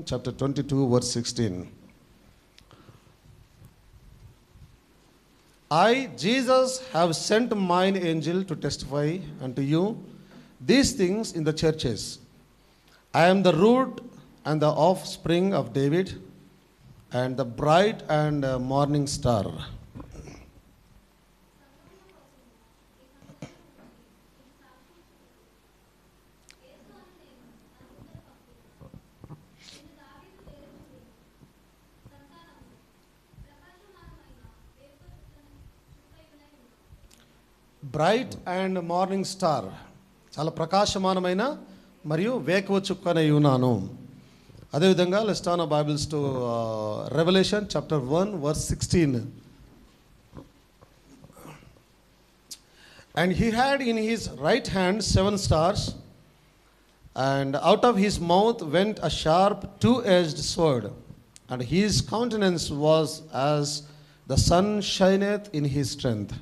chapter 22, verse 16. I, Jesus, have sent mine angel to testify unto you these things in the churches. I am the root and the offspring of David, and the bright and morning star. Bright and morning star, చాలా ప్రకాశమానమైన మరియు వేకువ చుక్కనై ఉన్నాను. అదేవిధంగా let's turn our Bibles to Revelation chapter 1 verse 16. And he had in his right hand 7 stars, and out of his mouth went a sharp two-edged sword, and his countenance was as the sun shineth in his strength.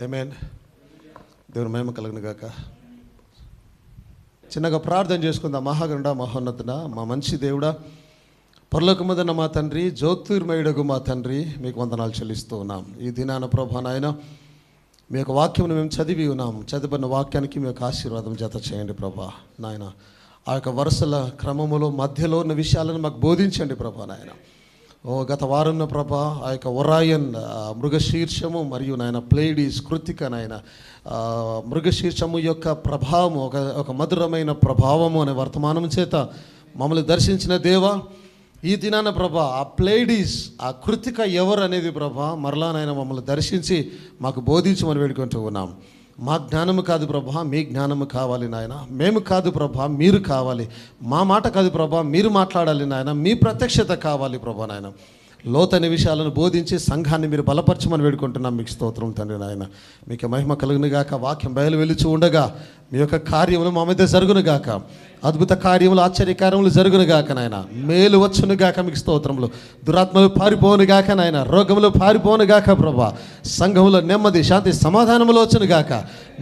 ఆమేన్. దేవుని మహిమ కలుగును గాక. చిన్నగా ప్రార్థన చేసుకుందాం. మహాగరుడ, మహోన్నతుడా, మా మంచి దేవుడా, పరలోకమందున్న మా తండ్రి, జ్యోతిర్మయుడగు మా తండ్రి, మీకు వందనాలు చెల్లిస్తూ ఉన్నాం. ఈ దినాన ప్రభా నాయన, మీ యొక్క వాక్యమును మేము చదివి ఉన్నాం. చదివిన వాక్యానికి మీ యొక్క ఆశీర్వాదం జత చేయండి ప్రభా నాయన. ఆ యొక్క వరుసల క్రమములో మధ్యలో ఉన్న విషయాలను మాకు బోధించండి ప్రభా నాయన. గత వారంలో ప్రభా ఆ యొక్క ఒరాయన్ మృగశీర్షము మరియు నాయన ప్లేడీస్ కృతిక నాయన మృగశీర్షము యొక్క ప్రభావము ఒక మధురమైన ప్రభావము అనే వర్తమానం చేత మమ్మల్ని దర్శించిన దేవా, ఈ దినాన ప్రభా ఆ ప్లేడీస్ ఆ కృతిక ఎవరు అనేది ప్రభా మరలా నాయన మమ్మల్ని దర్శించి మాకు బోధించమని వేడుకుంటూ ఉన్నాం. మా జ్ఞానము కాదు ప్రభా, మీ జ్ఞానము కావాలి నాయన. మేము కాదు ప్రభా, మీరు కావాలి. మా మాట కాదు ప్రభా, మీరు మాట్లాడాలి నాయన. మీ ప్రత్యక్షత కావాలి ప్రభా నాయన. లోతైన విషయాలను బోధించి సంఘాన్ని మీరు బలపరచమని వేడుకుంటున్నాం. మీకు స్తోత్రం తండ్రి నాయన. మీకు మహిమ కలుగునుగాక. వాక్యం బయలు వెలుచు ఉండగా మీ యొక్క కార్యములు మా మధ్య జరుగునుగాక. అద్భుత కార్యములు, ఆశ్చర్యకార్యములు జరుగునుగాక నాయన. మేలు వచ్చునుగాక. మీకు స్తోత్రములు. దురాత్మలు పారిపోనుగాక నాయన. రోగములు పారిపోనుగాక ప్రభా. సంఘములో నెమ్మది, శాంతి, సమాధానములు వచ్చునుగాక.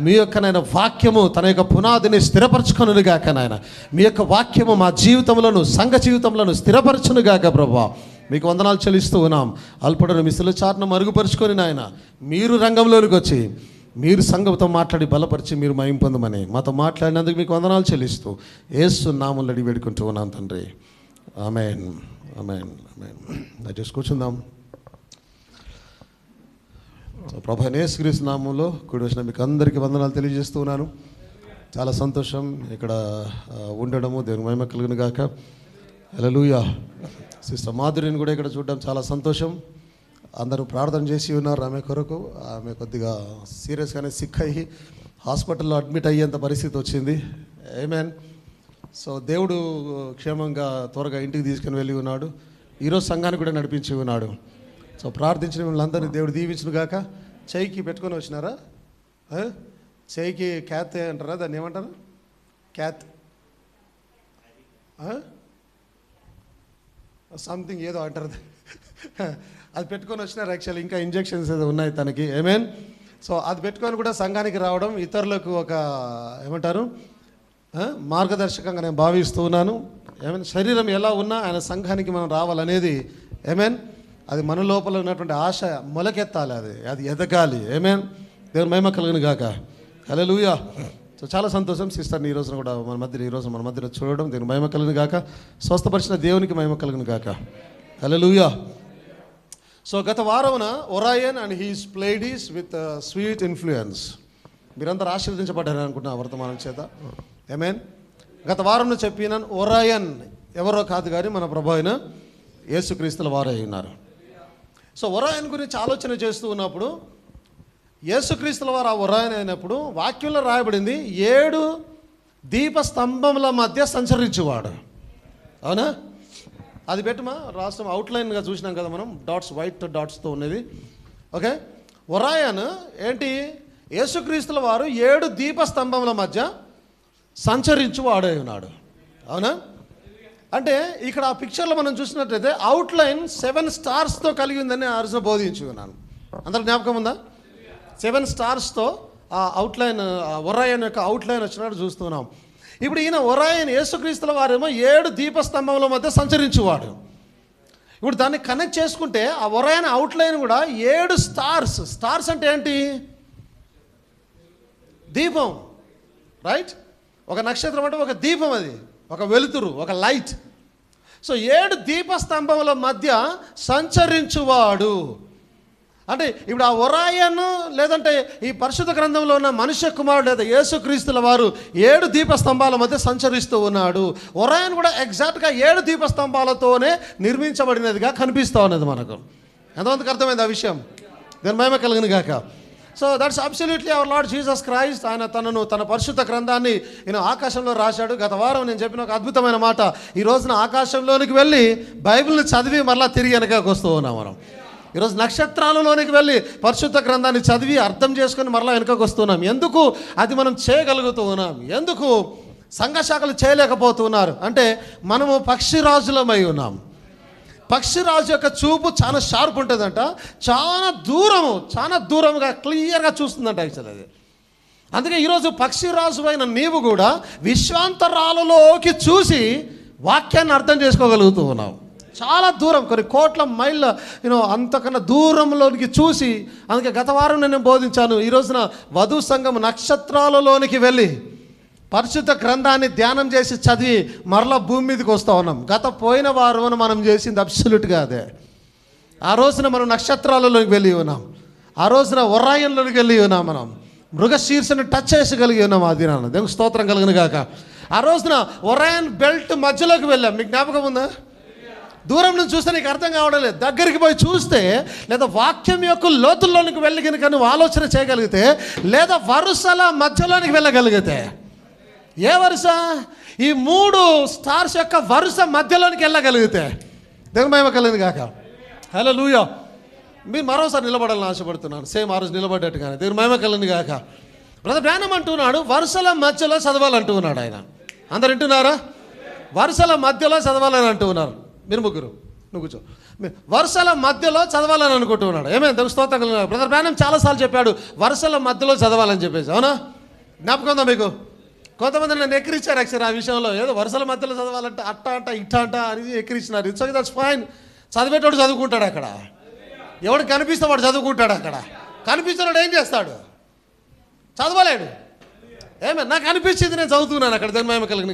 మీ యొక్క నాయన వాక్యము తన యొక్క పునాదిని స్థిరపరచుకొనుగాక నాయన. మీ యొక్క వాక్యము మా జీవితములను, సంఘ జీవితములను స్థిరపరచునుగాక ప్రభా. మీకు వందనాలు చెల్లిస్తూ ఉన్నాం. అల్పడను మిసుల చాటును మరుగుపరుచుకొని నాయన మీరు రంగంలోనికి వచ్చి మీరు సంఘంతో మాట్లాడి బలపరిచి మీరు మహిమ పొందమని మాతో మాట్లాడినందుకు మీకు వందనాలు చెల్లిస్తూ యేసు నామములో అడిగి వేడుకుంటూ ఉన్నాం తండ్రి. ఆమేన్, ఆమేన్, ఆమేన్. దయచేసి కూర్చుందాం. ప్రభువైన యేసుక్రీస్తు నామములో కూడి వచ్చిన మీకు అందరికీ వందనాలు తెలియజేస్తూ ఉన్నాను. చాలా సంతోషం ఇక్కడ ఉండడము. దేవుని మహిమ కలుగును గాక. హల్లెలూయా. సిస్టర్ మాధురిని కూడా ఇక్కడ చూడడం చాలా సంతోషం. అందరూ ప్రార్థన చేసి ఉన్నారు ఆమె కొరకు. ఆమె కొద్దిగా సీరియస్గానే సిక్ అయ్యి హాస్పిటల్లో అడ్మిట్ అయ్యేంత పరిస్థితి వచ్చింది. ఆమేన్. సో దేవుడు క్షేమంగా త్వరగా ఇంటికి తీసుకుని వెళ్ళి ఉన్నాడు. ఈరోజు సంఘాన్ని కూడా నడిపించి ఉన్నాడు. సో ప్రార్థించిన వీళ్ళందరినీ దేవుడు దీవించును గాక. చెయ్యికి పెట్టుకొని వచ్చినారా? చెయ్యికి క్యాత్ అంటారా? దాన్ని ఏమంటారు? క్యాత్ సంథింగ్ ఏదో అంటారు. అది పెట్టుకొని వచ్చినారు. యాక్చువల్లీ ఇంకా ఇంజెక్షన్స్ ఏదో ఉన్నాయి తనకి. ఆమేన్. సో అది పెట్టుకొని కూడా సంఘానికి రావడం ఇతరులకు ఒక ఏమంటారు మార్గదర్శకంగా నేను భావిస్తూ ఉన్నాను. ఆమేన్. శరీరం ఎలా ఉన్నా ఆయన సంఘానికి మనం రావాలనేది ఆమేన్. అది మన లోపల ఉన్నటువంటి ఆశ మొలకెత్తాలి, అది ఎదగాలి. ఆమేన్. దేవుని మహిమ కలుగును గాక. హల్లెలూయా. సో చాలా సంతోషం సిస్టర్ని ఈ రోజున కూడా మన మధ్యలో చూడడం. దేవుని మహిమ కలుగును గాక. స్వస్థపరిచిన దేవునికి మహిమ కలుగును గాక. హల్లెలూయా. సో గత వారమున Orion and his Pleiades with sweet influence. మీరందరూ ఆశీర్వదించబడ్డారని అనుకుంటున్నా వర్తమానం చేత. ఆమేన్. గత వారంలో చెప్పిన ఒరాయన్ ఎవరో కాదు కానీ మన ప్రభు అయిన యేసుక్రీస్తుల వారు అయి ఉన్నారు. సో ఒరాయన్ గురించి ఆలోచన చేస్తూ ఉన్నప్పుడు యేసుక్రీస్తుల వారు ఆ ఒరాయన్ అయినప్పుడు వాక్యంలో రాయబడింది 7 దీపస్తంభముల మధ్య సంచరించేవాడు. అవునా? అది పెట్టమా రాష్ట్రం అవుట్లైన్గా చూసినాం కదా మనం, డాట్స్, వైట్ డాట్స్తో ఉన్నది. ఓకే. ఒరాయన్ ఏంటి? యేసుక్రీస్తుల వారు 7 దీపస్తంభముల మధ్య సంచరించు వాడై ఉన్నాడు. అవునా? అంటే ఇక్కడ ఆ పిక్చర్లో మనం చూసినట్లయితే అవుట్లైన్ 7 స్టార్స్తో కలిగి ఉందని అర్జున బోధించుకున్నాను. అందరికి జ్ఞాపకం ఉందా? 7 స్టార్స్తో ఆ అవుట్లైన్, ఒరాయన్ యొక్క అవుట్లైన్ వచ్చినట్టు చూస్తున్నాం. ఇప్పుడు ఈయన ఒరాయన్ యేసుక్రీస్తుల వారేమో 7 దీపస్తంభముల మధ్య సంచరించువాడు. ఇప్పుడు దాన్ని కనెక్ట్ చేసుకుంటే ఆ ఒరాయన్ అవుట్లైన్ కూడా 7 స్టార్స్. స్టార్స్ అంటే ఏంటి? దీపం, రైట్? ఒక నక్షత్రం అంటే ఒక దీపం, అది ఒక వెలుతురు, ఒక లైట్. సో 7 దీపస్తంభముల మధ్య సంచరించువాడు అంటే ఇప్పుడు ఆ ఒరాయన్ లేదంటే ఈ పరిశుద్ధ గ్రంథంలో ఉన్న మనుష్య కుమారుడు లేదా యేసుక్రీస్తుల వారు 7 దీపస్తంభాల మధ్య సంచరిస్తూ ఉన్నాడు. ఒరాయన్ కూడా ఎగ్జాక్ట్గా 7 దీపస్తంభాలతోనే నిర్మించబడినదిగా కనిపిస్తూ ఉన్నది మనకు. ఎంతమందికి అర్థమైంది ఆ విషయం? దాని మహిమ కలిగిన గాక. So that's absolutely our Lord Jesus Christ. ఆయన తన పరిశుద్ధ గ్రంథాన్ని ఆకాశంలో రాశాడు. గత వారం నేను చెప్పిన ఒక అద్భుతమైన మాట, ఈ రోజున ఆకాశంలోనికి వెళ్ళి బైబిల్ని చదివి మరలా తిరిగి వెనకకు వస్తూ ఉన్నాం మనం. ఈరోజు నక్షత్రాలలోనికి వెళ్ళి పరిశుద్ధ గ్రంథాన్ని చదివి అర్థం చేసుకొని మరలా వెనుకకు వస్తున్నాం. ఎందుకు అది మనం చేయగలుగుతూ ఉన్నాం? ఎందుకు సంఘశాఖలు చేయలేకపోతున్నారు అంటే మనము పక్షిరాజులమై ఉన్నాం. పక్షిరాజు యొక్క చూపు చాలా షార్ప్ ఉంటుందంట, చాలా దూరంగా క్లియర్గా చూస్తుందంట యాక్చువల్ అది. అందుకే ఈరోజు పక్షిరాజు అయిన నీవు కూడా విశ్వాంతరాలలోకి చూసి వాక్యాన్ని అర్థం చేసుకోగలుగుతూ ఉన్నావు. చాలా దూరం, కొన్ని కోట్ల మైళ్ళ అంతకన్నా దూరంలోనికి చూసి. అందుకే గత వారం నేను బోధించాను, ఈ రోజున వధు సంఘం నక్షత్రాలలోనికి వెళ్ళి పరిశుద్ధ గ్రంథాన్ని ధ్యానం చేసి చదివి మరలా భూమి మీదకి వస్తూ ఉన్నాం. పోయిన వారం మనం చేసింది అబ్సల్యూట్గా అదే. ఆ రోజున మనం నక్షత్రాలలోకి వెళ్ళి ఉన్నాం, ఆ రోజున ఒరాయన్లోకి వెళ్ళి ఉన్నాం, మనం మృగశీర్షను టచ్ చేసగలిగి ఉన్నాం. ఆ దినాన దేవునికి స్తోత్రం కలిగిన గాక. ఆ రోజున ఒరాయన్ బెల్ట్ మధ్యలోకి వెళ్ళాం. మీకు జ్ఞాపకం ఉందా? దూరం నుంచి చూస్తే నీకు అర్థం కావడం లేదు, దగ్గరికి పోయి చూస్తే లేదా వాక్యం యొక్క లోతుల్లోనికి వెళ్ళి కనుక నువ్వు ఆలోచన చేయగలిగితే, లేదా వరుసల మధ్యలోనికి వెళ్ళగలిగితే. ఏ వరుస? ఈ 3 స్టార్స్ యొక్క వరుస మధ్యలోనికి వెళ్ళగలిగితే దేవుని మహిమ కలిగింది కాక. హల్లెలూయా. మీరు మరోసారి నిలబడాలని ఆశపడుతున్నాను, సేమ్ ఆ రోజు నిలబడ్డట్టుగానే. దేవుని మహిమ కలిగింది కాక. బ్రదర్ బ్రానమ్ అంటున్నాడు వరుసల మధ్యలో చదవాలంటూ ఉన్నాడు ఆయన. అందరు వింటున్నారా? వరుసల మధ్యలో చదవాలని అంటూ ఉన్నారు. మీరు ముగ్గురు నువ్వు కూర్చో. వరుసల మధ్యలో చదవాలని అనుకుంటూ ఉన్నాడు. ఏమైనా దేవుని స్తోత్రం కలిగిన. బ్రదర్ బ్రానమ్ చాలాసార్లు చెప్పాడు వరుసల మధ్యలో చదవాలని చెప్పేసి, అవునా? జ్ఞాపకం ఉందా మీకు? కొంతమంది నన్ను ఎక్కిరించారు యాక్చువల్ ఆ విషయంలో. ఏదో వరుసల మధ్యలో చదవాలంటే అట్ట ఇట్ట అని ఎక్కిరించినారు. It's okay, that's fine. చదివేటోడు చదువుకుంటాడు అక్కడ, ఎవడు కనిపిస్తే వాడు చదువుకుంటాడు అక్కడ. కనిపించినోడు ఏం చేస్తాడు? చదవలేడు. ఏమైనా నాకు అనిపించింది, నేను చదువుతున్నాను అక్కడ. దాని మేము కలిగిన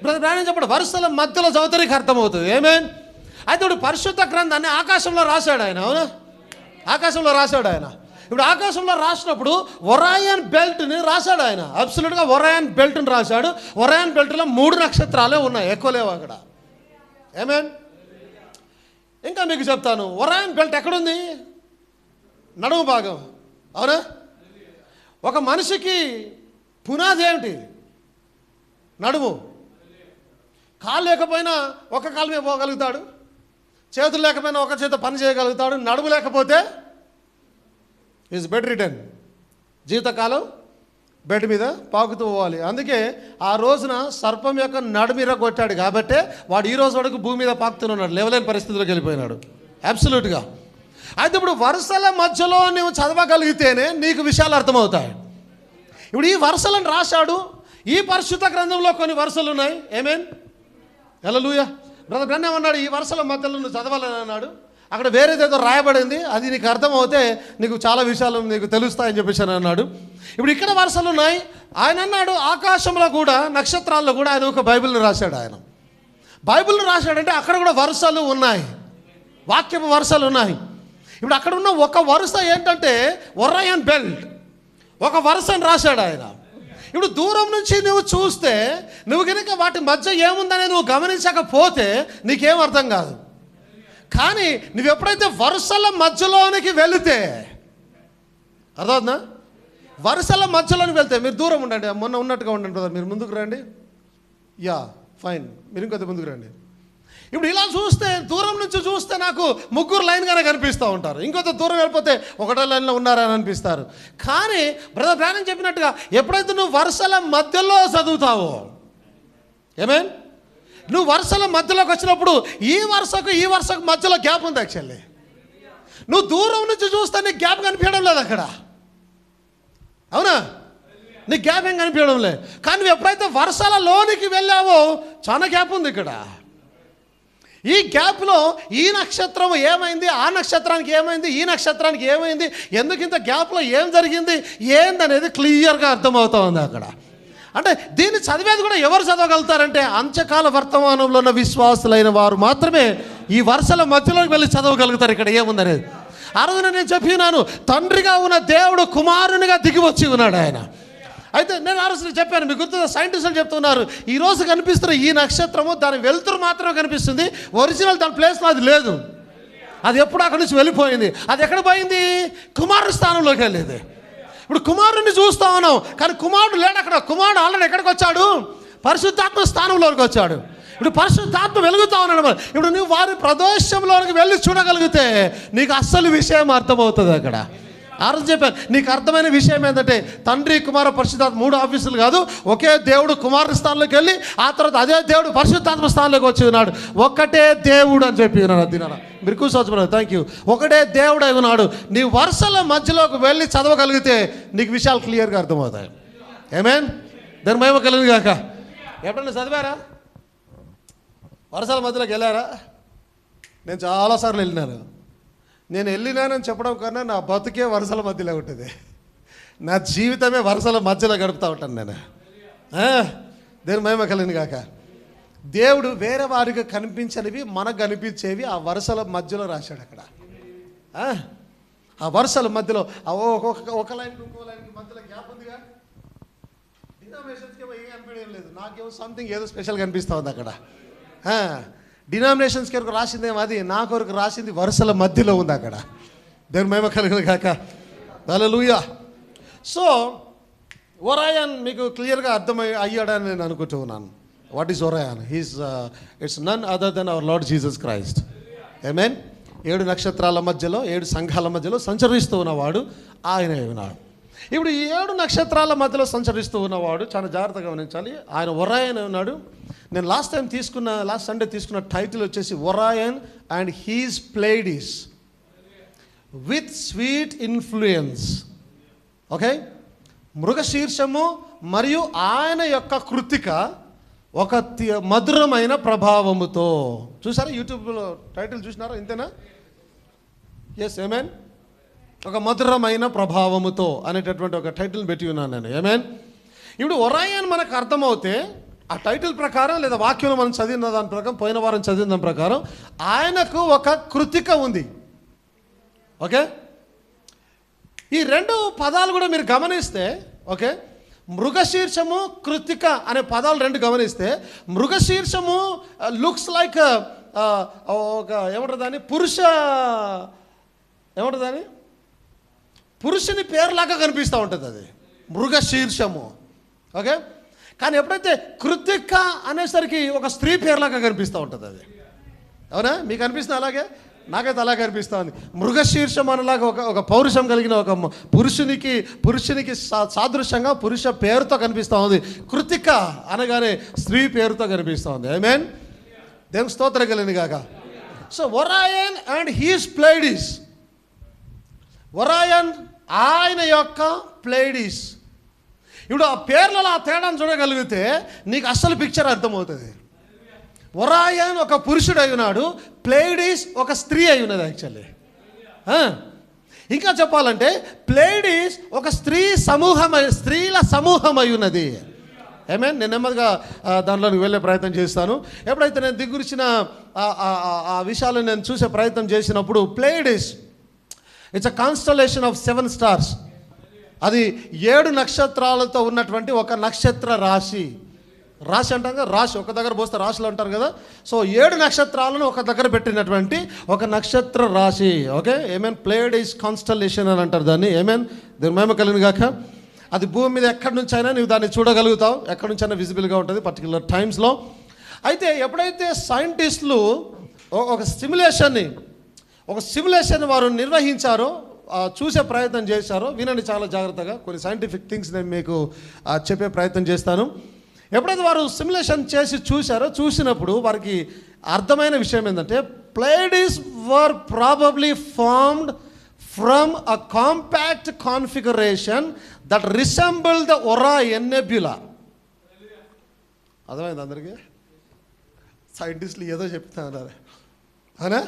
బ్రదర్ బ్రానమ్ చెప్పాడు వరుసల మధ్యలో చదివితే నీకు అర్థమవుతుంది. ఏమేన్ అయితే ఇప్పుడు పరిశుద్ధ గ్రంథాన్ని ఆకాశంలో రాశాడు ఆయన, అవునా? ఆకాశంలో రాశాడు ఆయన. ఇప్పుడు ఆకాశంలో రాసినప్పుడు ఒరాయన్ బెల్ట్ని రాశాడు ఆయన. అబ్సల్యూట్గా ఒరాయన్ బెల్ట్ని రాశాడు. ఒరాయన్ బెల్ట్లో 3 నక్షత్రాలే ఉన్నాయి, ఎక్కువ లేవు అక్కడ. ఏమేన్ ఇంకా మీకు చెప్తాను, ఒరాయన్ బెల్ట్ ఎక్కడుంది? నడుము భాగం, అవునా? ఒక మనిషికి పునాది ఏమిటి? నడుము. కాలు లేకపోయినా ఒక కాలు మీద పోగలుగుతాడు, చేతులు లేకపోయినా ఒక చేత పని చేయగలుగుతాడు. నడుము లేకపోతే ఈజ్ బెడ్ రిటర్న్, జీవితకాలం బెడ్ మీద పాకుతూ పోవాలి. అందుకే ఆ రోజున సర్పం యొక్క నడుమిర కొట్టాడు కాబట్టే వాడు ఈ రోజు వరకు భూమి మీద పాకుతున్నాడు, లేవలేని పరిస్థితిలోకి వెళ్ళిపోయినాడు. అబ్సల్యూట్గా. అయితే ఇప్పుడు వరుసల మధ్యలో నువ్వు చదవగలిగితేనే నీకు విషయాలు అర్థమవుతాయి. ఇప్పుడు ఈ వరుసలను రాశాడు. ఈ పరిశుద్ధ గ్రంథంలో కొన్ని వరుసలు ఉన్నాయి. ఏమేన్ హల్లెలూయా. బ్రదర్ బ్రానమ్ అన్నాడు ఈ వరుసల మధ్యలో నువ్వు చదవాలని అన్నాడు. అక్కడ వేరేదేదో రాయబడింది, అది నీకు అర్థమవుతే నీకు చాలా విషయాలు నీకు తెలుస్తాయని చెప్పేసి అన్నాడు. ఇప్పుడు ఇక్కడ వరుసలు ఉన్నాయి. ఆయన అన్నాడు ఆకాశంలో కూడా నక్షత్రాల్లో కూడా ఆయన ఒక బైబిల్ని రాశాడు. ఆయన బైబిల్ని రాశాడంటే అక్కడ కూడా వరుసలు ఉన్నాయి, వాక్యపు వరుసలు ఉన్నాయి. ఇప్పుడు అక్కడ ఉన్న ఒక వరుస ఏంటంటే ఒరాయన్ బెల్ట్, ఒక వరుసను రాశాడు ఆయన. ఇప్పుడు దూరం నుంచి నువ్వు చూస్తే నువ్వు కనుక వాటి మధ్య ఏముందనే నువ్వు గమనించకపోతే నీకేం అర్థం కాదు. కానీ నువ్వు ఎప్పుడైతే వరుసల మధ్యలోనికి వెళితే అర్థమవుతుందా? వరుసల మధ్యలోనికి వెళ్తే మీరు దూరం ఉండండి, మొన్న ఉన్నట్టుగా ఉండండి బ్రదర్, మీరు ముందుకు రండి. యా ఫైన్, మీరు ఇంకొద్ది ముందుకు రండి. ఇప్పుడు ఇలా చూస్తే దూరం నుంచి చూస్తే నాకు 3 లైన్గానే కనిపిస్తూ ఉంటారు. ఇంకొంత దూరం వెళ్ళిపోతే 1 లైన్లో ఉన్నారని అనిపిస్తారు. కానీ బ్రదర్ బ్రానమ్ చెప్పినట్టుగా ఎప్పుడైతే నువ్వు వరుసల మధ్యలో చదువుతావో, ఏమేన్ నువ్వు వరుసల మధ్యలోకి వచ్చినప్పుడు ఈ వరుసకు మధ్యలో గ్యాప్ ఉంది. యాక్చువల్లీ నువ్వు దూరం నుంచి చూస్తే నీకు గ్యాప్ కనిపించడం లేదు అక్కడ, అవునా? నీకు గ్యాప్ ఏం కనిపించడం లేదు. కానీ నువ్వు ఎప్పుడైతే వరుసల లోనికి వెళ్ళావో చాలా గ్యాప్ ఉంది ఇక్కడ. ఈ గ్యాప్లో ఈ నక్షత్రం ఏమైంది, ఆ నక్షత్రానికి ఏమైంది, ఈ నక్షత్రానికి ఏమైంది, ఎందుకు ఇంత గ్యాప్లో ఏం జరిగింది ఏందనేది క్లియర్గా అర్థమవుతా ఉంది అక్కడ. అంటే దీన్ని చదివేది కూడా ఎవరు చదవగలుగుతారంటే అంత్యకాల వర్తమానంలో ఉన్న విశ్వాసులైన వారు మాత్రమే ఈ వరుసల మధ్యలోకి వెళ్ళి చదవగలుగుతారు ఇక్కడ ఏముందనేది. ఆ రోజున నేను చెప్పినాను, తండ్రిగా ఉన్న దేవుడు కుమారునిగా దిగి వచ్చి ఉన్నాడు ఆయన. అయితే నేను ఆ రోజు చెప్పాను, మీకు గుర్తుందా, సైంటిస్టులు చెప్తున్నారు ఈరోజు కనిపిస్తున్న ఈ నక్షత్రము దాని వెలుతురు మాత్రమే కనిపిస్తుంది, ఒరిజినల్ దాని ప్లేస్లో అది లేదు. అది ఎప్పుడు అక్కడి నుంచి వెళ్ళిపోయింది. అది ఎక్కడ పోయింది? కుమారుని స్థానంలోకి వెళ్ళేది. ఇప్పుడు కుమారుని చూస్తూ ఉన్నాం, కానీ కుమారుడు లేడు అక్కడ. కుమారుడు ఆల్రెడీ ఎక్కడికి వచ్చాడు? పరిశుద్ధాత్మ స్థానంలోకి వచ్చాడు. ఇప్పుడు పరిశుద్ధాత్మ వెలుగుతా ఉన్నాడు. ఇప్పుడు నువ్వు వారి ప్రదేశంలోకి వెళ్ళి చూడగలిగితే నీకు అస్సలు విషయం అర్థమవుతుంది అక్కడ. ఆ రోజు చెప్పాను, నీకు అర్థమైన విషయం ఏంటంటే తండ్రి కుమార పరిశుద్ధాత్మ 3 ఆఫీసులు కాదు, ఒకే దేవుడు కుమారుని స్థానంలోకి వెళ్ళి ఆ తర్వాత అదే దేవుడు పరిశుద్ధాత్మ స్థానంలోకి వచ్చి ఉన్నాడు. ఒక్కటే దేవుడు అని చెప్పి ఉన్నాడు. తినాలి మీరు కూర్చోవచ్చు. Thank you. ఒకటే దేవుడు అయి ఉన్నాడు. నీ వరుసల మధ్యలోకి వెళ్ళి చదవగలిగితే నీకు విషయాలు క్లియర్గా అర్థమవుతాయి. ఏమేన్ దాని మహిమ కలిగింది కాక. ఎప్పుడన్నా చదివారా? వరుసల మధ్యలోకి వెళ్ళారా? నేను చాలాసార్లు వెళ్ళినాను. నేను వెళ్ళినానని చెప్పడం కన్నా నా బతుకే వరుసల మధ్యలో ఉంటుంది. నా జీవితమే వరుసల మధ్యలో గడుపుతూ ఉంటాను నేను. దేని మహిమ కలిగింది కాక. దేవుడు వేరే వారికి కనిపించనివి మనకు కనిపించేవి ఆ వరుసల మధ్యలో రాశాడు అక్కడ. ఆ వరుసల మధ్యలో ఒక లైన్కి ఇంకో లైన్కి మధ్యలో గ్యాప్ ఉందిగా. డినామినేషన్స్కి ఏమో ఏం కనిపించడం లేదు, నాకేమో సంథింగ్ ఏదో స్పెషల్ కనిపిస్తూ ఉంది అక్కడ. డినామినేషన్స్ కొరకు రాసిందేమో అది, నా కొరకు రాసింది వరుసల మధ్యలో ఉంది అక్కడ. దేవుని మహిమ కలిగిన కాక. హల్లెలూయా. సో ఒరాయాన్ మీకు క్లియర్గా అయ్యాడని నేను అనుకుంటూ ఉన్నాను. What is Orion? It's none other than our Lord Jesus Christ. Amen. 7 నక్షత్రాల మధ్యలో 7 సంఘాల మధ్యలో సంచరిస్తూ ఉన్నవాడు ఆయన ఉన్నాడు. ఇప్పుడు ఈ 7 నక్షత్రాల మధ్యలో సంచరిస్తూ ఉన్నవాడు చాలా జాగ్రత్తగా గమనించాలి. ఆయన ఒరాయన్ ఉన్నాడు. నేను లాస్ట్ సండే తీసుకున్న టైటిల్ వచ్చేసి Orion and his Pleiades with sweet influence. Okay, మృగశీర్షము మరియు ఆయన యొక్క కృతిక ఒక మధురమైన ప్రభావముతో. చూసారా యూట్యూబ్లో టైటిల్ చూసినారా? ఇంతేనా? ఎస్, ఆమేన్. ఒక మధురమైన ప్రభావముతో అనేటటువంటి ఒక టైటిల్ పెట్టి ఉన్నాను నేను. ఆమేన్. ఇప్పుడు ఒరాయన్ మనకు అర్థమవుతే ఆ టైటిల్ ప్రకారం లేదా వాక్యంలో మనం చదివిన దాని ప్రకారం, పోయిన వారం చదివిన దాని ప్రకారం ఆయనకు ఒక కృతిక ఉంది. ఓకే, ఈ 2 పదాలు కూడా మీరు గమనిస్తే, ఓకే, మృగశీర్షము కృతిక అనే పదాలు 2 గమనిస్తే, మృగశీర్షము లుక్స్ లైక్ ఒక ఏమంటారు దాన్ని, పురుషుని పేరులాగా కనిపిస్తూ ఉంటుంది అది మృగశీర్షము. ఓకే, కానీ ఎప్పుడైతే కృతిక అనేసరికి ఒక స్త్రీ పేరులాగా కనిపిస్తూ ఉంటుంది అది. అవునా? మీకు అనిపిస్తుంది అలాగే? నాకైతే అలాగే అనిపిస్తూ ఉంది. మృగశీర్షం అనేలాగా ఒక పౌరుషం కలిగిన ఒక పురుషునికి సాదృశ్యంగా పురుష పేరుతో కనిపిస్తూ ఉంది. కృతిక అనగానే స్త్రీ పేరుతో కనిపిస్తూ ఉంది. ఆమేన్. దేవుని స్తోత్రం కలిగింది కాక. So Orion and his Pleiades. Orion ఆయన యొక్క ప్లేడీస్. ఇప్పుడు ఆ పేర్లలో ఆ తేడాను చూడగలిగితే నీకు అస్సలు పిక్చర్ అర్థమవుతుంది. ఒరాయన్ ఒక పురుషుడు అయి ఉన్నాడు, ప్లేడీస్ ఒక స్త్రీ అయి ఉన్నది యాక్చువల్లీ. ఇంకా చెప్పాలంటే ప్లేడీస్ ఒక స్త్రీల సమూహం అయి ఉన్నది. ఆమేన్. నేను నెమ్మదిగా దానిలోకి వెళ్ళే ప్రయత్నం చేస్తాను. ఎప్పుడైతే నేను దిగురిచిన ఆ విషయాలను నేను చూసే ప్రయత్నం చేసినప్పుడు Pleiades it's a constellation of 7 stars. అది 7 నక్షత్రాలతో ఉన్నటువంటి ఒక నక్షత్ర రాశి. రాశి అంటాం కదా, రాశి ఒక దగ్గర పోస్తే రాశులు అంటారు కదా. సో 7 నక్షత్రాలను ఒక దగ్గర పెట్టినటువంటి ఒక నక్షత్ర రాశి. ఓకే, ఏమేన్ ప్లేడీస్ కాన్స్టలేషన్ అని అంటారు దాన్ని. ఏమేన్ దీని మహిమ కలిగిన గాక. అది భూమి మీద ఎక్కడి నుంచి అయినా నువ్వు దాన్ని చూడగలుగుతావు, ఎక్కడి నుంచి అయినా విజిబుల్గా ఉంటుంది పర్టికులర్ టైమ్స్లో. అయితే ఎప్పుడైతే సైంటిస్టులు ఒక సిమ్యులేషన్ వారు నిర్వహించారో, చూసే ప్రయత్నం చేశారో, వినండి చాలా జాగ్రత్తగా. కొన్ని సైంటిఫిక్ థింగ్స్ నేను మీకు చెప్పే ప్రయత్నం చేస్తాను. ఎప్పుడైతే వారు సిమ్యులేషన్ చేసి చూసినప్పుడు వారికి అర్థమైన విషయం ఏంటంటే Pleiades were probably formed from a compact configuration that resemble the Orion nebula. అర్థమైంది అందరికీ? సైంటిస్టులు ఏదో చెప్తున్నారు అవునా?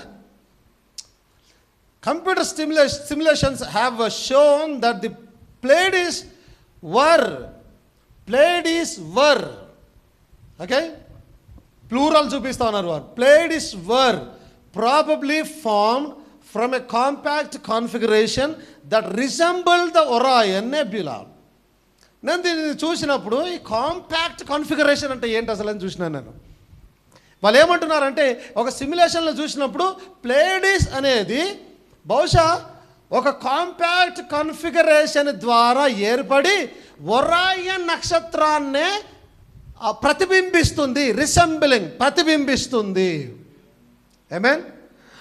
Computer simulations have shown that the Pleiades were, okay, plural చూపిస్తా ఉన్నారు వారు. Pleiades were probably formed from a compact configuration that resembled the Orion Nebula. నేను దీన్ని చూసినప్పుడు ఈ కాంపాక్ట్ కాన్ఫిగరేషన్ అంటే ఏంటి అసలు అని చూసినాను నేను. వాళ్ళు ఏమంటున్నారంటే ఒక సిమ్యులేషన్లో చూసినప్పుడు ప్లేడీస్ అనేది బహుశా ఒక కాంపాక్ట్ కాన్ఫిగరేషన్ ద్వారా ఏర్పడి ఒరాయన్ నక్షత్రాన్నే ప్రతిబింబిస్తుంది, ప్రతిబింబిస్తుంది. ఆమేన్.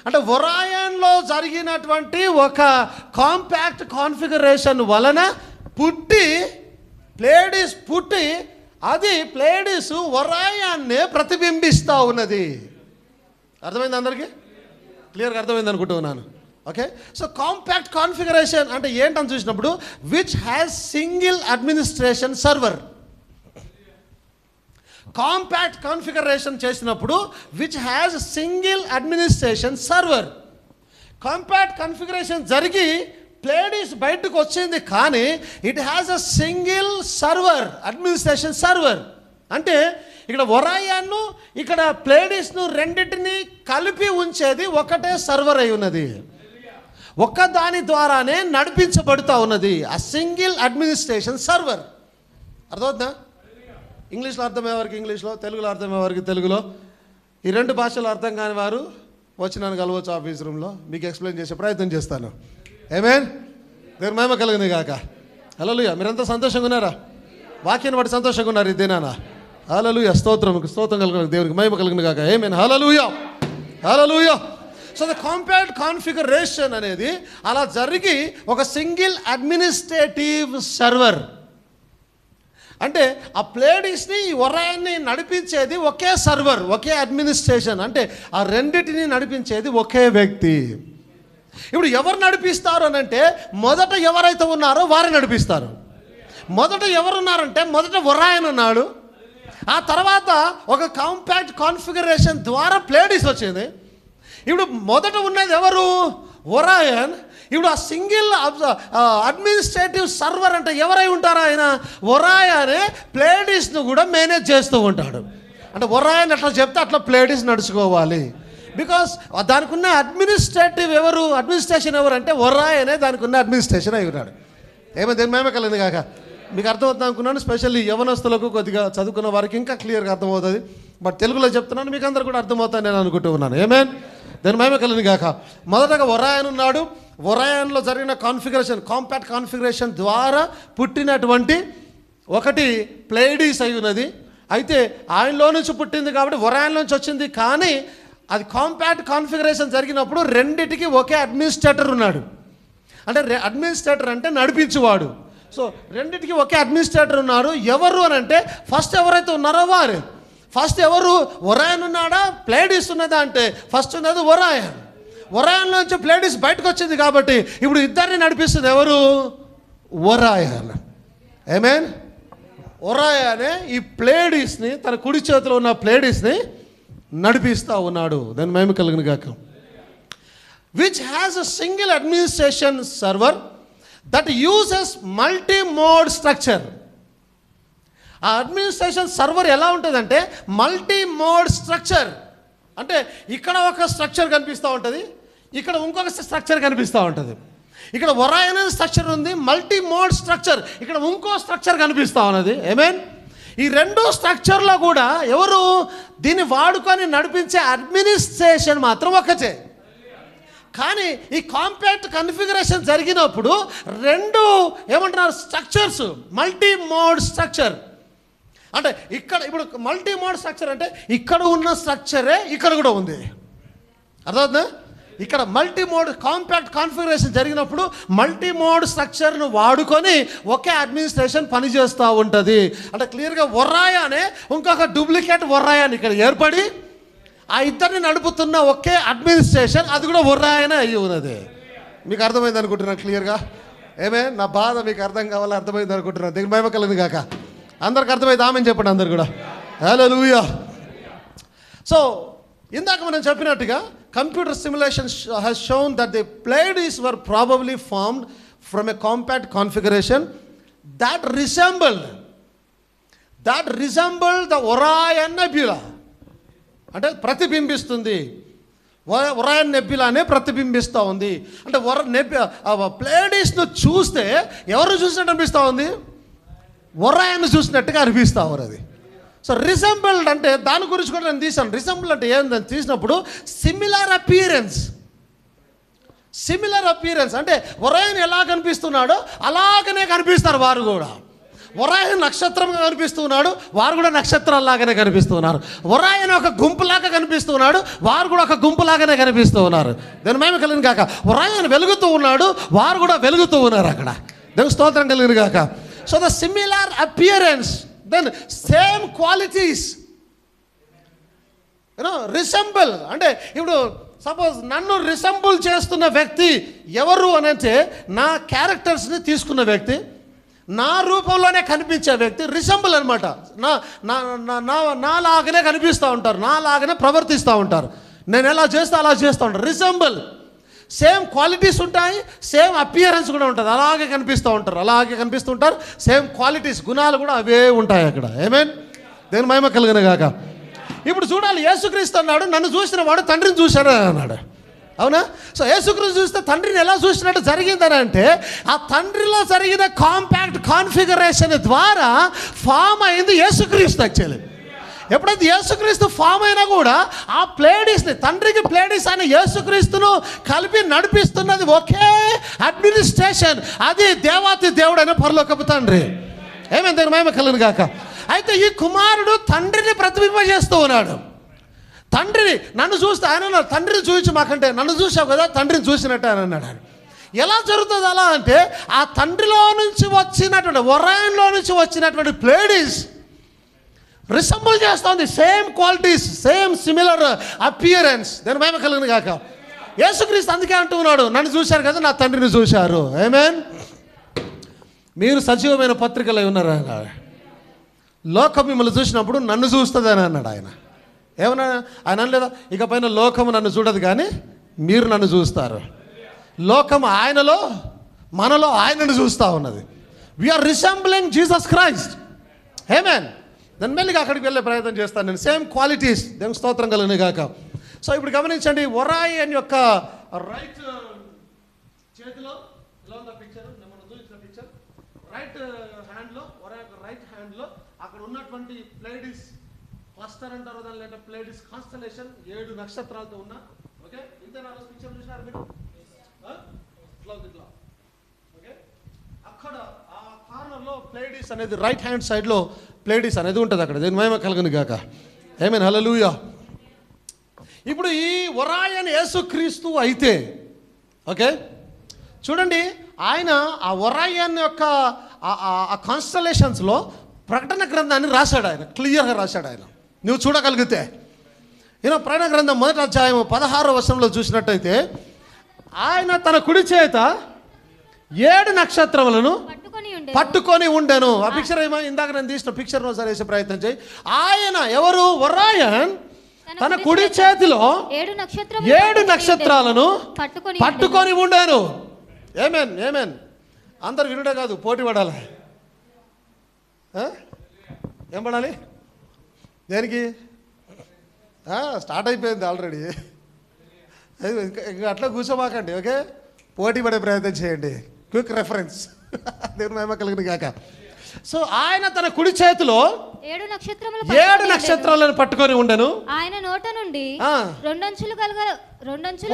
అంటే ఒరాయన్లో జరిగినటువంటి ఒక కాంపాక్ట్ కాన్ఫిగరేషన్ వలన ప్లేడీస్ పుట్టి అది ప్లేడీస్ ఒరాయాన్నే ప్రతిబింబిస్తూ ఉన్నది. అర్థమైంది అందరికీ? క్లియర్గా అర్థమైంది అనుకుంటున్నాను. ఓకే, సో కాంపాక్ట్ కాన్ఫిగరేషన్ అంటే ఏంటని చూసినప్పుడు which has single administration server. Compact configuration చేసినప్పుడు which has single administration server. Compact configuration జరిగి ప్లేడీస్ బయటకు వచ్చింది, కానీ it has a single server, administration server. అంటే ఇక్కడ ఒరాయాన్ను ఇక్కడ ప్లేడీస్ను రెండింటిని కలిపి ఉంచేది ఒకటే సర్వర్ అయి ఉన్నది, ఒక్క దాని ద్వారానే నడిపించబడుతూ ఉన్నది, ఆ సింగిల్ అడ్మినిస్ట్రేషన్ సర్వర్. అర్థమవుతుందా? ఇంగ్లీష్లో అర్థమయ్యేవారికి ఇంగ్లీష్లో, తెలుగులో అర్థమయ్యేవారికి తెలుగులో. ఈ రెండు భాషలు అర్థం కాని వారు వచ్చినాను కలవచ్చు ఆఫీస్ రూమ్లో, మీకు ఎక్స్ప్లెయిన్ చేసే ప్రయత్నం చేస్తాను. ఆమేన్. దేవుని మహిమ కలుగును గాక. హల్లెలూయా. మీరంతా సంతోషంగా ఉన్నారా? వాక్యాన్ని బట్టి సంతోషంగా ఉన్నారు ఈ దినాన? హల్లెలూయా. స్తోత్రం కలుగును, దేవునికి మహిమ కలుగును గాక. ఆమేన్. హల్లెలూయా, హల్లెలూయా. సో ద కాంపాక్ట్ కాన్ఫిగరేషన్ అనేది అలా జరిగి ఒక సింగిల్ అడ్మినిస్ట్రేటివ్ సర్వర్. అంటే ఆ ప్లేడీస్ని ఈ ఒరాయాన్ని నడిపించేది ఒకే సర్వర్, ఒకే అడ్మినిస్ట్రేషన్. అంటే ఆ రెండింటిని నడిపించేది ఒకే వ్యక్తి. ఇప్పుడు ఎవరు నడిపిస్తారు అని అంటే మొదట ఎవరైతే ఉన్నారో వారు నడిపిస్తారు. మొదట ఎవరున్నారంటే మొదట ఒరాయన్ ఉన్నాడు, ఆ తర్వాత ఒక కాంపాక్ట్ కాన్ఫిగరేషన్ ద్వారా ప్లేడీస్ వచ్చింది. ఇప్పుడు మొదట ఉన్నది ఎవరు? ఒరాయన్. ఇప్పుడు ఆ సింగిల్ అడ్మినిస్ట్రేటివ్ సర్వర్ అంటే ఎవరై ఉంటారు? ఆయన ఒరాయనే ప్లేడీస్ను కూడా మేనేజ్ చేస్తూ ఉంటాడు. అంటే ఒరాయన్ ఎట్లా చెప్తే అట్లా ప్లేడీస్ నడుచుకోవాలి. బికాస్ దానికి ఉన్న అడ్మినిస్ట్రేషన్ ఎవరు అంటే ఒరాయనే దానికి ఉన్న అడ్మినిస్ట్రేషన్ అయి ఉన్నాడు. ఏమేమి కలిగింది కాక మీకు అర్థమవుతుంది అనుకున్నాను. స్పెషల్లీ యవనస్తులకు కొద్దిగా చదువుకున్న వారికి ఇంకా క్లియర్గా అర్థమవుతుంది. బట్ తెలుగులో చెప్తున్నాను, మీకు అందరు కూడా అర్థమవుతుంది నేను అనుకుంటూ ఉన్నాను. ఏమేన్ దాని మహిమ కలిగింది కాక. మొదటగా ఒరాయన్ ఉన్నాడు. ఒరాయన్లో జరిగిన కాన్ఫిగరేషన్, కాంపాక్ట్ కాన్ఫిగరేషన్ ద్వారా పుట్టినటువంటి ఒకటి ప్లేడీస్ అయి ఉన్నది. అయితే ఆయనలో నుంచి పుట్టింది కాబట్టి ఒరాయన్ నుంచి వచ్చింది, కానీ అది కాంపాక్ట్ కాన్ఫిగరేషన్ జరిగినప్పుడు రెండిటికి ఒకే అడ్మినిస్ట్రేటర్ ఉన్నాడు. అంటే అడ్మినిస్ట్రేటర్ అంటే నడిపించువాడు. సో రెండిటికి ఒకే అడ్మినిస్ట్రేటర్ ఉన్నారు. ఎవరు అని అంటే ఫస్ట్ ఎవరైతే ఉన్నారో వారు. ఫస్ట్ ఎవరు? ఒరాయన్ ఉన్నాడా ప్లేడీస్ ఉన్నదా అంటే ఫస్ట్ ఉన్నది ఒరాయన్. ఒరాయన్ నుంచి ప్లేడీస్ బయటకు వచ్చింది కాబట్టి ఇప్పుడు ఇద్దరిని నడిపిస్తుంది ఎవరు? ఒరాయన్. ఆమేన్. ఒరాయనే ఈ ప్లేడీస్ని, తన కుడి చేతిలో ఉన్న ప్లేడీస్ని నడిపిస్తూ ఉన్నాడు. దాని మహిమ కలుగును గాక. Which has a single administration server that uses multi mode structure. ఆ అడ్మినిస్ట్రేషన్ సర్వర్ ఎలా ఉంటుందంటే మల్టీ మోడ్ స్ట్రక్చర్. అంటే ఇక్కడ ఒక స్ట్రక్చర్ కనిపిస్తూ ఉంటుంది, ఇక్కడ ఇంకొక స్ట్రక్చర్ కనిపిస్తూ ఉంటుంది. ఇక్కడ ఒరాయన్ స్ట్రక్చర్ ఉంది, మల్టీ మోడ్ స్ట్రక్చర్, ఇక్కడ ఇంకో స్ట్రక్చర్ కనిపిస్తూ ఉన్నది. ఆమేన్. ఈ రెండు స్ట్రక్చర్లో కూడా ఎవరు దీన్ని వాడుకొని నడిపించే అడ్మినిస్ట్రేషన్ మాత్రం ఒకటే. కానీ ఈ కాంపాక్ట్ కన్ఫిగరేషన్ జరిగినప్పుడు రెండు ఏమంటున్నారు? Structures, multi mode structure. అంటే ఇక్కడ ఇప్పుడు మల్టీ మోడ్ స్ట్రక్చర్ అంటే ఇక్కడ ఉన్న స్ట్రక్చరే ఇక్కడ కూడా ఉంది. అర్థమవుతుందా? ఇక్కడ మల్టీ మోడ్ కాంపాక్ట్ కాన్ఫిగరేషన్ జరిగినప్పుడు మల్టీ మోడ్ స్ట్రక్చర్ను వాడుకొని ఒకే అడ్మినిస్ట్రేషన్ పనిచేస్తూ ఉంటుంది. అంటే క్లియర్గా ఒర్రాయ అనే ఇంకొక డూప్లికేట్ ఒర్రాయాన్ని ఇక్కడ ఏర్పడి ఆ ఇద్దరిని నడుపుతున్న ఒకే అడ్మినిస్ట్రేషన్, అది కూడా ఒర్రాయనే అయ్యి ఉన్నది. మీకు అర్థమైంది అనుకుంటున్నాను క్లియర్గా. ఏమే నా బాధ మీకు అర్థం కావాలా? అర్థమైంది అనుకుంటున్నాను. దగ్గర మహిమ కలిగింది కాక అందరికి అర్థమైంది ఆమెని చెప్పండి అందరు కూడా. హల్లెలూయా. సో ఇందాక మనం చెప్పినట్టుగా computer simulation has shown that the Pleiades were probably formed from a compact configuration that resembled the Orion Nebula. అంటే ప్రతిబింబిస్తుంది, ఒరాయన్ నెబ్యులానే ప్రతిబింబిస్తూ ఉంది. అంటే ప్లేడీస్ను చూస్తే ఎవరు చూసినట్టు అనిపిస్తూ ఉంది? ఒరాయన్ చూసినట్టుగా అనిపిస్తూ ఉంది అది. సో రిసెంబుల్డ్ అంటే దాని గురించి కూడా నేను తీసాను. రిసెంబుల్ అంటే ఏందని తీసినప్పుడు సిమిలర్ అపియరెన్స్ అంటే ఒరాయన్ ఎలా కనిపిస్తున్నాడో అలాగనే కనిపిస్తారు వారు కూడా. ఒరాయన్ నక్షత్రంగా కనిపిస్తున్నాడు, వారు కూడా నక్షత్రాల్లాగానే కనిపిస్తున్నారు. ఒరాయన్ ఒక గుంపులాగా కనిపిస్తున్నాడు, వారు కూడా ఒక గుంపులాగానే కనిపిస్తూ ఉన్నారు. దాని మేము కలిగిన కాక ఒరాయన్ వెలుగుతూ ఉన్నాడు, వారు కూడా వెలుగుతూ ఉన్నారు అక్కడ. దేవుని స్తోత్రం కలిగిన కాక. So the similar appearance, then same qualities, resemble అంటే ఇప్పుడు సపోజ్ నన్ను రిసెంబుల్ చేస్తున్న వ్యక్తి ఎవరు అని అంటే నా క్యారెక్టర్స్ని తీసుకున్న వ్యక్తి, నా రూపంలోనే కనిపించే వ్యక్తి రిసెంబుల్ అనమాట. నాలాగనే కనిపిస్తూ ఉంటారు, నాలాగనే ప్రవర్తిస్తూ ఉంటారు, నేను ఎలా చేస్తే అలా చేస్తూ ఉంటాను. రిసెంబుల్, సేమ్ క్వాలిటీస్ ఉంటాయి, సేమ్ అపియరెన్స్ కూడా ఉంటుంది, అలాగే కనిపిస్తుంటారు, సేమ్ క్వాలిటీస్ గుణాలు కూడా అవే ఉంటాయి అక్కడ. ఆమేన్. దేని మహిమ కలుగును గాక. ఇప్పుడు చూడాలి, యేసుక్రీస్తు అన్నాడు నన్ను చూసిన వాడు తండ్రిని చూశాడు అన్నాడు. అవునా? సో యేసుక్రీస్తు చూస్తే తండ్రిని ఎలా చూసినట్టు జరిగిందని అంటే ఆ తండ్రిలో జరిగిన కాంపాక్ట్ కాన్ఫిగరేషన్ ద్వారా ఫామ్ అయింది యేసుక్రీస్తు. యాక్చువల్లీ ఎప్పుడైతే యేసుక్రీస్తు ఫామ్ అయినా కూడా ఆ ప్లేడీస్ని, తండ్రికి ప్లేడీస్ అయిన యేసుక్రీస్తును కలిపి నడిపిస్తున్నది ఒకే అడ్మినిస్ట్రేషన్, అది దేవాతి దేవుడు అయిన పరలోకపు తండ్రి. ఏమైంది? మహిమ కలుగును గాక. అయితే ఈ కుమారుడు తండ్రిని ప్రతిబింబిస్తూ ఉన్నాడు. తండ్రిని నన్ను చూస్తే ఆయన తండ్రిని చూపించి మాకంటే నన్ను చూసావు కదా తండ్రిని చూసినట్టు అని అన్నాడు. ఎలా జరుగుతుంది అలా అంటే ఆ తండ్రిలో నుంచి వచ్చినటువంటి ఒరాయన్లో నుంచి వచ్చినటువంటి ప్లేడీస్ రిసెంబుల్ చేస్తుంది, same qualities, same similar appearance. దాని మహిమ కలుగును గాక. యేసుక్రీస్తు అందుకే అంటూ ఉన్నాడు నన్ను చూశారు కదా నా తండ్రిని చూశారు. ఆమేన్. మీరు సజీవమైన పత్రికలై ఉన్నారు అన్నాడు. లోకం మిమ్మల్ని చూసినప్పుడు నన్ను చూస్తుంది అని అన్నాడు ఆయన. ఏమన్నా ఆయన అనలేదా? ఇక పైన లోకము నన్ను చూడదు కానీ మీరు నన్ను చూస్తారు. లోకం ఆయనలో, మనలో ఆయనను చూస్తూ ఉన్నది. We are resembling Jesus Christ. ఆమేన్. దాని మెల్లిగా అక్కడికి వెళ్ళే ప్రయత్నం చేస్తాను నేను. Same qualities. దేవుని స్తోత్రం కలుగును గాక. సో ఇప్పుడు గమనించండి, ఒరాయన్ యొక్క రైట్ చేతిలో ఇలా ఉన్న పిక్చర్, మనం చూసిన పిక్చర్, రైట్ హ్యాండ్లో, ఒరాయన్ రైట్ హ్యాండ్లో అక్కడ ఉన్నటువంటి ప్లేడీస్ క్లస్టర్ అంటారు దాని, లేదా ప్లేడీస్ కాన్స్టలేషన్, 7 నక్షత్రాలతో ఉన్న. ఓకే, ఇంతేనా పిక్చర్ చూసినారు మీరు? ఇట్లా ఓకే, అక్కడ ఆ కార్నర్లో ప్లేడీస్ అనేది, రైట్ హ్యాండ్ సైడ్లో ప్లేడీస్ అనేది ఉంటుంది అక్కడ. దీని మహిమ కలుగును గాక. ఆమేన్. హల్లెలూయా. ఇప్పుడు ఈ ఒరాయన్ యేసుక్రీస్తు అయితే, ఓకే చూడండి, ఆయన ఆ ఒరాయన్ యొక్క ఆ కాన్స్టలేషన్స్లో ప్రకటన గ్రంథాన్ని రాశాడు ఆయన, క్లియర్గా రాశాడు ఆయన. నువ్వు చూడగలిగితే ప్రకటన గ్రంథం 1వ అధ్యాయం 16వ వచనంలో చూసినట్టయితే ఆయన తన కుడి చేత 7 నక్షత్రములను పట్టుకొని ఉండెను. ఆ పిక్చర్ ఏమో ఇందాక నేను తీసిన పిక్చర్ ఒకసారి వేసే ప్రయత్నం చేయి. ఆయన ఎవరు? ఒరాయన్ తన కుడి చేతిలో 7 నక్షత్రాలను పట్టుకొని ఉండెను. ఆమేన్. ఆమేన్. అందరు వినుడే కాదు, పోటీ పడాలి. ఏం పడాలి? దేనికి? స్టార్ట్ అయిపోయింది ఆల్రెడీ. ఇంకా అట్లా కూర్చోమాకండి. ఓకే, పోటీ పడే ప్రయత్నం చేయండి. Quick reference. దేవుని మహిమ కలుగును గాక. సో ఆయన తన కుడి చేతిలో 7 నక్షత్రాలను పట్టుకొని ఉండెను. ఆయన నోట నుండి 2 అంచులు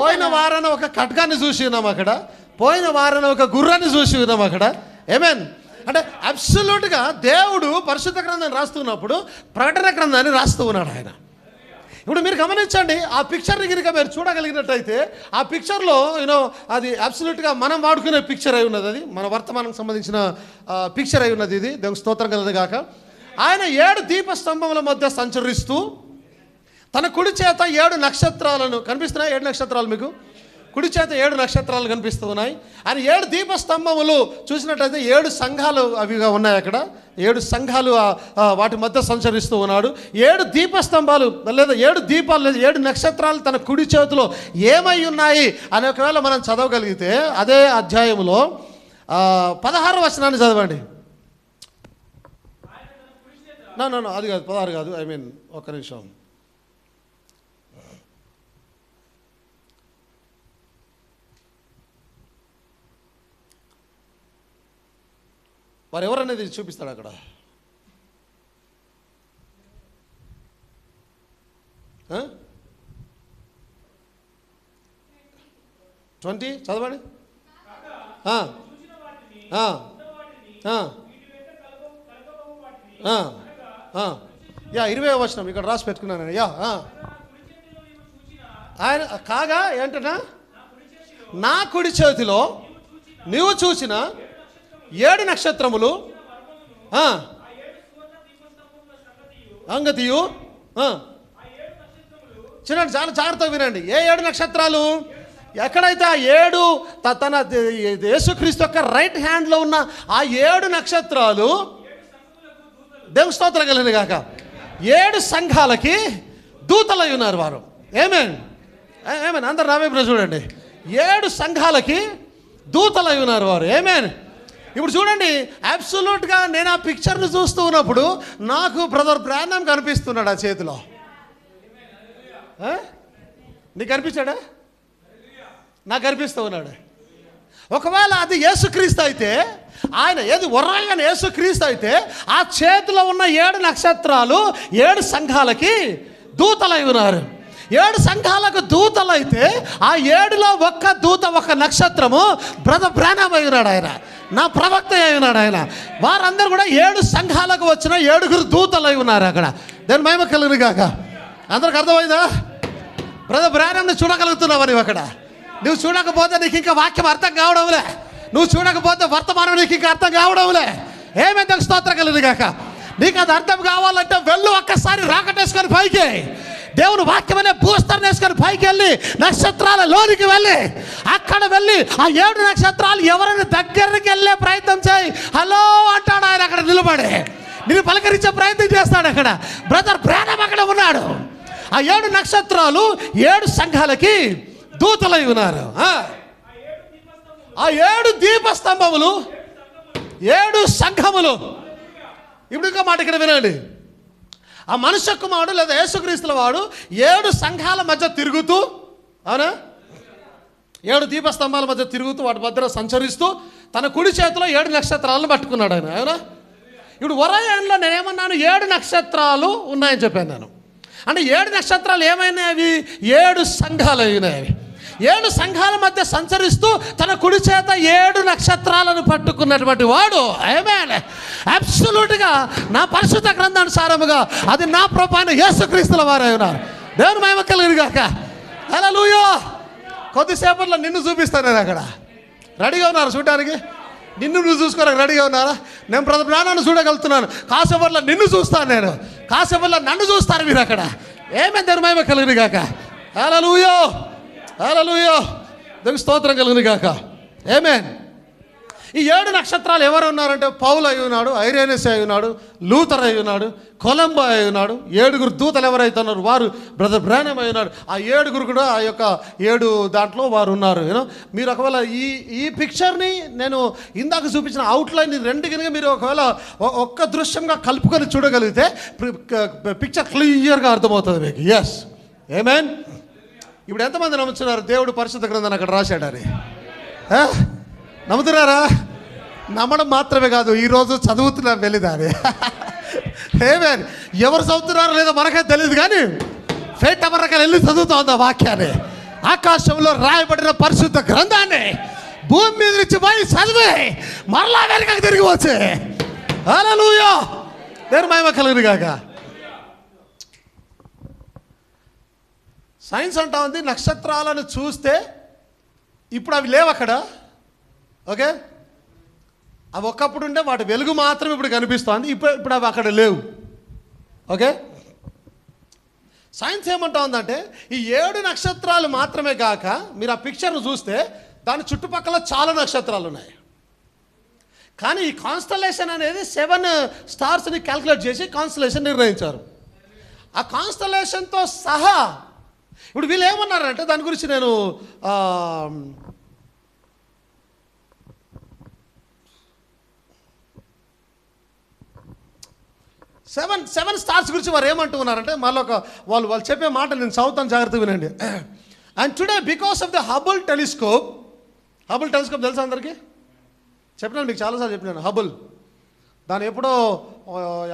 పోయిన వారాన ఒక ఖడ్గాన్ని చూసి ఉన్నాం అక్కడ, పోయిన వారాన ఒక గుర్రాన్ని చూసి ఉన్నాం అక్కడ. ఆమేన్. అంటే అబ్సల్యూట్గా దేవుడు పరిశుద్ధ గ్రంథాన్ని రాస్తున్నప్పుడు ప్రకటన గ్రంథాన్ని రాస్తూ ఉన్నాడు ఆయన. ఇప్పుడు మీరు గమనించండి, ఆ పిక్చర్ని కనుక మీరు చూడగలిగినట్టయితే ఆ పిక్చర్లో అది అబ్సల్యూట్గా మనం వాడుకునే పిక్చర్ అయి ఉన్నది. అది మన వర్తమానానికి సంబంధించిన పిక్చర్ అయి ఉన్నది. ఇది దేవుని స్తోత్రం కలదు గాక. ఆయన 7 దీపస్తంభముల మధ్య సంచరిస్తూ తన కుడి చేత 7 నక్షత్రాలను, కనిపిస్తున్నాయి 7 నక్షత్రాలు మీకు కుడి చేత 7 నక్షత్రాలు కనిపిస్తూ ఉన్నాయి. ఆయన 7 దీపస్తంభములు చూసినట్టయితే 7 సంఘాలు అవిగా ఉన్నాయి. అక్కడ 7 సంఘాలు వాటి మధ్య సంచరిస్తూ ఉన్నాడు. 7 దీపస్తంభాలు లేదా 7 దీపాలు లేదా 7 నక్షత్రాలు తన కుడి చేతిలో ఏమై ఉన్నాయి అని ఒకవేళ మనం చదవగలిగితే అదే అధ్యాయంలో 16వ వచనాన్ని చదవండి. నో అది కాదు, 16 కాదు, ఐ మీన్ ఒక్క నిమిషం. వారు ఎవరనేది చూపిస్తాడు అక్కడ. ట్వంటీ చదవండి. 20వ వచనం ఇక్కడ రాసి పెట్టుకున్నాను. ఆయన కాగా ఏంటన్నా, నా కుడి చేతిలో నీవు చూసిన 7 నక్షత్రములు అంగతియు. చూడండి, చాలా జాగ్రత్తగా వినండి. ఏ 7 నక్షత్రాలు? ఎక్కడైతే ఆ 7 తన యేసుక్రీస్తు యొక్క రైట్ హ్యాండ్లో ఉన్న ఆ 7 నక్షత్రాలు దేవుని స్తోత్రం కలిగిన గాక 7 సంఘాలకి దూతలై ఉన్నారు వారు. ఏమేన్ అందరు నా వైపున చూడండి. 7 సంఘాలకి దూతలై ఉన్నారు వారు. ఏమేన్. ఇప్పుడు చూడండి, అబ్సల్యూట్గా నేను ఆ పిక్చర్ని చూస్తూ ఉన్నప్పుడు నాకు బ్రదర్ బ్రాండమ్ కనిపిస్తున్నాడు ఆ చేతిలో. నీకు కనిపించాడా? నాకు కనిపిస్తూ ఉన్నాడు. ఒకవేళ అది యేసుక్రీస్తు అయితే, ఆయన ఏది ఒర్రాయన యేసుక్రీస్తు అయితే ఆ చేతిలో ఉన్న 7 నక్షత్రాలు 7 సంఘాలకి దూతలై ఉన్నారు. 7 సంఘాలకు దూతలైతే ఆ 7లో ఒక్క దూత, ఒక నక్షత్రము బ్రదర్ బ్రాండమ్ అయి ఉన్నాడు. ఆయన నా ప్రవక్త అయి ఉన్నాడు. ఆయన వారందరూ కూడా 7 సంఘాలకు వచ్చిన 7 దూతలై ఉన్నారు అక్కడ. దాని మహిమ కలుగును గాక. అందరికి అర్థమైందా? బ్రదర్ బ్రాండమ్ని చూడగలుగుతున్నావు నువ్వు అక్కడ. నువ్వు చూడకపోతే నీకు ఇంకా వాక్యం అర్థం కావడంలే. నువ్వు చూడకపోతే వర్తమానం నీకు ఇంకా అర్థం కావడంలే. ఏమైంది? స్తోత్రం కలుగును గాక. నీకు అది అర్థం కావాలంటే వెళ్ళు, ఒక్కసారి రాకెటేసుకొని పైకి, దేవుని వాక్యం అనే బూస్తర్ని వేసుకొని పైకి వెళ్ళి నక్షత్రాల లోనికి వెళ్ళి అక్కడ వెళ్ళి ఆ 7 నక్షత్రాలు ఎవరైనా దగ్గరికి వెళ్ళే ప్రయత్నం చేయి. హలో అంటాడు ఆయన అక్కడ నిలబడి. నేను పలకరించే ప్రయత్నం చేస్తాడు అక్కడ. బ్రదర్ ప్రాణం అక్కడ ఉన్నాడు. ఆ 7 నక్షత్రాలు 7 సంఘాలకి దూతలై ఉన్నారు. ఆ 7 దీపస్తంభములు 7 సంఘములు. ఇప్పుడు ఇంకా మాట ఇక్కడ వినండి. ఆ మనుష్య కుమారుడు లేదా యేసుక్రీస్తుల వాడు 7 సంఘాల మధ్య తిరుగుతూ, అవునా, 7 దీపస్తంభాల మధ్య తిరుగుతూ వాటి మధ్య సంచరిస్తూ తన కుడి చేతిలో 7 నక్షత్రాలను పట్టుకున్నాడు ఆయన. అవునా. ఇప్పుడు వరయాన్లో నేనేమన్నాను? 7 నక్షత్రాలు ఉన్నాయని చెప్పాను నేను. అంటే 7 నక్షత్రాలు ఏమైనా అవి 7 సంఘాలు అయినాయి. అవి 7 సంఘాల మధ్య సంచరిస్తూ తన కుడి చేత 7 నక్షత్రాలను పట్టుకున్నటువంటి వాడు. ఆమేన్. అబ్సల్యూట్గా నా పరిశుద్ధ గ్రంథానుసారముగా అది నా ప్రభువైన యేసుక్రీస్తుల వారై ఉన్నారు. దేవుని మహిమ కలుగును గాక. హల్లెలూయా. కొద్దిసేపట్లో నిన్ను చూపిస్తాను నేను అక్కడ. రెడీగా ఉన్నారు చూడడానికి? నిన్ను నువ్వు చూసుకోవడానికి రెడీగా ఉన్నారా? నేను ప్రతి ప్రాణాన్ని చూడగలుగుతున్నాను. కాసేపట్లో నిన్ను చూస్తాను నేను. కాసేపట్లో నన్ను చూస్తారు మీరు అక్కడ. ఏమేమి దేవుని మహిమ కలుగును గాక. హల్లెలూయా. హల్లెలూయా. దేవుని స్తోత్రం కలుగును గాక. ఆమేన్. ఈ 7 నక్షత్రాలు ఎవరు ఉన్నారంటే పౌలు అయి ఉన్నాడు, ఐరేనస్ అయి ఉన్నాడు, లూథర్ అయి ఉన్నాడు, కొలంబో అయి ఉన్నాడు. 7 దూతలు ఎవరైతే ఉన్నారు వారు బ్రదర్ బ్రానమ్ అయి ఉన్నాడు. ఆ 7 కూడా ఆ యొక్క 7 దాంట్లో వారు ఉన్నారు. మీరు ఒకవేళ ఈ పిక్చర్ని నేను ఇందాక చూపించిన అవుట్లైన్ 2 కనుక మీరు ఒకవేళ ఒక్క దృశ్యంగా కలుపుకొని చూడగలిగితే పిక్చర్ క్లియర్గా అర్థమవుతుంది మీకు. ఎస్. ఆమేన్. ఇప్పుడు ఎంతమంది నమ్ముతున్నారు దేవుడు పరిశుద్ధ గ్రంథాన్ని అక్కడ రాశాడని? నమ్ముతున్నారా? నమ్మడం మాత్రమే కాదు, ఈరోజు చదువుతున్నారు వెళ్ళిదాన్ని. ఏమేన్. ఎవరు చదువుతున్నారో లేదో మనకైతే తెలియదు, కానీ ఫేట్ అమరకాలు వెళ్ళి చదువుతా ఉంది ఆ వాక్యాన్ని. ఆకాశంలో రాయబడిన పరిశుద్ధ గ్రంథాన్ని భూమి మీద నుంచి పోయి చదివి మరలా వెనకకి తిరిగి వచ్చి. హల్లెలూయా. దేవుని మహిమ కలుగును గాక. సైన్స్ అంటా ఉంది నక్షత్రాలను చూస్తే ఇప్పుడు అవి లేవు అక్కడ. ఓకే, అవి ఒకప్పుడు ఉండే వాటి వెలుగు మాత్రం ఇప్పుడు కనిపిస్తుంది. ఇప్పుడు అవి అక్కడ లేవు. ఓకే, సైన్స్ ఏమంటా ఉందంటే ఈ 7 నక్షత్రాలు మాత్రమే కాక మీరు ఆ పిక్చర్ను చూస్తే దాని చుట్టుపక్కల చాలా నక్షత్రాలు ఉన్నాయి. కానీ ఈ కాన్స్టలేషన్ అనేది 7 స్టార్స్ని క్యాల్కులేట్ చేసి కాన్స్టలేషన్ నిర్ణయించారు. ఆ కాన్స్టలేషన్తో సహా ఇప్పుడు వీళ్ళు ఏమన్నారంటే దాని గురించి నేను సెవెన్ స్టార్స్ గురించి వారు ఏమంటున్నారంటే మళ్ళీ వాళ్ళు చెప్పే మాట నేను చదువుతాను, జాగ్రత్తగా వినండి. And today because of the Hubble telescope తెలుసా అందరికీ? చెప్పినాను మీకు చాలాసార్లు చెప్పినాను. హబుల్ దాన్ని ఎప్పుడో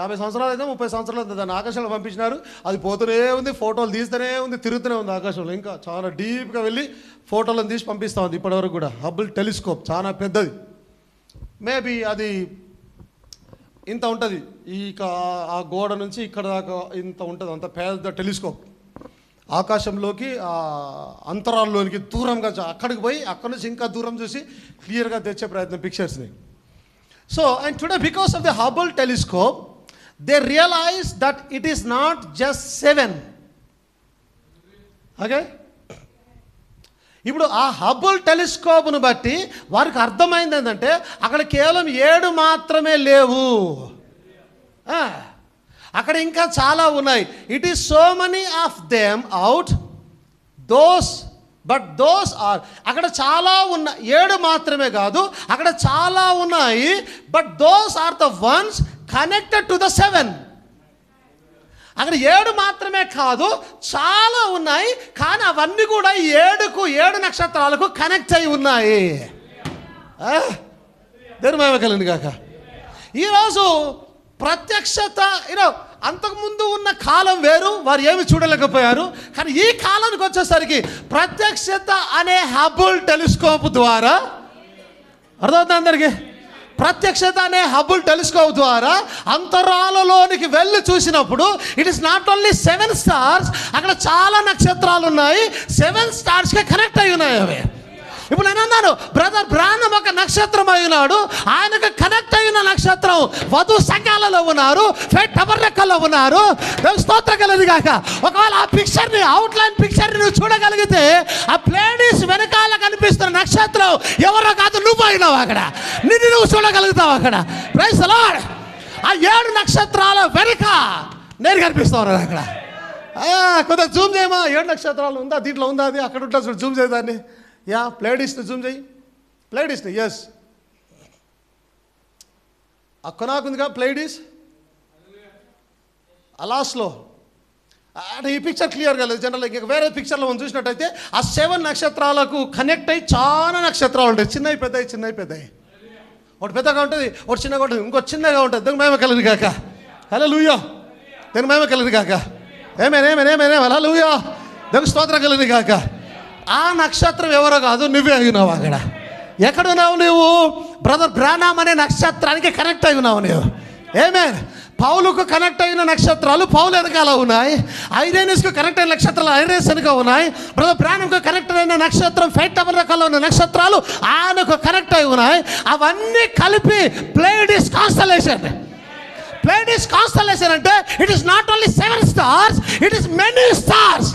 50 సంవత్సరాలు అయితే 30 సంవత్సరాలు అయితే దాన్ని ఆకాశంలో పంపించినారు. అది పోతూనే ఉంది, ఫోటోలు తీస్తూనే ఉంది, తిరుగుతూనే ఉంది ఆకాశంలో. ఇంకా చాలా డీప్గా వెళ్ళి ఫోటోలను తీసి పంపిస్తూ ఉంది ఇప్పటివరకు కూడా. హబుల్ టెలిస్కోప్ చాలా పెద్దది. మేబీ అది ఇంత ఉంటుంది, ఆ గోడ నుంచి ఇక్కడ దాకా ఇంత ఉంటుంది. అంత పెద్ద టెలిస్కోప్ ఆకాశంలోకి అంతరాల్లోనికి దూరంగా అక్కడికి పోయి అక్కడి నుంచి ఇంకా దూరం చూసి క్లియర్గా తెచ్చే ప్రయత్నం పిక్చర్స్ని. So and today because of the Hubble telescope they realise that it is not just 7. Okay, ఇప్పుడు ఆ హబుల్ టెలిస్కోప్ను బట్టి వారికి అర్థమైంది ఏంటంటే అక్కడ కేవలం 7 మాత్రమే లేవు, అక్కడ ఇంకా చాలా ఉన్నాయి. It is so many of them out those but those are, అక్కడ చాలా ఉన్నాయి, 7 మాత్రమే కాదు అక్కడ చాలా ఉన్నాయి. But those are the ones connected to the 7. అక్కడ 7 మాత్రమే కాదు చాలా ఉన్నాయి, కానీ అవన్నీ కూడా 7 నక్షత్రాలకు కనెక్ట్ అయి ఉన్నాయి. దేవుని మహిమ కలుగును గాక. ఈరోజు ప్రత్యక్షత అంతకుముందు ఉన్న కాలం వేరు, వారు ఏమి చూడలేకపోయారు. కానీ ఈ కాలానికి వచ్చేసరికి ప్రత్యక్షత అనే హబుల్ టెలిస్కోప్ ద్వారా, అర్థమవుతుంది అందరికీ, ప్రత్యక్షత అనే హబుల్ టెలిస్కోప్ ద్వారా అంతరాలలోనికి వెళ్ళి చూసినప్పుడు it is not only 7 stars, అక్కడ చాలా నక్షత్రాలు ఉన్నాయి. 7 స్టార్స్కి కనెక్ట్ అయి ఉన్నాయి అవి. ఇప్పుడు నేను అన్నాను బ్రదర్ బ్రానమ్ ఒక నక్షత్రం అయినాడు, ఆయనకు కనెక్ట్ అయిన నక్షత్రం వధు సంఘాలలో ఉన్నారు, ఫెట్ టబర్నెక్కల్లో ఉన్నారు. స్తోత్రం కలదు కాక. ఒకవేళ ఆ పిక్చర్ని, అవుట్లైన్ పిక్చర్ని నువ్వు చూడగలిగితే ఆ ప్లేడీస్ వెనకాల కనిపిస్తున్న నక్షత్రం ఎవరో కాదు, నువ్వు అయినావు అక్కడ, నువ్వు చూడగలుగుతావు అక్కడ. Praise the Lord. ఆ 7 నక్షత్రాల వెనుక నేను కనిపిస్తాను అక్కడ. కొద్దిగా జూమ్ చేయమా, 7 నక్షత్రాలు ఉందా దీంట్లో, ఉందా అది అక్కడ ఉంటా చూడు, జూమ్ చేయదాన్ని. యా ప్లేడిస్ని జూమ్ చేయి, ప్లేడిస్ని. ఎస్, అక్క నాకుందిగా ప్లేడిస్ అలాస్లో. అంటే ఈ పిక్చర్ క్లియర్గా లేదు జనరల్. ఇంకా వేరే పిక్చర్లో మనం చూసినట్టయితే ఆ 7 నక్షత్రాలకు కనెక్ట్ అయ్యి చాలా నక్షత్రాలు ఉంటాయి, చిన్నవి పెద్దవి. ఒకటి పెద్దగా ఉంటుంది, ఒకటి చిన్నగా ఉంటుంది, ఇంకో చిన్నగా ఉంటుంది. దాని మహిమ కలుగును గాక. హల్లెలూయా. దాని మహిమ కలుగును గాక. ఏమేనే హల్లెలూయా. దానికి స్తోత్రం కలుగును గాక. ఆ నక్షత్రం ఎవరో కాదు, నువ్వే అయినావు అక్కడ. ఎక్కడున్నావు నువ్వు? బ్రదర్ బ్రానమ్ అనే నక్షత్రానికి కనెక్ట్ అయి ఉన్నావు నువ్వు. ఆమేన్. పౌలుకు కనెక్ట్ అయిన నక్షత్రాలు పౌలు వెనకాల ఉన్నాయి, ఐరేనిస్కు కనెక్ట్ అయిన నక్షత్రాలు ఐరేనిస్ వెనుక ఉన్నాయి. బ్రదర్ బ్రానమ్కు కనెక్ట్ అయిన నక్షత్రం ఫెట్ టబర్నెక్కల్లో ఉన్న నక్షత్రాలు ఆయనకు కనెక్ట్ అయి ఉన్నాయి. అవన్నీ కలిపి ప్లేడిస్ కాన్స్టలేషన్. ప్లేడిస్ కాన్స్టలేషన్ అంటే it is not only 7 stars, it is many stars.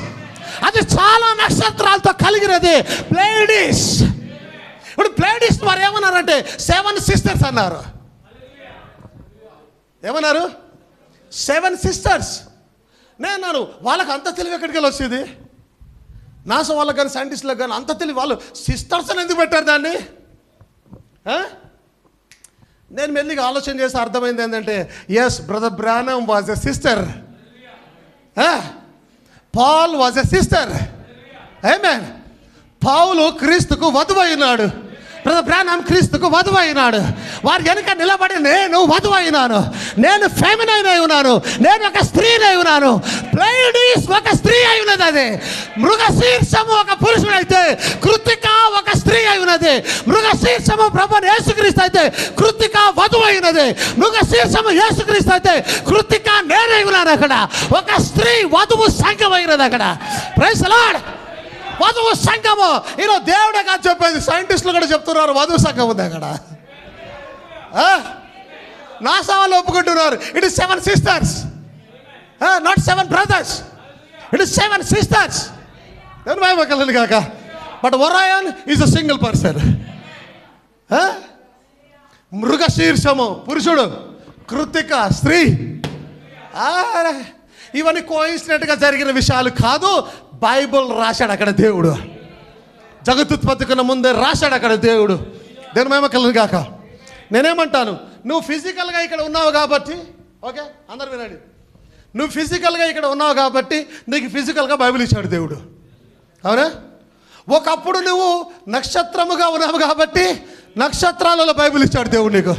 అది చాలా నక్షత్రాలతో కలిగినది ప్లేడిస్. ఇప్పుడు ప్లేడిస్ వారు ఏమన్నారంటే 7 సిస్టర్స్ అన్నారు. ఏమన్నారు? 7 సిస్టర్స్. నేను వాళ్ళకి అంత తెలివి ఎక్కడికి వెళ్ళి వచ్చేది? నాసా వాళ్ళకి కానీ సైంటిస్టులకు కానీ అంత తెలివి, వాళ్ళు సిస్టర్స్ అని ఎందుకు పెట్టారు దాన్ని? నేను మెల్లిగా ఆలోచన చేసి అర్థమైంది ఏంటంటే yes, brother Branham was a sister, Paul was a sister. Amen. పౌలు క్రీస్తుకు వధువైనాడు, బ్రదర్ బ్రానమ్ క్రీస్తుకు వధువైనాడు. వారి వెనుక నిలబడి నేను వధువైనాను, నేను ఫెమినైన్ అయి ఉన్నాను, నేను ఒక స్త్రీని అయి ఉన్నాను. ప్లేడిస్ ఒక స్త్రీ అయి ఉన్నది. అది మృగశీర్షము ఒక పురుషుడు అయితే కృత్తిక ఒక స్త్రీ అయి ఉన్నది. మృగశీర్షము ప్రభువు యేసుక్రీస్తు అయితే కృత్తిక వధువు అయినది. మృగశీర్షము యేసుక్రీస్తు అయితే కృత్తిక నేనై ఉన్నాను. ఉన్నాను అక్కడ. ఒక స్త్రీ వధువు సంఘమైనది అక్కడ. Praise the Lord. వధువు సంఘము. ఈరోజు దేవుడే కాదు చెప్పేది, సైంటిస్టులు కూడా చెప్తున్నారు వధువు సంఘం ఉంది అక్కడ. నాసా వాళ్ళు ఒప్పుకుంటున్నారు. It is 7 sisters, not 7 brothers. It is 7 sisters. నేను భయపడలేదు కాక. But Orion is a single person. మృగశీర్షము పురుషుడు, కృత్తిక స్త్రీ. ఇవన్నీ కోయిన్సిడెంట్గా జరిగిన విషయాలు కాదు. బైబుల్ రాశాడు అక్కడ దేవుడు. జగత్తుత్పత్తి కన్నా ముందే రాశాడు అక్కడ దేవుడు. దేని మహిమకలను కాక. నేనేమంటాను, నువ్వు ఫిజికల్గా ఇక్కడ ఉన్నావు కాబట్టి, ఓకే అందరు వినండి, నువ్వు ఫిజికల్గా ఇక్కడ ఉన్నావు కాబట్టి నీకు ఫిజికల్గా బైబిల్ ఇచ్చాడు దేవుడు. అవునా? ఒకప్పుడు నువ్వు నక్షత్రముగా ఉన్నావు కాబట్టి నక్షత్రాలలో బైబిల్ ఇచ్చాడు దేవుడు నీకు.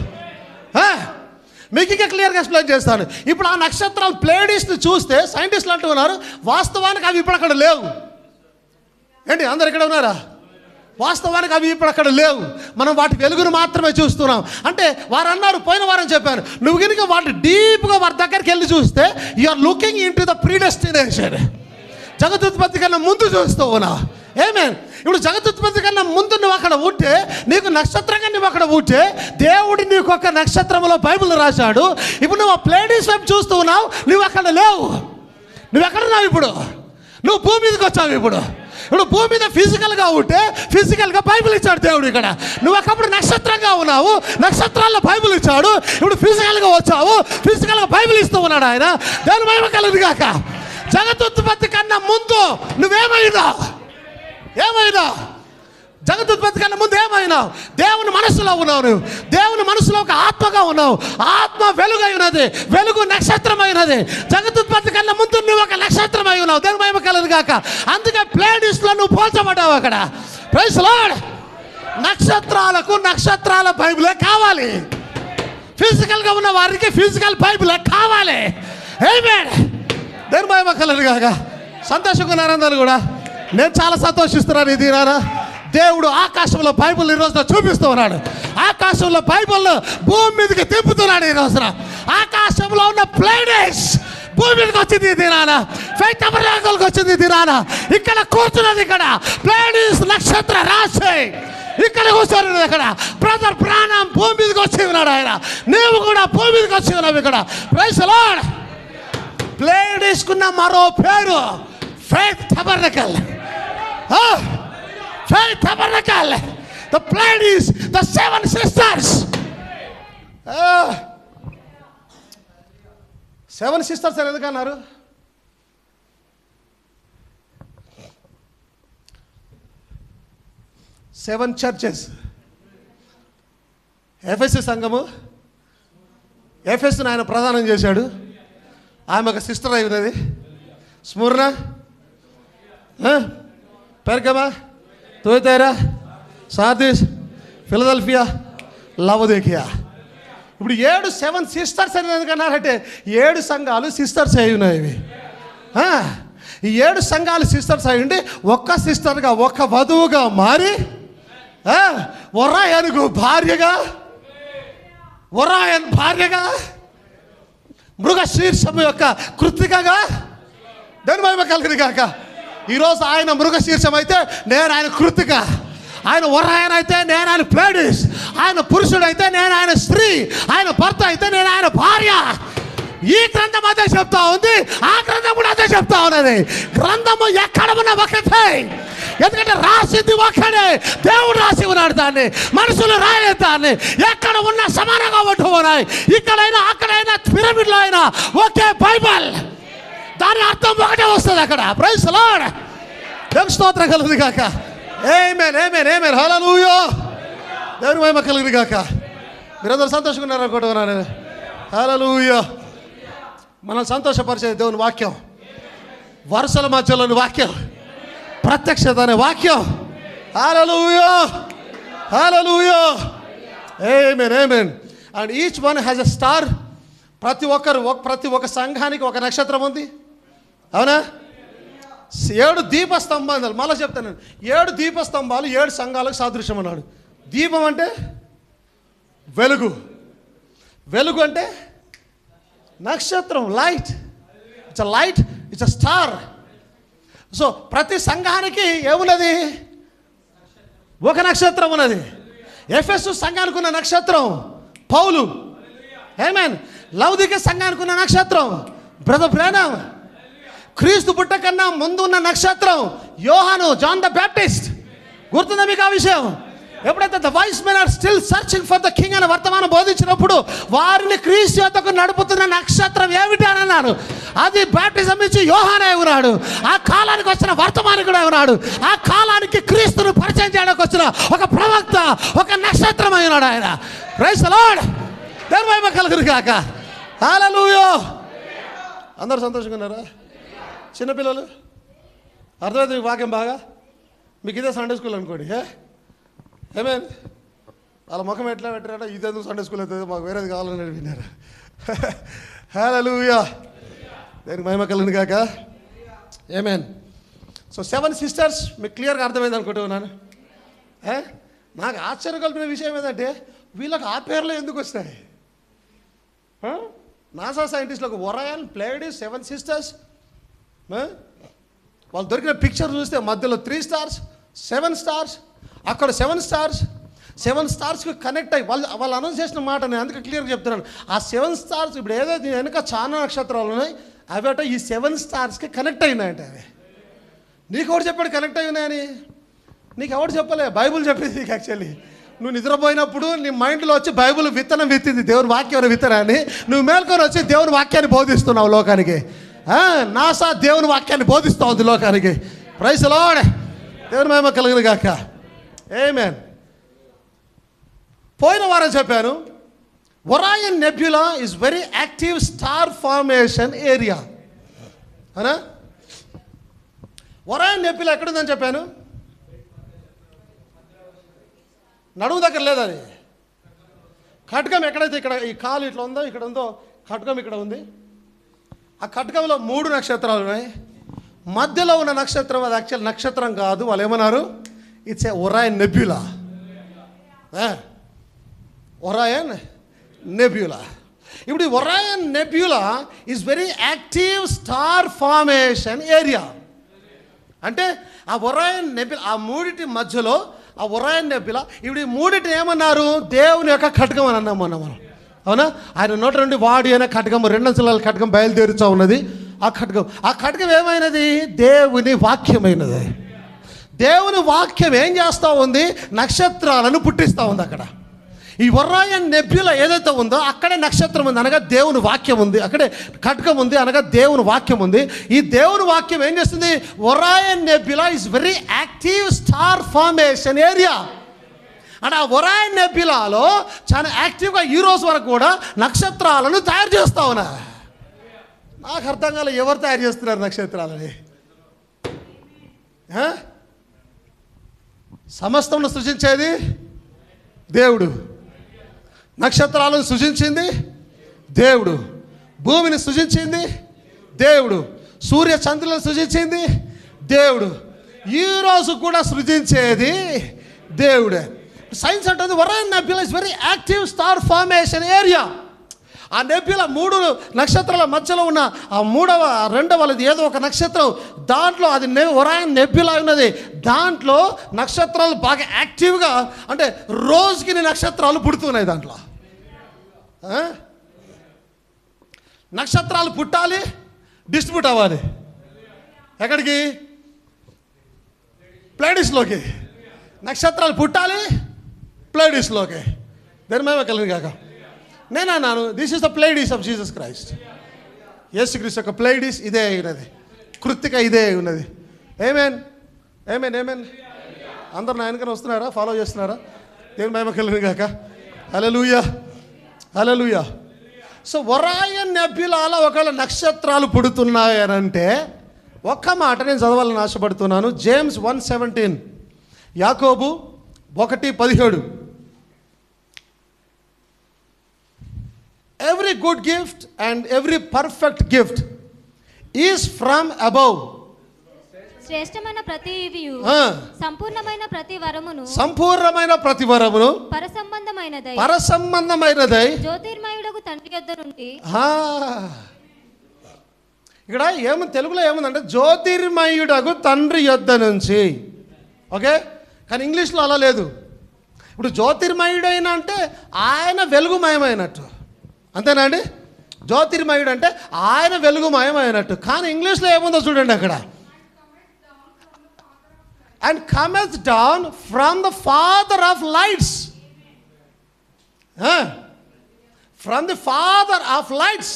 మీకు ఇంకా క్లియర్గా ఎక్స్ప్లెయిన్ చేస్తాను. ఇప్పుడు ఆ నక్షత్రాలు ప్లేడీస్ని చూస్తే సైంటిస్టులు అంటున్నారు వాస్తవానికి అవి ఇప్పుడు అక్కడ లేవు. ఏంటి అందరు ఇక్కడ ఉన్నారా? వాస్తవానికి అవి ఇప్పుడు అక్కడ లేవు. మనం వాటి వెలుగును మాత్రమే చూస్తున్నాం. అంటే వారు అన్నారు, పోయిన వారం చెప్పాను, నువ్వు కనుక వాటి డీప్గా వారి దగ్గరికి వెళ్ళి చూస్తే you are looking into the predestination. జగదుత్పత్తి కన్నా ముందు చూస్తూ ఉన్నావు. ఏమేన్ ఇప్పుడు జగదుత్పత్తి కన్నా ముందు నువ్వు అక్కడ ఉంటే, నీకు నక్షత్రంగా నువ్వు అక్కడ ఉంటే, దేవుడు నీకు ఒక నక్షత్రంలో బైబిల్ రాశాడు. ఇప్పుడు నువ్వు ప్లేడీస్ వైపు చూస్తూ ఉన్నావు, నువ్వు అక్కడ లేవు. నువ్వు ఎక్కడున్నావు ఇప్పుడు? నువ్వు భూమి మీదకి వచ్చావు. ఇప్పుడు భూమి మీద ఫిజికల్గా ఉంటే ఫిజికల్గా బైబిల్ ఇచ్చాడు దేవుడు ఇక్కడ. నువ్వు ఒకప్పుడు నక్షత్రంగా ఉన్నావు, నక్షత్రాల్లో బైబిల్ ఇచ్చాడు. ఇప్పుడు ఫిజికల్గా వచ్చావు, ఫిజికల్గా బైబిల్ ఇస్తూ ఉన్నాడు ఆయన. దాని మహిమ కలుగును గాక. జగదుత్పత్తి కన్నా ముందు నువ్వేమైనావు? జగదుత్పత్తి కన్నా ముందు ఏమైనావు? దేవుని మనసులో ఉన్నావు. నువ్వు దేవుని మనసులో ఒక ఆత్మగా ఉన్నావు. ఆత్మ వెలుగై ఉన్నది, వెలుగు నక్షత్రమైనది. జగదుత్పత్తి కన్నా ముందు నువ్వు ఒక నక్షత్రమై ఉన్నావు. దేవుని మహిమ కలుగును గాక. అందుకే ప్లేడీస్లో నువ్వు పోల్చబడ్డావు అక్కడ. Praise the lord. నక్షత్రాలకు నక్షత్రాల బైబిలే కావాలి. ఫిజికల్గా ఉన్న వారికి ఫిజికల్ బైబిలే కావాలి. ఆమేన్. దేవుని మహిమ కలుగును గాక. సంతోషంగా అందరూ కూడా. నేను చాలా సంతోషిస్తున్నాను. ఇది నానా దేవుడు ఆకాశంలో బైబిల్ ఈ రోజున చూపిస్తూ ఉన్నాడు. ఆకాశంలో బైబిల్ భూమి మీదకి తిప్పుతున్నాడు. ఈ రోజున ఆకాశంలో ఉన్న ప్లేడీస్ భూమి మీదకి వచ్చింది. దినానా ఫెయిత్ అబర్లాగల్కి వచ్చింది. దినానా ఇక్కడ కూర్చున్నది. ఇక్కడ ప్లేడీస్ నక్షత్ర రాశి ఇక్కడ కూర్చొని అక్కడ బ్రదర్ ప్రాణం భూమి మీదకి వచ్చి ఉన్నాడు ఆయన. నీవు కూడా భూమి మీదకి వచ్చి ఉన్నావు ఇక్కడ. Praise the lord. ప్లేడీస్కున్న మరో పేరు faith టబర్నకల్. Faith Tabernacle, the Pleiades, the 7 sisters. 7 sisters అని ఎందుకన్నారు? Seven churches. ఎఫెసు సంఘము, ఎఫెసును ఆయన ప్రదానం చేశాడు. ఆమె ఒక సిస్టర్ అయి ఉన్నది. స్ముర్ణ, పెర్గమా, తుయతైరా, సార్దిస్, ఫిలదెల్ఫియా, లవోదికియా. ఇప్పుడు 7 సిస్టర్స్ అనేది ఎందుకన్నారంటే 7 సంఘాలు సిస్టర్స్ అయి ఉన్నాయి. ఈ 7 సంఘాలు సిస్టర్స్ అయి ఉండి ఒక్క సిస్టర్గా ఒక్క వధువుగా మారి ఒరాయన్కు భార్యగా, ఒరాయన్ భార్యగా, మృగశీర్షము యొక్క కృత్తికగా. దాని మహిమ కలుగును గాక. ఈరోజు ఆయన మృగశీర్షం అయితే నేను ఆయన కృత్తిక, ఆయన ఒరాయన్ అయితే నేను ఆయన ప్లేడీస్, ఆయన పురుషుడు అయితే నేను ఆయన స్త్రీ, ఆయన భర్త అయితే నేను ఆయన భార్య. ఈ గ్రంథం అదే చెప్తా ఉంది, ఆ గ్రంథం కూడా అదే చెప్తా ఉన్నది. గ్రంథము ఎక్కడ ఉన్న ఒకటే, ఎందుకంటే రాసింది ఒక్కడే. దేవుడు రాసి ఉన్నాడు దాన్ని, మనుషులు రాయలేదు దాన్ని. ఎక్కడ ఉన్నా సమానంగా ఉంటూ ఉన్నాయి. ఇక్కడైనా అక్కడైనా పిరమిడ్లో అయినా ఒకే బైబిల్, దాని అర్థం ఒకటే వస్తుంది అక్కడ. Praise the Lord. దేవుని స్తోత్రం కలుగును గాక. ఆమేన్, ఆమేన్, ఆమేన్. హల్లెలూయా. దేవుని మహిమ కలుగును గాక. మీరందరూ సంతోషంగా ఉన్నారు అనుకుంటున్నాను. హల్లెలూయా. మనం సంతోషపరిచేది దేవుని వాక్యం, వరుసల మధ్యలోని వాక్యం, ప్రత్యక్షత అనే వాక్యం. Hallelujah, hallelujah. Amen, amen. And each one has a star. ప్రతి ఒక్క సంఘానికి ఒక నక్షత్రం ఉంది. అవునా? 7 దీపస్తంభాలు. మళ్ళీ చెప్తాను, 7 దీపస్తంభాలు 7 సంఘాలకు సాదృశ్యం అన్నాడు. దీపం అంటే వెలుగు, వెలుగు అంటే నక్షత్రం, light. It's a light, it's a star. So ప్రతి సంఘానికి ఏమున్నది? ఒక నక్షత్రం ఉన్నది. ఎఫెసు సంఘానికి ఉన్న నక్షత్రం పౌలు. ఆమేన్. లౌదిక సంఘానికి ఉన్న నక్షత్రం బ్రదర్ బ్రానమ్. క్రీస్తు పుట్టకన్నా ముందు ఉన్న నక్షత్రం యోహాను, జాన్ ద బ్యాప్టిస్ట్. గుర్తుందా మీకు ఆ విషయం? ఎప్పుడైతే the wise men are still searching for the king అని వర్తమానం బోధించినప్పుడు వారిని క్రీస్తు యొద్దకు నడుపుతున్న నక్షత్రం ఏమిటి అని అన్నారు. అది బ్యాప్టిజం ఇచ్చి యోహానే ఉన్నాడు. ఆ కాలానికి వచ్చిన వర్తమానికుడు ఉన్నాడు. ఆ కాలానికి క్రీస్తును పరిచయం చేయడానికి వచ్చిన ఒక ప్రవక్త, ఒక నక్షత్రం అయినాడు ఆయన. Praise the Lord. దేవుని మహిమ కలుగును గాక. హల్లెలూయా. అందరూ సంతోషంగా ఉన్నారా? చిన్నపిల్లలు అర్థమైతే మీకు వాక్యం బాగా? మీకు ఇదే సండే స్కూల్ అనుకోండి. ఏమేన్ వాళ్ళ ముఖం ఎట్లా పెట్టారో ఇదేందుకు సండే స్కూల్ అవుతుంది, మాకు వేరేది కావాలని విన్నారు. హల్లెలూయా. దేనికి మహిమ కలుగును గాక. ఏమేన్. సో 7 సిస్టర్స్ మీకు క్లియర్గా అర్థమైంది అనుకుంటున్నాను. నాకు ఆశ్చర్యం కలిపిన విషయం ఏంటంటే వీళ్ళకి ఆ పేర్లు ఎందుకు వస్తాయి? నాసా సైంటిస్టులకు ఒరయాన్, ప్లేయిడీస్, 7 సిస్టర్స్. వాళ్ళు దొరికిన పిక్చర్ చూస్తే మధ్యలో 3 స్టార్స్, 7 స్టార్స్, అక్కడ 7 స్టార్స్. 7 స్టార్స్కి కనెక్ట్ అయ్యి వాళ్ళు అనౌన్స్ చేసిన మాట నేను అందుకే క్లియర్గా చెప్తున్నాను. ఆ 7 స్టార్స్ ఇప్పుడు ఏదైతే వెనుక చాలా నక్షత్రాలు ఉన్నాయి అవేట ఈ 7 స్టార్స్కి కనెక్ట్ అయినాయంటే. అవి నీకు ఎవరు చెప్పాడు కనెక్ట్ అయి ఉన్నాయని? నీకు ఎవరు చెప్పలే, బైబుల్ చెప్పింది నీకు. యాక్చువల్లీ నువ్వు నిద్రపోయినప్పుడు నీ మైండ్లో వచ్చి బైబుల్ విత్తనం విత్తింది, దేవుని వాక్యం విత్తనాన్ని. నువ్వు మేల్కొని వచ్చి దేవుని వాక్యాన్ని బోధిస్తున్నావు లోకానికి. నాసా దేవుని వాక్యాన్ని బోధిస్తూ ఉంది లోకానికి. Praise the Lord. దేవుని మహిమ కలుగును గాక. ఆమేన్. పోయిన వారం చెప్పాను, Orion nebula is very active star formation area అనా. ఒరాయన్ నెబ్యులా ఎక్కడుందని చెప్పాను? నడుము దగ్గర లేదని. ఖడ్గం ఎక్కడైతే ఇక్కడ ఈ కాలు ఇట్లా ఉందో, ఇక్కడ ఉందో ఖడ్గం ఇక్కడ ఉంది. ఆ ఖడ్గంలో 3 నక్షత్రాలు ఉన్నాయి. మధ్యలో ఉన్న నక్షత్రం అది యాక్చువల్ నక్షత్రం కాదు. వాళ్ళు ఏమన్నారు? It's a Orion nebula. Orion nebula. ఇప్పుడు ఈ Orion nebula is very active star formation area. అంటే ఆ ఒరాయన్ నెబ్యులా, ఆ మూడిటి మధ్యలో ఆ ఒరాయన్ నెబ్యులా. ఇప్పుడు ఈ మూడిటిని ఏమన్నారు? దేవుని యొక్క ఖడ్గం అని అన్నాం మనం. అవునా? ఆయన నోట నుండి వాడి అనే ఖడ్గం, 2 అంచుల ఖడ్గం బయలుదేరుచా ఉన్నది. ఆ ఖడ్గం ఏమైనది? దేవుని వాక్యమైనది. దేవుని వాక్యం ఏం చేస్తూ ఉంది? నక్షత్రాలను పుట్టిస్తూ ఉంది. అక్కడ ఈ ఒరాయన్ నెబ్యులా ఏదైతే ఉందో అక్కడే నక్షత్రం ఉంది, అనగా దేవుని వాక్యం ఉంది. అక్కడే ఖడ్గం ఉంది, అనగా దేవుని వాక్యం ఉంది. ఈ దేవుని వాక్యం ఏం చేస్తుంది? Orion nebula is very active star formation area. అంటే ఆ ఒరాయన్ నెబ్యులాలో చాలా యాక్టివ్గా ఈ రోజు వరకు కూడా నక్షత్రాలను తయారు చేస్తా ఉన్నా. నాకు అర్థం కాలే ఎవరు తయారు చేస్తున్నారు నక్షత్రాలని? సమస్తమును సృజించేది దేవుడు. నక్షత్రాలను సృజించింది దేవుడు. భూమిని సృజించింది దేవుడు. సూర్య చంద్రులను సృజించింది దేవుడు. ఈరోజు కూడా సృజించేది దేవుడే. సైన్స్ అంటుంది Orion nebula is very active star formation area. ఆ నెబ్యులా 3 నక్షత్రాల మధ్యలో ఉన్న ఆ రెండవది ఏదో ఒక నక్షత్రం, దాంట్లో అది ఒరాయన్ నెబ్యులా ఉన్నది. దాంట్లో నక్షత్రాలు బాగా యాక్టివ్గా, అంటే రోజుకి నక్షత్రాలు పుడుతున్నాయి దాంట్లో. నక్షత్రాలు పుట్టాలి, డిస్ట్రిబ్యూట్ అవ్వాలి. ఎక్కడికి? ప్లేడిస్లోకి. నక్షత్రాలు పుట్టాలి, ప్లేడిస్లోకి. దాని మేము కలిగి కాక నేను అన్నాను, this is the Pleiades of Jesus Christ. యేసుక్రీస్తు యొక్క ప్లేడిస్ ఇదే ఉన్నది, కృత్తిక ఇదే ఉన్నది. Amen amen amen. అందరు నా వెనకనే వస్తున్నారా? ఫాలో చేస్తున్నారా? దేవుని మహిమ కలిగిన గాక. హల్లెలూయా, హల్లెలూయా. సో ఒరాయన్ నెబ్యులాలో ఒకవేళ నక్షత్రాలు పుడుతున్నాయనంటే ఒక్క మాట నేను చదవాలని ఆశపడుతున్నాను. జేమ్స్ 1:17, యాకోబు 1:17. Every good gift and every perfect gift is from above. శ్రేష్టమైన ప్రతి ఈవియు, సంపూర్ణమైన ప్రతి వరమును పరసంబంధమైనదై జ్యోతిర్మయుడగు తండ్రి యొద్ద నుండి. ఇక్కడ తెలుగులో ఏముందంటే జ్యోతిర్మయుడగు తండ్రి యొద్ద నుంచి. ఓకే, కానీ ఇంగ్లీష్లో అలా లేదు. ఇప్పుడు జ్యోతిర్మయుడైన అంటే ఆయన వెలుగుమయమైనట్టు, అంతేనా అండి? జ్యోతిర్మయుడు అంటే ఆయన వెలుగుమయమైనట్టు. కానీ ఇంగ్లీష్లో ఏముందో చూడండి అక్కడ, and cometh down from the father of lights. From the father of lights.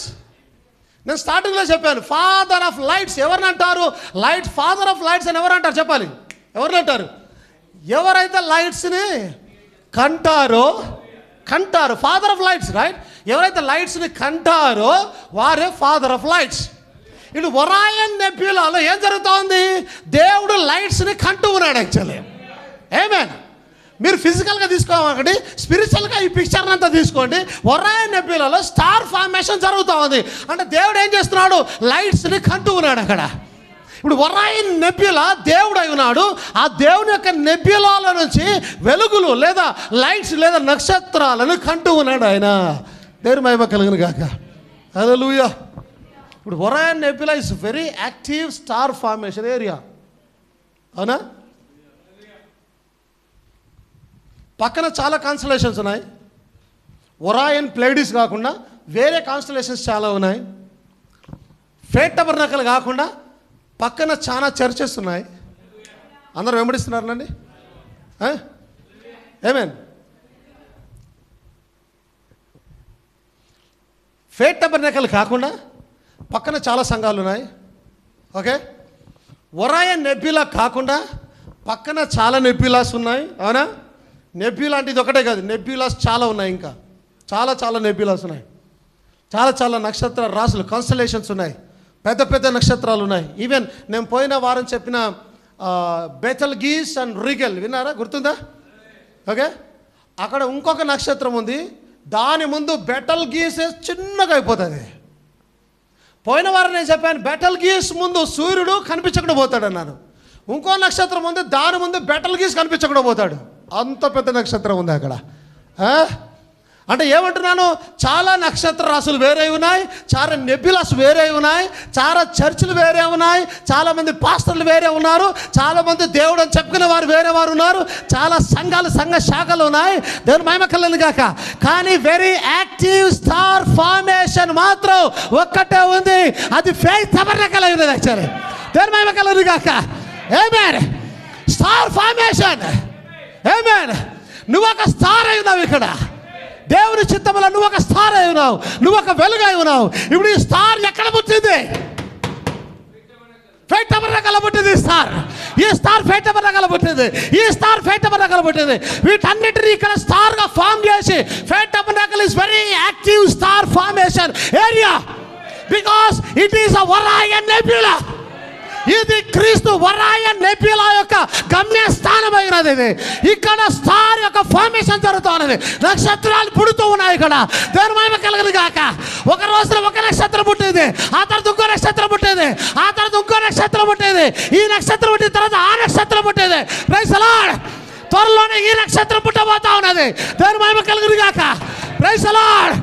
నేను స్టార్టింగ్లో చెప్పాను, ఫాదర్ ఆఫ్ లైట్స్ ఎవరిని అంటారు? లైట్స్, ఫాదర్ ఆఫ్ లైట్స్ అని ఎవరు అంటారు చెప్పాలి? ఎవరిని అంటారు? ఎవరైతే లైట్స్ని కంటారో, ఫాదర్ ఆఫ్ లైట్స్, రైట్? ఎవరైతే లైట్స్ని కంటారో వారే ఫాదర్ ఆఫ్ లైట్స్. ఇటు ఒరాయన్ నెబ్యులాలో ఏం జరుగుతోంది? దేవుడు లైట్స్ని కంటూ ఉన్నాడు యాక్చువల్లీ. ఆమేన్. మీరు ఫిజికల్గా తీసుకోకండి, స్పిరిచువల్గా ఈ పిక్చర్ని అంతా తీసుకోండి. ఒరాయన్ నెబ్యులాలో స్టార్ ఫార్మేషన్ జరుగుతూ ఉంది. అంటే దేవుడు ఏం చేస్తున్నాడు? లైట్స్ని కంటూ ఉన్నాడు అక్కడ. ఇప్పుడు ఒరాయన్ నెబ్యులా దేవుడు అయి ఉన్నాడు. ఆ దేవుని యొక్క నెబ్యులాల నుంచి వెలుగులు లేదా లైట్స్ లేదా నక్షత్రాలను కంటూ ఉన్నాడు ఆయన. దేవుని మహిమ కలుగును గాక. హల్లెలూయా. ఇప్పుడు Orion nebula is very active star formation area, అవునా? పక్కన చాలా కాన్స్టలేషన్స్ ఉన్నాయి. ఒరాయన్ ప్లేడిస్ కాకుండా వేరే కాన్స్టలేషన్స్ చాలా ఉన్నాయి. ఫేట్ టబర్నకల్ కాకుండా పక్కన చాలా చర్చెస్ ఉన్నాయి. అందరూ వెంబడిస్తున్నారండి? ఆమేన్. ఫేట్ టబర్నకల్ కాకుండా పక్కన చాలా సంఘాలు ఉన్నాయి. ఓకే, ఒరాయన్ నెబ్యులా కాకుండా పక్కన చాలా నెబ్యులాస్ ఉన్నాయి, అవునా? నెబ్యులా అంటే ఇది ఒకటే కాదు, నెబ్యులాస్ చాలా ఉన్నాయి. ఇంకా చాలా నెబ్యులాస్ ఉన్నాయి. చాలా నక్షత్ర రాసులు, కాన్స్టలేషన్స్ ఉన్నాయి. పెద్ద పెద్ద నక్షత్రాలు ఉన్నాయి. ఈవెన్ నేను పోయిన వారం చెప్పిన బెతల్ గీస్ అండ్ రీగెల్ విన్నారా? గుర్తుందా? ఓకే, అక్కడ ఇంకొక నక్షత్రం ఉంది. దాని ముందు బెటల్ గీస్ చిన్నగా అయిపోతుంది. పోయిన వారం నేను చెప్పాను, బెటల్ గీస్ ముందు సూర్యుడు కనిపించకుండా పోతాడు అన్నాను. ఇంకో నక్షత్రం ఉంది, దాని ముందు బెటల్ గీస్ కనిపించకుండా పోతాడు. అంత పెద్ద నక్షత్రం ఉంది అక్కడ. అంటే ఏమంటున్నాను? చాలా నక్షత్ర రాసులు వేరే ఉన్నాయి, చాలా నెబ్యులాస్ వేరే ఉన్నాయి, చాలా చర్చిలు వేరే ఉన్నాయి, చాలామంది పాస్టర్లు వేరే ఉన్నారు, చాలామంది దేవుడు అని చెప్పుకునే వారు వేరే వారు ఉన్నారు, చాలా సంఘాలు, సంఘ శాఖలు ఉన్నాయి. దేవుని మహిమ కలుగును గాక. కానీ వెరీ యాక్టివ్ స్టార్ ఫార్మేషన్ మాత్రం ఒక్కటే ఉంది, అది ఫెయిత్ టబర్నకల్ అయి ఉన్నది యాక్చువల్లీ. దేవుని మహిమ కలుగును గాక. ఆమేన్. Star formation. ఆమేన్. నువ్వు ఒక స్టార్ అయి ఉన్నావు ఇక్కడ. దేవుని చిత్తములో నువ్వు ఒక స్టార్ అయి ఉన్నావు, నువ్వు ఒక వెలుగు అయి ఉన్నావు. ఇప్పుడు ఈ స్టార్ ఎక్కడ పుట్టింది? ఫెయిత్ టబర్నకల్ పుట్టింది స్టార్. ఈ స్టార్ ఫెయిత్ టబర్నకల్ పుట్టింది, ఈ స్టార్ ఫెయిత్ టబర్నకల్ పుట్టింది. వీటన్నిటిని ఇక్కడ స్టార్గా ఫామ్ చేసి faith టబర్నకల్ is very active star formation area because it is a ఒరాయన్ nebula. ఇది క్రీస్తు ఒరాయన్ నెబ్యులా యొక్క గమ్యస్థానమైనది. ఇది ఇక్కడ స్టార్ యొక్క ఫార్మేషన్ జరుగుతున్నది. నక్షత్రాలు పుడుతూ ఉన్నాయి ఇక్కడ. దేవుని మహిమ కలుగును గాక. ఒక రోజున ఒక నక్షత్రం పుట్టింది, ఆ తర్వాత ఇంకో నక్షత్రం పుట్టింది, ఆ తర్వాత ఇంకో నక్షత్రం పుట్టింది, ఈ నక్షత్రం పుట్టిన తర్వాత ఆ నక్షత్రం పుట్టింది. Praise the Lord. త్వరలోనే ఈ నక్షత్రం పుట్టబోతా ఉన్నది. దేవుని మహిమ కలుగును గాక. Praise the Lord.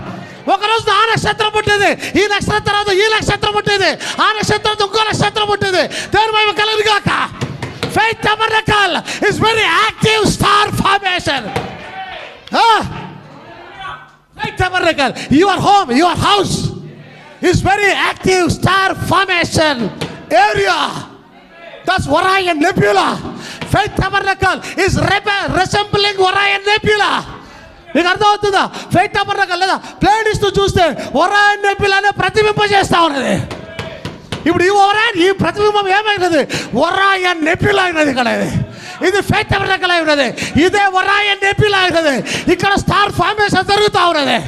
ఒక రోజు ఆ నక్షత్రం పుట్టింది, ఈ నక్షత్రం తర్వాత ఈ నక్షత్రం పుట్టింది, ఆ నక్షత్రం ఇంకో నక్షత్రం పుట్టింది. దేవుని మహిమ కలుగును గాక. Faith టబర్నకల్ is very active star formation. Faith టబర్నకల్, your home, your house is very active star formation area. That's ఒరాయన్ nebula. Faith టబర్నకల్ is resembling ఒరాయన్ nebula. మీకు అర్థమవుతుందా? ఫెయిత్ టబర్నకల్ లేదా ప్లేడిస్ చూస్తే ఒరాయన్ నెబ్యులానే ప్రతిబింబం చేస్తా ఉన్నది. ఇప్పుడు ఈ ప్రతిబింబం ఏమైనది? ఒరాయన్ నెబ్యులా అయినది ఇక్కడ. ఇది ఫెయిత్ టబర్నకల్ అయి ఉన్నది. ఇదే ఒరాయన్ నెబ్యులా అయినది. ఇక్కడ స్టార్ ఫార్మేషన్ జరుగుతూ ఉన్నది.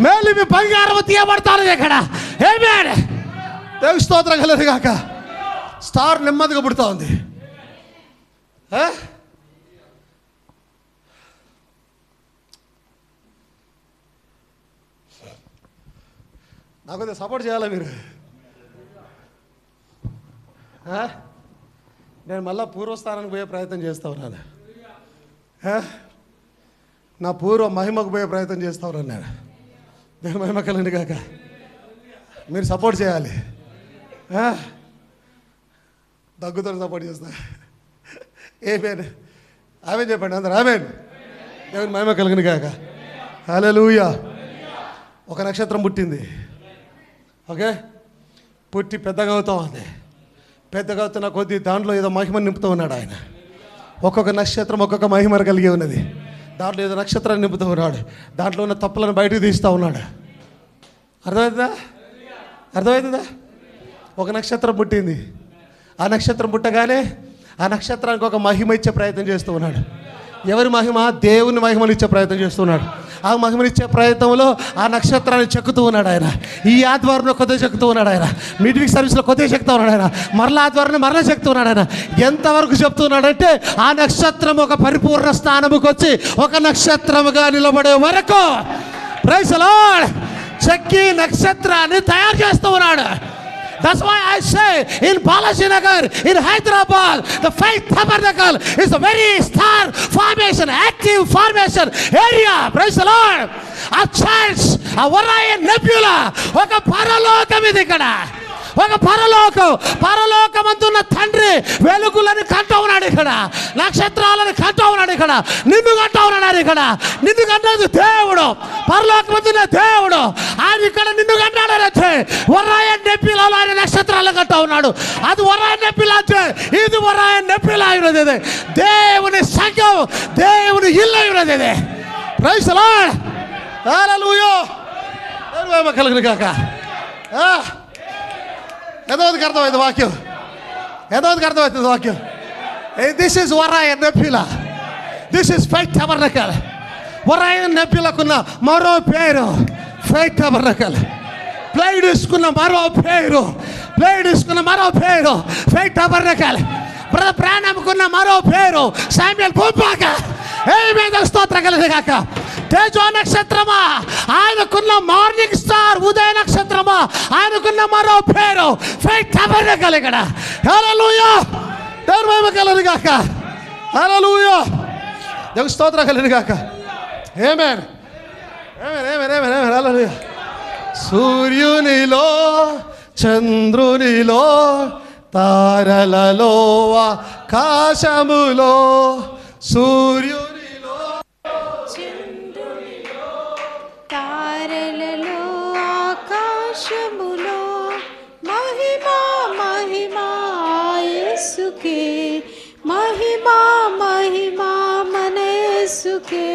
మేలు మీ బంగారం తీయబడతా ఉన్నది ఇక్కడ. ఆమేన్. దేవుని స్తోత్రం కలుగును గాక. స్టార్ నెమ్మదిగా పుడుతూ ఉంది. నాకు కొద్దిగా సపోర్ట్ చేయాలా మీరు? నేను మళ్ళీ పూర్వస్థానానికి పోయే ప్రయత్నం చేస్తా ఉన్నాను. నా పూర్వ మహిమకు పోయే ప్రయత్నం చేస్తా ఉన్నాను నేను. దేవుని మహిమ కలుగును గాక. మీరు సపోర్ట్ చేయాలి. దగ్గుతో సపోర్ట్ చేస్తా. ఏమేన్ ఆమె చెప్పండి అందరు ఆమెన్. దేవుని మహిమ కలిగిన కాక. హల్లెలూయా. ఒక నక్షత్రం పుట్టింది. ఓకే, పుట్టి పెద్దగా అవుతా ఉంది. పెద్దగా అవుతున్న కొద్దీ దాంట్లో ఏదో మహిమను నింపుతూ ఉన్నాడు ఆయన. ఒక్కొక్క నక్షత్రం ఒక్కొక్క మహిమ కలిగి ఉన్నది. దాంట్లో ఏదో నక్షత్రాన్ని నింపుతూ ఉన్నాడు. దాంట్లో ఉన్న తప్పులను బయటకు తీస్తూ ఉన్నాడు. అర్థమవుతుందా? ఒక నక్షత్రం పుట్టింది. ఆ నక్షత్రం పుట్టగానే ఆ నక్షత్రానికి ఒక మహిమ ఇచ్చే ప్రయత్నం చేస్తూ ఉన్నాడు. ఎవరి మహిమ? దేవుని మహిమను ఇచ్చే ప్రయత్నం చేస్తున్నాడు. ఆ మహిమనిచ్చే ప్రయత్నంలో ఆ నక్షత్రాన్ని చెక్కుతూ ఉన్నాడు ఆయన. ఈ ఆదివారంలో కొద్దిగా చెక్కుతూ ఉన్నాడు ఆయన. మిడ్ వీక్ సర్వీస్లో కొద్దిగా చెక్తూ ఉన్నాడు ఆయన. మరలా ఆదివారం మరలా చెక్తూ ఉన్నాడు ఆయన. ఎంతవరకు చెప్తున్నాడంటే ఆ నక్షత్రం ఒక పరిపూర్ణ స్థానముకు వచ్చి ఒక నక్షత్రముగా నిలబడే వరకు ప్రైజ్ ది లార్డ్ చెక్కి నక్షత్రాన్ని తయారు చేస్తూ ఉన్నాడు. That's why I say in Balaji Nagar, in Hyderabad, the faith tabernacle is a very star formation, active formation area. Praise the Lord. A church, a Orion Nebula, ఒక పరలోకం ఇది ఇక్కడ. ఒక పరలోకమంతున్న తండ్రి వెలుగులను కంటూ ఉన్నాడు ఇక్కడ. నక్షత్రాలను కంటూ ఉన్నాడు ఇక్కడ. నిన్ను కంటూ ఉన్నాడు ఇక్కడ. నిన్ను కంటది దేవుడు, పరలోకమంతున్న దేవుడు. ఆయన ఇక్కడ నిన్ను కంటాడంటే ఒరాయన్ నెప్పిలలో ఆయన నక్షత్రాలు కంటూ ఉన్నాడు. అది ఒరాయన్ నెప్పిల అంటే ఇది ఒరాయన్ నెప్పిల అయినది. దేవుని సంఘం, దేవుని ఇల్లు అయినది. Praise the Lord. హల్లెలూయా. దేవుని కలుగును గాక. ఎంతమందికి అర్థమైంది వాక్యం? ఎంతమందికి అర్థమవుతుంది వాక్యం? This is Orion nebula. This is fight tabernacle. Orion నెప్పిలకున్న మరో పేరు ఫైట్ టబర్నకల్. ప్లేడ్ తీసుకున్న మరో పేరు ఫైట్ టబర్నకల్. బ్రదర్ ప్రాణంకున్న మరో పేరు శామ్యూయల్ భూపాక. ఏమేదో స్తోత్రం కలుగుగాక. తేజో నక్షత్రమా, ఆయనకున్న మార్నింగ్ స్టార్ ఉదయ నక్షత్రమా, ఆయనకున్న మరో పేరు ఫైట్ టబర్నకల్ ఇక్కడ. హల్లెలూయా. దేవుని మహిమ కలుగుగాక. హల్లెలూయా. దేవుని స్తోత్రం కలుగుగాక. ఆమేన్. హల్లెలూయా. సూర్యునిలో చంద్రునిలో తారలలో ఆకాశములో సూర్యునిలో చంద్రునిలో తారలలో ఆకాశములో మహిమా మహిమా యేసుకే. మహిమా మహిమా మన యేసుకే.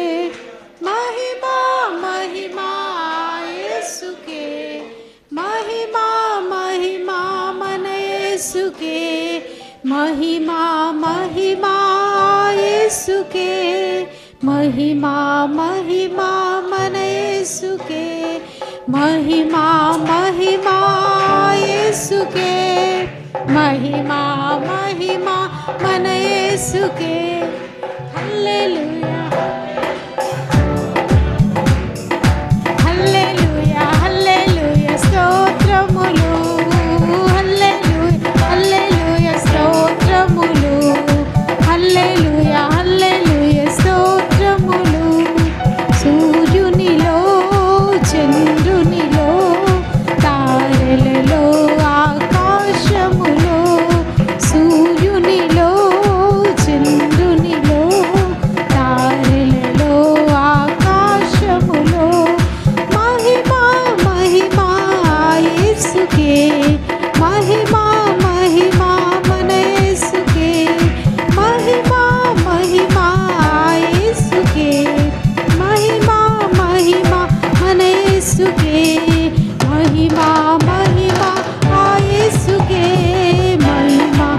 మహిమా మహిమా యేసుకే. మహిమా మహిమా మన యేసుకే. మహిమా మహిమా యేసుకే. మహిమా మహిమా మన యేసుకే. మహిమా మహిమా యేసుకే. మహిమా మహిమా మన యేసుకే. హల్లెలూయా. హల్లెలూయా. హల్లెలూయా. స్తోత్రములు. హల్లెలూయా. హల్లెలూయా. స్తోత్రములు. హల్లెలూయా. హల్లెలూయా. స్తోత్రములు. సూర్యునిలో చంద్రునిలో తారలలో ఆకాశములో సూర్యునిలో చంద్రునిలో తారలలో ఆకాశములో మహిమా మహిమా యేసుకే. మహిమా మహిమా మన యేసుకే. మహిమా మహిమా యేసుకే. మహిమా మహిమా మన యేసుకే. మహిమా మహిమా యేసుకే. మహిమా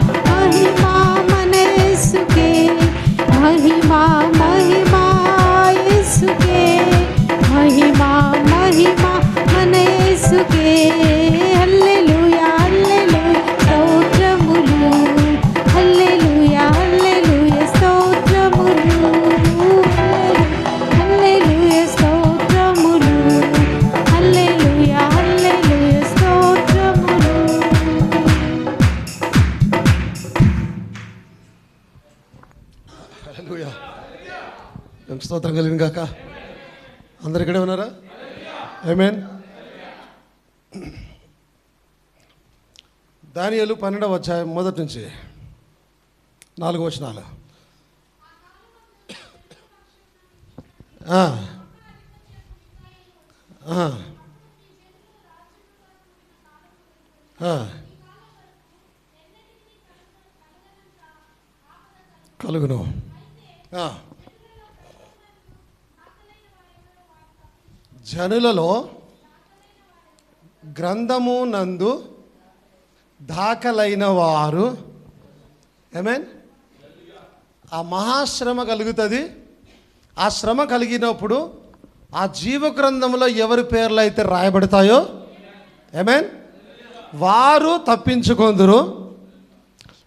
మహిమా మన యేసుకే. మహిమా మహిమా యేసుకే. మహిమా మహిమా మన యేసుకే. హల్లెలూయా. హల్లెలూయా. స్తోత్రములు. హల్లెలూయా. హల్లెలూయా. స్తోత్రములు. హల్లెలూయా. స్తోత్రములు. హల్లెలూయా. హల్లెలూయా. స్తోత్రములు. హల్లెలూయా. దేవుని స్తోత్రం కలిగిన గాక. అందరు ఇక్కడే ఉన్నారా? ఆమేన్. దానియేలు 12వ అధ్యాయం మొదటి నుంచి 4 వచనాలు. కలుగును. జనులలో గ్రంథము నందు దాఖలైన వారు, ఏమేన్, ఆ మహాశ్రమ కలుగుతుంది. ఆ శ్రమ కలిగినప్పుడు ఆ జీవ గ్రంథంలో ఎవరి పేర్లు అయితే రాయబడతాయో, ఏమేన్, వారు తప్పించుకొందురు.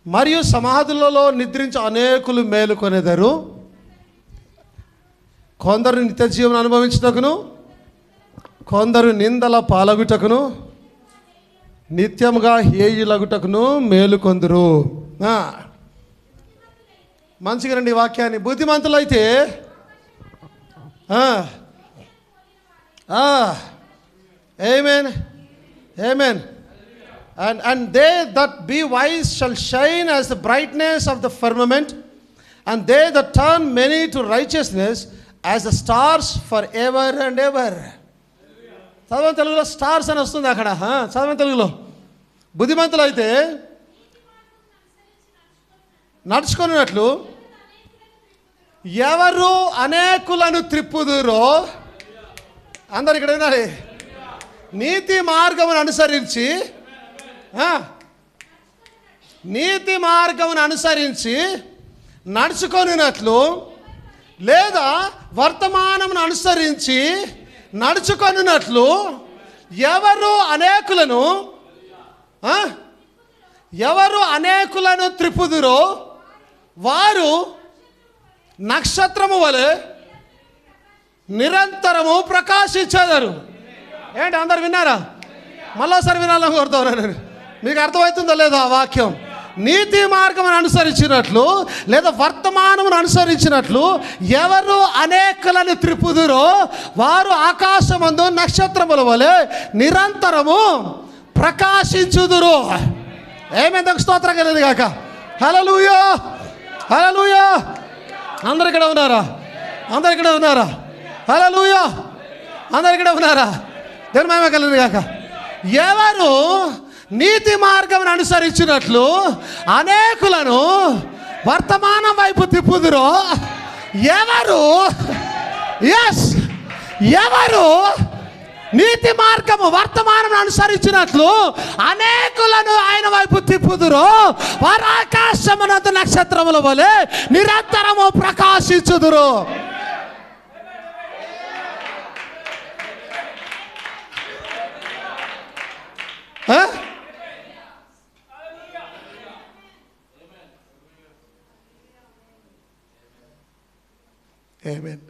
మరియు సమాధులలో నిద్రించి అనేకులు మేలుకొనేదరు. కొందరు నిత్య జీవనం అనుభవించుటకును, కొందరు నిందల పాలగుటకును, నిత్యముగా హేయులగుటకును మేలుకొందురు. మంచిగా రండి వాక్యాన్ని. బుద్ధిమంతులైతే ఆమేన్ ఆమేన్. And they that be wise shall shine as the brightness of the firmament, and they that turn many to righteousness as the stars forever and ever. చదవని తెలుగులో స్టార్స్ అని వస్తుంది అక్కడ. చదవని తెలుగులో బుద్ధిమంతులు అయితే నడుచుకున్నట్లు ఎవరు అనేకులను త్రిప్పుదురో, అందరు ఇక్కడ వినాలి, నీతి మార్గమును అనుసరించి, నీతి మార్గమును అనుసరించి నడుచుకొనినట్లు, లేదా వర్తమానమును అనుసరించి నడుచుకొనినట్లు ఎవరు అనేకులను త్రిప్పుదురో వారు నక్షత్రము వలె నిరంతరము ప్రకాశించెదరు. ఏంటి అందరు విన్నారా? మళ్ళోసారి వినాలని కోరుతాను. మీకు అర్థమవుతుందో లేదో ఆ వాక్యం? నీతి మార్గమును అనుసరించినట్లు లేదా వర్తమానమును అనుసరించినట్లు ఎవరు అనేకులను త్రిప్పుదురో వారు ఆకాశమందు నక్షత్రముల వలె నిరంతరము ప్రకాశించుదురు. ఏమెందుకు స్తోత్రం కలిగింది కాక. హల్లెలూయా హల్లెలూయా. అందరు ఇక్కడ ఉన్నారా? అందరు ఇక్కడ ఉన్నారా? హల్లెలూయా. అందరు ఇక్కడ ఉన్నారా? దేవుని మహిమ కలిగింది కాక. ఎవరు నీతి మార్గం అనుసరించినట్లు అనేకులను వర్తమానం వైపు తిప్పుదురో, ఎవరు నీతి మార్గము వర్తమానం అనుసరించినట్లు అనేకులను ఆయన వైపు తిప్పుదురో వారు ఆకాశమునందు నక్షత్రముల వలె నిరంతరము ప్రకాశించుదురు. ఆమేన్.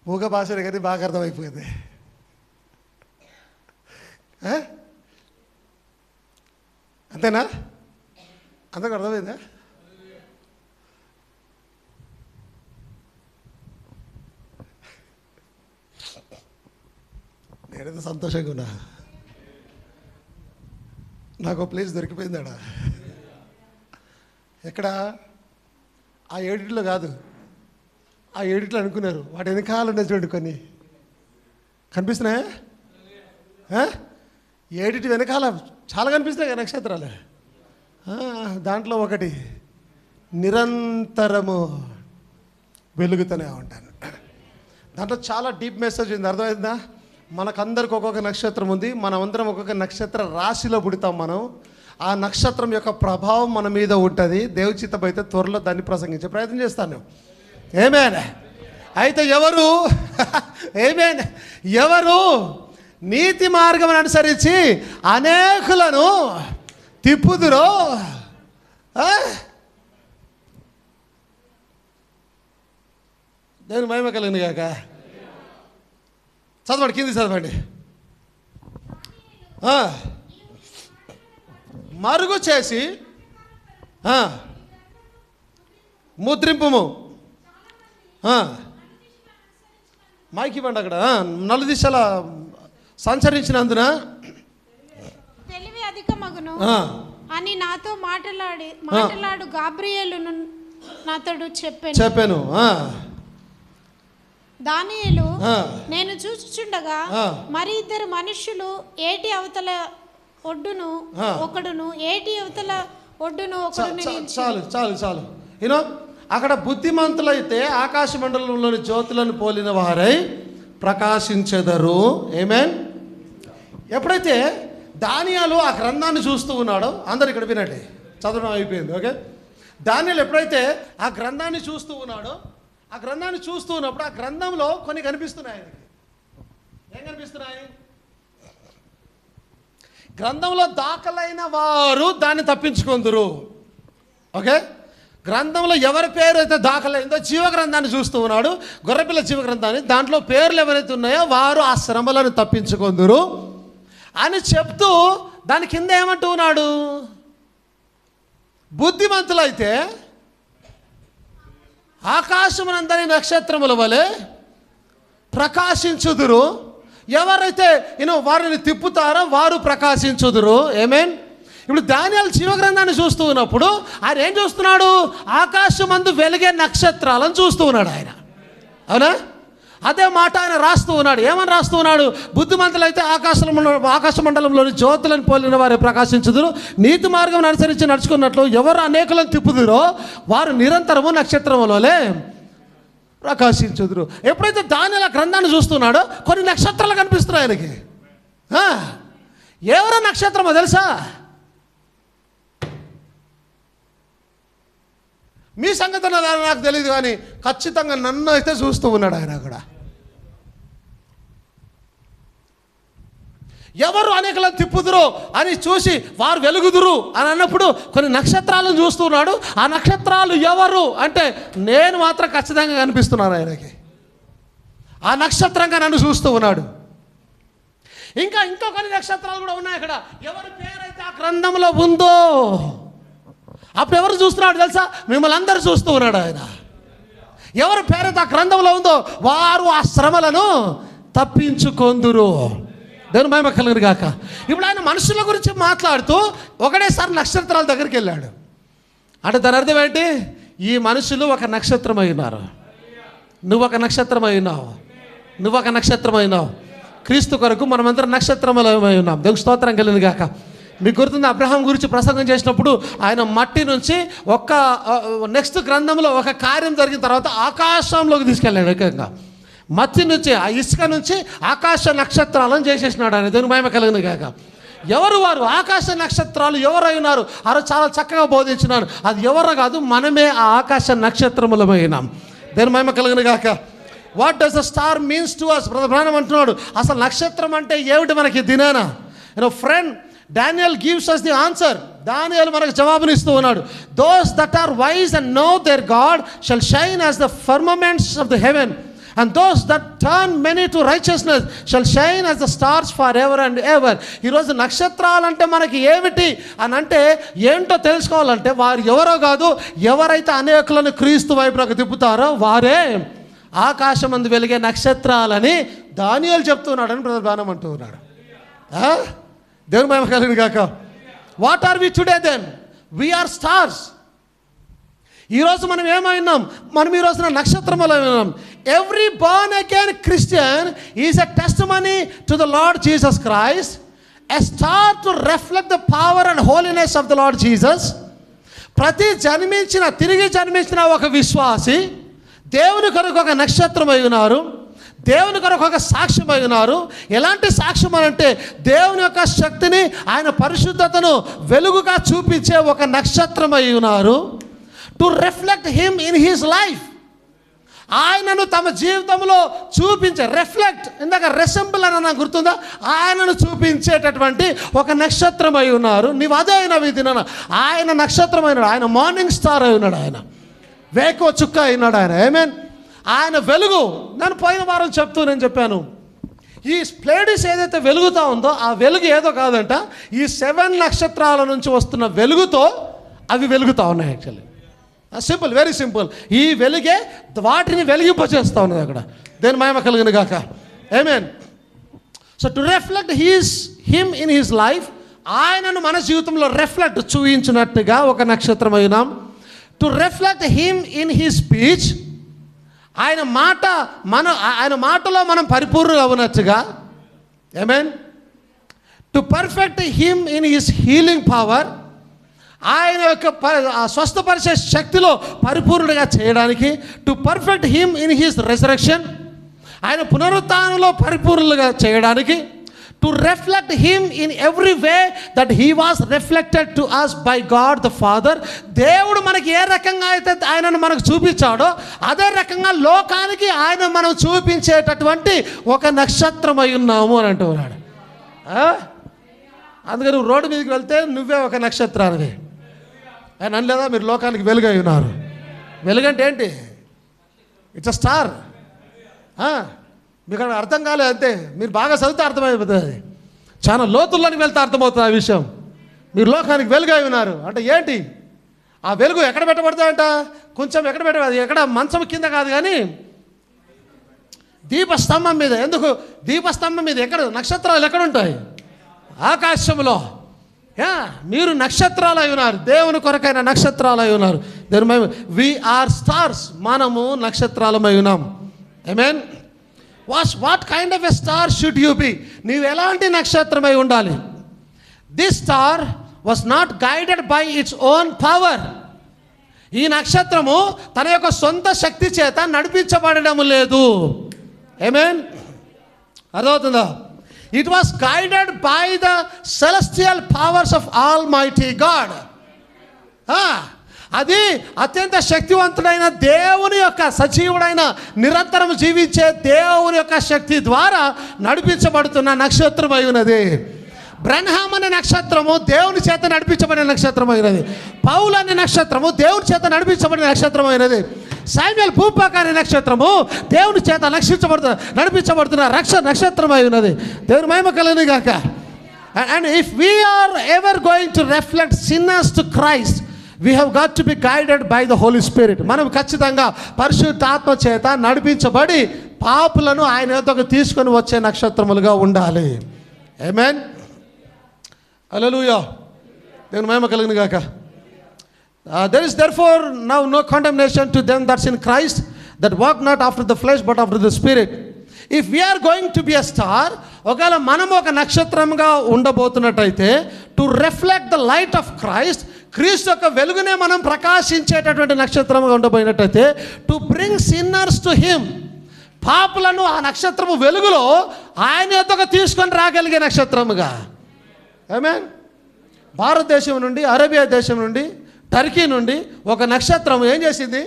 మూగ భాషనే కానీ బాగా అర్థమైపోయింది. అంతేనా? అందరికి అర్థమైందా? నేనైతే సంతోషంగా ఉన్నా. నాకు ప్లేస్ దొరికిపోయిందాడ. ఎక్కడ? ఆ ఎడిట్లో కాదు, ఆ ఎడిట్లో అనుకున్నారు. వాటి వెనకాల ఉన్నాయి చూడండి, కొన్ని కనిపిస్తున్నాయా? ఎడిట్ వెనకాల చాలా కనిపిస్తున్నాయి కదా నక్షత్రాలు. దాంట్లో ఒకటి నిరంతరము వెలుగుతూనే ఉంటాను. దాంట్లో చాలా డీప్ మెసేజ్ ఉంది. అర్థమైందా? మనకందరికి ఒక్కొక్క నక్షత్రం ఉంది. మనమందరం ఒక్కొక్క నక్షత్ర రాశిలో పుడతాం. మనం ఆ నక్షత్రం యొక్క ప్రభావం మన మీద ఉంటుంది. దేవుచిత్తం అయితే త్వరలో దాన్ని ప్రసంగించే ప్రయత్నం చేస్తాను. ఆమేన్. అయితే ఎవరు నీతి మార్గం అనుసరించి అనేకులను తిప్పుదురో, దేవుని మహిమ కలిగింది కాక. చదవండి, కింది చదవండి. మరుగు చేసి ముద్రింపుము, మైకి ఇవ్వండి అక్కడ. నలుదిశల సంచరించినందున తెలివి అధికమగును అని నాతో మాట్లాడు గాబ్రియేలును నాతోడు చెప్పాను. దానియేలు నేను చూచుచుండగా మరి ఇద్దరు మనుష్యులు ఏటి అవతల ఒడ్డును ఒకడును చాలు యూనో అక్కడ బుద్ధిమంతులైతే ఆకాశ మండలంలోని జ్యోతులను పోలిన వారై ప్రకాశించెదరు. ఆమేన్. ఎప్పుడైతే దానియేలు ఆ గ్రంథాన్ని చూస్తూ ఉన్నాడో, అందరు ఇక్కడ వినండి, చదవడం అయిపోయింది, ఓకే. దానియేలు ఎప్పుడైతే ఆ గ్రంథాన్ని చూస్తూ ఉన్నాడో, ఆ గ్రంథాన్ని చూస్తూ ఉన్నప్పుడు ఆ గ్రంథంలో కొన్ని కనిపిస్తున్నాయి. ఏం కనిపిస్తున్నాయి? గ్రంథంలో దాఖలైన వారు దాన్ని తప్పించుకుందరు. ఓకే, గ్రంథంలో ఎవరి పేరు అయితే దాఖలైందో జీవ గ్రంథాన్ని చూస్తూ ఉన్నాడు, గొర్రెపిల్ల జీవ గ్రంథాన్ని, దాంట్లో పేర్లు ఎవరైతే ఉన్నాయో వారు ఆ శ్రమలను తప్పించుకుందరు అని చెప్తూ దాని కింద ఏమంటూ ఉన్నాడు? బుద్ధిమంతులైతే ఆకాశమునందరి నక్షత్రముల వలె ప్రకాశించుదురు, ఎవరైతే వారిని తిప్పుతారో వారు ప్రకాశించుదురు. ఆమేన్. ఇప్పుడు దానియేలు జీవగ్రంథాన్ని చూస్తూ ఉన్నప్పుడు ఆయన ఏం చూస్తున్నాడు? ఆకాశమందు వెలిగే నక్షత్రాలను చూస్తూ ఉన్నాడు ఆయన. అవునా? అదే మాట ఆయన రాస్తూ ఉన్నాడు. ఏమని రాస్తూ ఉన్నాడు? బుద్ధిమంతులైతే ఆకాశ మండలంలోని జ్యోతులను పోలిన వారు ప్రకాశించుదురు, నీతి మార్గం అనుసరించి నడుచుకున్నట్లు ఎవరు అనేకులను తిప్పుదురో వారు నిరంతరము నక్షత్రములోనే ప్రకాశించుదురు. ఎప్పుడైతే దానియేలు గ్రంథాన్ని చూస్తున్నాడో కొన్ని నక్షత్రాలు కనిపిస్తున్నాయి ఆయనకి. ఎవరో నక్షత్రమో తెలుసా? మీ సంగతి నాకు తెలియదు, కానీ ఖచ్చితంగా నన్ను అయితే చూస్తూ ఉన్నాడు ఆయన. అక్కడ ఎవరు అనేకలను తిప్పుదురు అని చూసి వారు వెలుగుదురు అని అన్నప్పుడు కొన్ని నక్షత్రాలను చూస్తున్నాడు. ఆ నక్షత్రాలు ఎవరు అంటే నేను మాత్రం ఖచ్చితంగా కనిపిస్తున్నాను ఆయనకి. ఆ నక్షత్రంగా నన్ను చూస్తూ ఉన్నాడు. ఇంకా కొన్ని నక్షత్రాలు కూడా ఉన్నాయి అక్కడ. ఎవరి పేరైతే ఆ గ్రంథంలో ఉందో అప్పుడు ఎవరు చూస్తున్నాడు తెలుసా? మిమ్మల్ని అందరూ చూస్తూ ఉన్నాడు ఆయన. ఎవరి పేరైతే ఆ గ్రంథంలో ఉందో వారు ఆ శ్రమలను తప్పించుకొందురు. దేవుని మహిమ కలుగును గాక. ఇప్పుడు ఆయన మనుషుల గురించి మాట్లాడుతూ ఒకటేసారి నక్షత్రాల దగ్గరికి వెళ్ళాడు. అంటే దాని అర్థం ఏంటి? ఈ మనుషులు ఒక నక్షత్రమై ఉన్నారు. నువ్వు ఒక నక్షత్రమై ఉన్నావు. నువ్వు ఒక నక్షత్రమై ఉన్నావు. క్రీస్తు కొరకు మనమందరం నక్షత్రమై ఉన్నాం. దేవుని స్తోత్రం కలుగును గాక. మీకు గుర్తుంది, అబ్రహాం గురించి ప్రసంగం చేసినప్పుడు ఆయన మట్టి నుంచి నెక్స్ట్ గ్రంథంలో ఒక కార్యం జరిగిన తర్వాత ఆకాశంలోకి తీసుకెళ్ళాడు. ఏకంగా మట్టి నుంచి, ఆ ఇసుక నుంచి ఆకాశ నక్షత్రాలను చేసేసినాడు ఆయన. దేవుని మహిమ కలుగును గాక. ఎవరు వారు? ఆకాశ నక్షత్రాలు ఎవరై ఉన్నారు? ఆ రోజు చాలా చక్కగా బోధించినాను. అది ఎవరో కాదు, మనమే ఆ ఆకాశ నక్షత్రములమైనాం. దేవుని మహిమ కలుగును గాక. What does the star means to us? Brother Branham అంటున్నాడు, అసలు నక్షత్రం అంటే ఏమిటి మనకి దినాన? Friend, Daniel gives us the answer. దానియేలు మనకు జవాబునిస్తూ ఉన్నాడు. Those that are wise and know their God shall shine as the firmaments of the heaven, and those that turn many to righteousness shall shine as the stars forever and ever. ఈరోజు నక్షత్రాలంటే మనకి ఏమిటి అని అంటే ఏంటో తెలుసుకోవాలంటే వారు ఎవరో కాదు, ఎవరైతే అనేకులను క్రీస్తు వైపునకు తిప్పుతారో వారే ఆకాశమందు వెలిగే నక్షత్రాలని దానియేలు చెప్తున్నాడని బ్రదర్ బ్రానమ్ అంటూ ఉన్నాడు. దేవుని మహిమ కలుగును గాక. What are we today then? We are stars. ఈరోజు మనం ఏమైనాం? మనం ఈ రోజున నక్షత్రములు అయినాం. Every born again Christian is a testimony to the Lord Jesus Christ, a star to reflect the power and holiness of the Lord Jesus. తిరిగి జన్మించిన ఒక విశ్వాసి దేవుని కొరకు ఒక నక్షత్రమై ఉన్నారు, దేవుని కొరకు ఒక సాక్ష్యమై ఉన్నారు. ఎలాంటి సాక్ష్యం అంటే దేవుని యొక్క శక్తిని, ఆయన పరిశుద్ధతను వెలుగుగా చూపించే ఒక నక్షత్రమై ఉన్నారు. To reflect him in his life. ఆయనను తమ జీవితంలో చూపించే, రిఫ్లెక్ట్, ఇందాక రెసెంబుల్ అని నాకు గుర్తుందా? ఆయనను చూపించేటటువంటి ఒక నక్షత్రమై ఉన్నారు. నీవు అదే అయినవి తిన. ఆయన నక్షత్రమైనాడు, ఆయన మార్నింగ్ స్టార్ అయి ఉన్నాడు, ఆయన వేకువ చుక్క అయినాడు ఆయన. ఆమేన్. ఆయన వెలుగు. నేను పోయిన వారం నేను చెప్పాను, ఈ ప్లేడిస్ ఏదైతే వెలుగుతూ ఉందో ఆ వెలుగు ఏదో కాదంట, ఈ 7 నక్షత్రాల నుంచి వస్తున్న వెలుగుతో అవి వెలుగుతూ ఉన్నాయి. Actually simple, very simple. ఈ వెలుగే వాటిని వెలిగింపచేస్తూ ఉన్నది అక్కడ. దేని మహిమ కలుగును గాక. Amen. So to reflect him in his life, ఆయనను మన జీవితంలో రిఫ్లెక్ట్ చూయించినట్టుగా ఒక నక్షత్రం అయినాం. To reflect him in his speech, ఆయన మాటలో మనం పరిపూర్ణ అవునట్టుగా. Amen. To perfect him in his healing power, ఆయన యొక్క స్వస్థపరిచే శక్తిలో పరిపూర్ణంగా చేయడానికి. To perfect him in his resurrection, ఆయన పునరుత్థానంలో పరిపూర్ణంగా చేయడానికి. To reflect him in every way that he was reflected to us by God the father. దేవుడు మనకి ఏ రకంగా అయితే ఆయనను మనకు చూపించాడో అదే రకంగా లోకానికి ఆయన మనం చూపించేటటువంటి ఒక నక్షత్రం అయి ఉన్నాము అని అంటున్నాడు. అందుకని నువ్వు రోడ్డు మీదకి వెళ్తే నువ్వే ఒక నక్షత్రానివి. ఆయన అనలేదా మీరు లోకానికి వెలుగై ఉన్నారు? వెలుగంటే ఏంటి? It's a star. మీకు అర్థం కాలేదు అంతే, మీరు బాగా చదివితే అర్థమైపోతుంది. చాలా లోతుల్లోకి వెళ్తే అర్థమవుతుంది ఆ విషయం. మీరు లోకానికి వెలుగై ఉన్నారు అంటే ఏంటి? ఆ వెలుగు ఎక్కడ పెట్టబడతాయంట? కొంచెం ఎక్కడ పెట్టబడి, ఎక్కడ మంచం కింద కాదు కానీ దీపస్తంభం మీద. ఎందుకు దీపస్తంభం మీద? ఎక్కడ నక్షత్రాలు ఎక్కడ ఉంటాయి? ఆకాశంలో. మీరు నక్షత్రాలు అయి ఉన్నారు, దేవుని కొరకైన నక్షత్రాలు అయి ఉన్నారు. వి ఆర్ స్టార్స్, మనము నక్షత్రాలమై ఉన్నాం. Amen. What kind of a star should you be? నీవు ఎలాంటి నక్షత్రమై ఉండాలి? This star was not guided by its own power. ఈ నక్షత్రము తన యొక్క సొంత శక్తి చేత నడిపించబడడం లేదు. ఆమేన్. అర్థమవుతుందా? It was guided by the celestial powers of Almighty God. అది అత్యంత శక్తివంతుడైన దేవుని యొక్క సజీవుడైన నిరంతరం జీవించే దేవుని యొక్క శక్తి ద్వారా నడిపించబడుతున్న నక్షత్రం అయి ఉన్నది. బ్రహ్నాం అనే నక్షత్రము దేవుని చేత నడిపించబడిన నక్షత్రం అయినది. పౌలు అనే నక్షత్రము దేవుని చేత నడిపించబడిన నక్షత్రం అయినది. శామ్యూయల్ భూపాక అనే నక్షత్రము దేవుని చేత నడిపించబడుతున్న నక్షత్రం అయి ఉన్నది. దేవుని మహిమ కలుగును గాక. And if we are ever going to reflect sinners to Christ, we have got to be guided by the Holy Spirit. మనం ఖచ్చితంగా పరిశుద్ధాత్మ చేత నడిపించబడి పాపులను ఆయన యొద్దకు తీసుకొని వచ్చే నక్షత్రములుగా ఉండాలి. ఆమేన్. హల్లెలూయా. దేవుని మహిమ కలుగును గాక. There is therefore now no condemnation to them that's in Christ, that walk not after the flesh but after the spirit. If we are going to be a star, ఒకవేళ మనం ఒక నక్షత్రంగా ఉండబోతున్నట్టయితే, to reflect the light of Christ, క్రీస్తు యొక్క వెలుగునే మనం ప్రకాశించేటటువంటి నక్షత్రంగా ఉండబోయినట్టయితే, to bring sinners to him, పాపులను ఆ నక్షత్రము వెలుగులో ఆయన యొద్దకు తీసుకొని రాగలిగే నక్షత్రముగా. ఆమేన్. భారతదేశం నుండి, అరేబియా దేశం నుండి, టర్కీ నుండి ఒక నక్షత్రం ఏం చేసింది?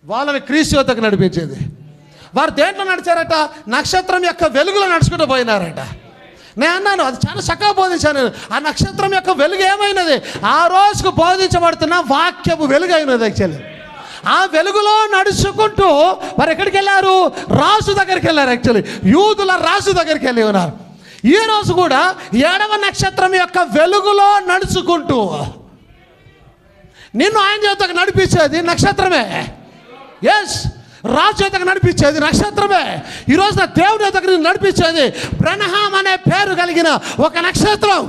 వాళ్ళని క్రీస్తు యొద్దకు నడిపించేది. వారు దేంట్లో నడిచారట? నక్షత్రం యొక్క వెలుగులో నడుచుకుంటూ పోయినారట. నేను అన్నాను, అది చాలా చక్కగా బోధించాను. ఆ నక్షత్రం యొక్క వెలుగు ఏమైనది? ఆ రోజుకు బోధించబడుతున్న వాక్యపు వెలుగు అయినది. యాక్చువల్లీ ఆ వెలుగులో నడుచుకుంటూ వారు ఎక్కడికి వెళ్ళారు? రాజు దగ్గరికి వెళ్ళారు. యాక్చువల్లీ యూదుల రాజు దగ్గరికి వెళ్ళి ఉన్నారు. ఈ రోజు కూడా 7వ నక్షత్రం యొక్క వెలుగులో నడుచుకుంటూ నిన్ను ఆయన చేతకు నడిపించేది నక్షత్రమే. ఎస్, రాజు చేతకు నడిపించేది నక్షత్రమే. ఈరోజు నా దేవుని చేతకు నడిపించేది బ్రహ్నాం అనే పేరు కలిగిన ఒక నక్షత్రం.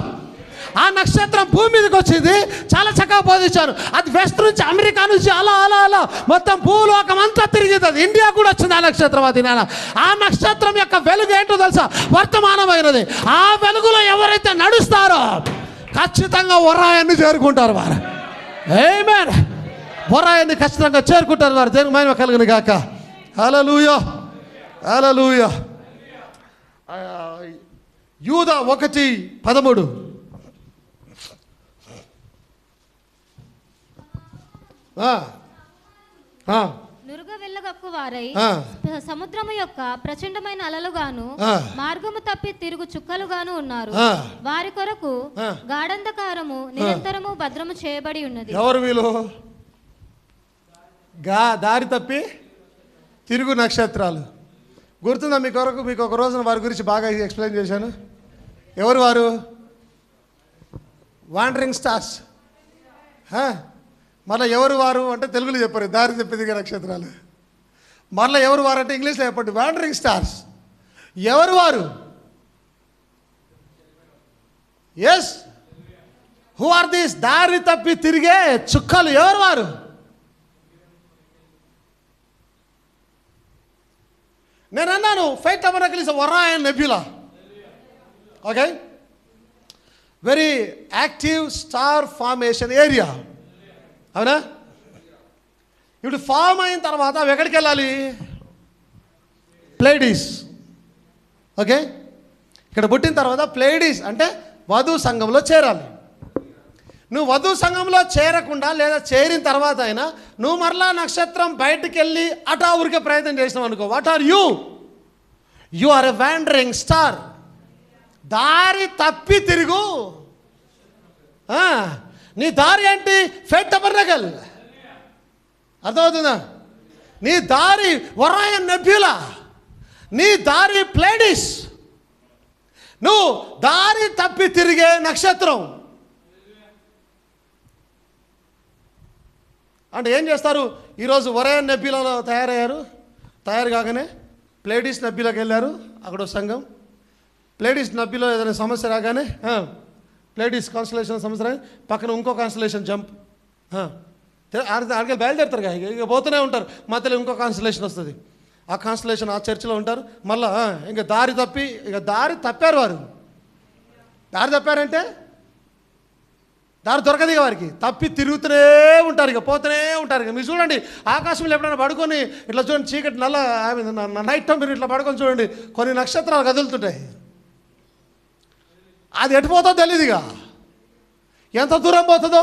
ఆ నక్షత్రం భూమి మీదకి వచ్చింది. చాలా చక్కగా బోధించాను. అది వెస్ట్ నుంచి, అమెరికా నుంచి అలా అలా అలా మొత్తం భూలోకం అంతా తిరిగింది. అది ఇండియా కూడా వచ్చింది ఆ నక్షత్రం. అది ఆ నక్షత్రం యొక్క వెలుగు ఏంటో తెలుసా? వర్తమానమైనది. ఆ వెలుగులో ఎవరైతే నడుస్తారో ఖచ్చితంగా ఒరాయాన్ని చేరుకుంటారు వారు. ఆమేన్. ఒరాయాన్ని ఖచ్చితంగా చేరుకుంటారు వారు. దేవుని మహిమ కలుగును గాక. హల్లెలూయా, హల్లెలూయా. యూదా 1:13. నురుగ వెళ్ళగక్కు వారై సముద్రము యొక్క ప్రచండమైన అలలుగాను మార్గము తప్పి తిరుగు చుక్కలుగాను ఉన్నారు. వారి కొరకు గాఢంధకారము నిరంతరము భద్రము చేయబడి ఉన్నది. ఎవరు వీళ్ళు? దారి తప్పి తిరుగు నక్షత్రాలు. గుర్తుందా మీ కొరకు? మీకు ఒక రోజున వారి గురించి బాగా ఎక్స్ప్లెయిన్ చేశాను. ఎవరు వారు? Wandering stars. మళ్ళీ ఎవరు వారు అంటే తెలుగులో చెప్పారు, దారి తప్పిదిగే నక్షత్రాలు. మళ్ళీ ఎవరు వారు అంటే ఇంగ్లీష్లో చెప్పండి, వాండరింగ్ స్టార్స్. ఎవరు వారు? Yes, who are these? దారి తప్పి తిరిగే చుక్కలు. ఎవరు వారు? నేను అన్నాను faith tabernacle is Orion Nebula. Okay, very active star formation area, అవునా? ఇప్పుడు ఫామ్ అయిన తర్వాత అవి ఎక్కడికి వెళ్ళాలి? ప్లేడీస్. ఓకే, ఇక్కడ పుట్టిన తర్వాత ప్లేడీస్ అంటే వధు సంఘంలో చేరాలి. నువ్వు వధు సంఘంలో చేరకుండా లేదా చేరిన తర్వాత అయినా నువ్వు మరలా నక్షత్రం బయటికి వెళ్ళి అటా ఊరికే ప్రయత్నం చేసినావు అనుకో, what are you? You are a wandering star. దారి తప్పి తిరుగు. నీ దారి ఏంటి? Faith tabernacle. అర్థమవుతుందా? నీ దారి ఒరాయన్ నెబ్యులా, నీ దారి ప్లేడీస్. నువ్వు దారి తప్పి తిరిగే నక్షత్రం. అంటే ఏం చేస్తారు? ఈరోజు ఒరాయన్ నెబ్యులాలో తయారయ్యారు. తయారు కాగానే ప్లేడీస్ నబ్బీలోకి వెళ్ళారు. అక్కడ సంఘం ప్లేడీస్ నబ్బీలో ఏదైనా సమస్య రాగానే ప్లేడీస్ కాన్స్టలేషన్ సమస్య రాగానే పక్కన ఇంకో కాన్స్టలేషన్ జంప్, ఆడికి బయలుదేరుతారు. ఇక పోతూనే ఉంటారు. మధ్యలో ఇంకో కాన్స్టలేషన్ వస్తుంది. ఆ కాన్స్టలేషన్ ఆ చర్చిలో ఉంటారు. మళ్ళీ ఇంకా దారి తప్పారు వారు. దారి తప్పారంటే దారి దొరకదు ఇక వారికి. తప్పి తిరుగుతూనే ఉంటారు, ఇక పోతూనే ఉంటారు. ఇక మీరు చూడండి, ఆకాశంలో ఎప్పుడైనా పడుకొని ఇట్లా చూడండి, చీకటి నైట్ టైం మీరు ఇట్లా పడుకొని చూడండి, కొన్ని నక్షత్రాలు కదులుతుంటాయి. అది ఎటు పోతుందో తెలీదు, ఇక ఎంత దూరం పోతుందో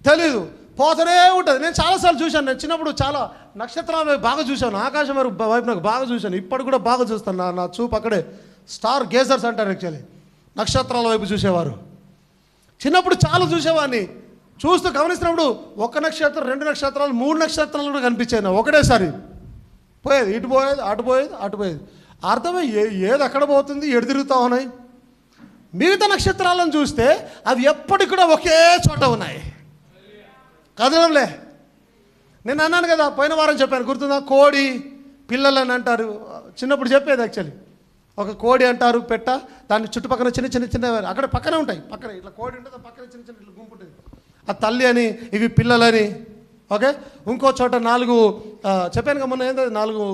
తెలీదు, పోతూనే ఉంటుంది. నేను చాలాసార్లు చూశాను. నేను చిన్నప్పుడు చాలా నక్షత్రాలు బాగా చూశాను, ఆకాశం వైపు నాకు బాగా చూశాను. ఇప్పుడు కూడా బాగా చూస్తాను. నా చూపు అక్కడే. స్టార్ గేజర్స్ అంటారు యాక్చువల్లీ, నక్షత్రాల వైపు చూసేవారు. చిన్నప్పుడు చాలా చూసేవాడిని. చూస్తూ గమనిస్తున్నప్పుడు ఒక నక్షత్రం, 2 నక్షత్రాలు, 3 నక్షత్రాలు కూడా కనిపించాయి. ఒకటేసారి పోయేది, ఇటు పోయేది, అటు పోయేది. అర్థమే ఏది అక్కడ పోతుంది, ఎడు తిరుగుతూ ఉన్నాయి. మిగతా నక్షత్రాలను చూస్తే అవి ఎప్పటికి కూడా ఒకే చోట ఉన్నాయి, కదలంలే. నేను అన్నాను కదా, పోయిన వారం చెప్పాను, గుర్తుందా? కోడి పిల్లలని అంటారు. చిన్నప్పుడు చెప్పేది యాక్చువల్లీ. ఒక కోడి అంటారు పెట్ట, దాని చుట్టుపక్కల చిన్న అక్కడ పక్కనే ఉంటాయి. పక్కన ఇట్లా కోడి ఉంటుంది, పక్కన చిన్న ఇట్లా గుంపు ఉంటుంది. ఆ తల్లి అని, ఇవి పిల్లలని. ఓకే, ఇంకో చోట 4 చెప్పాను కదా మొన్న, ఏంటది 4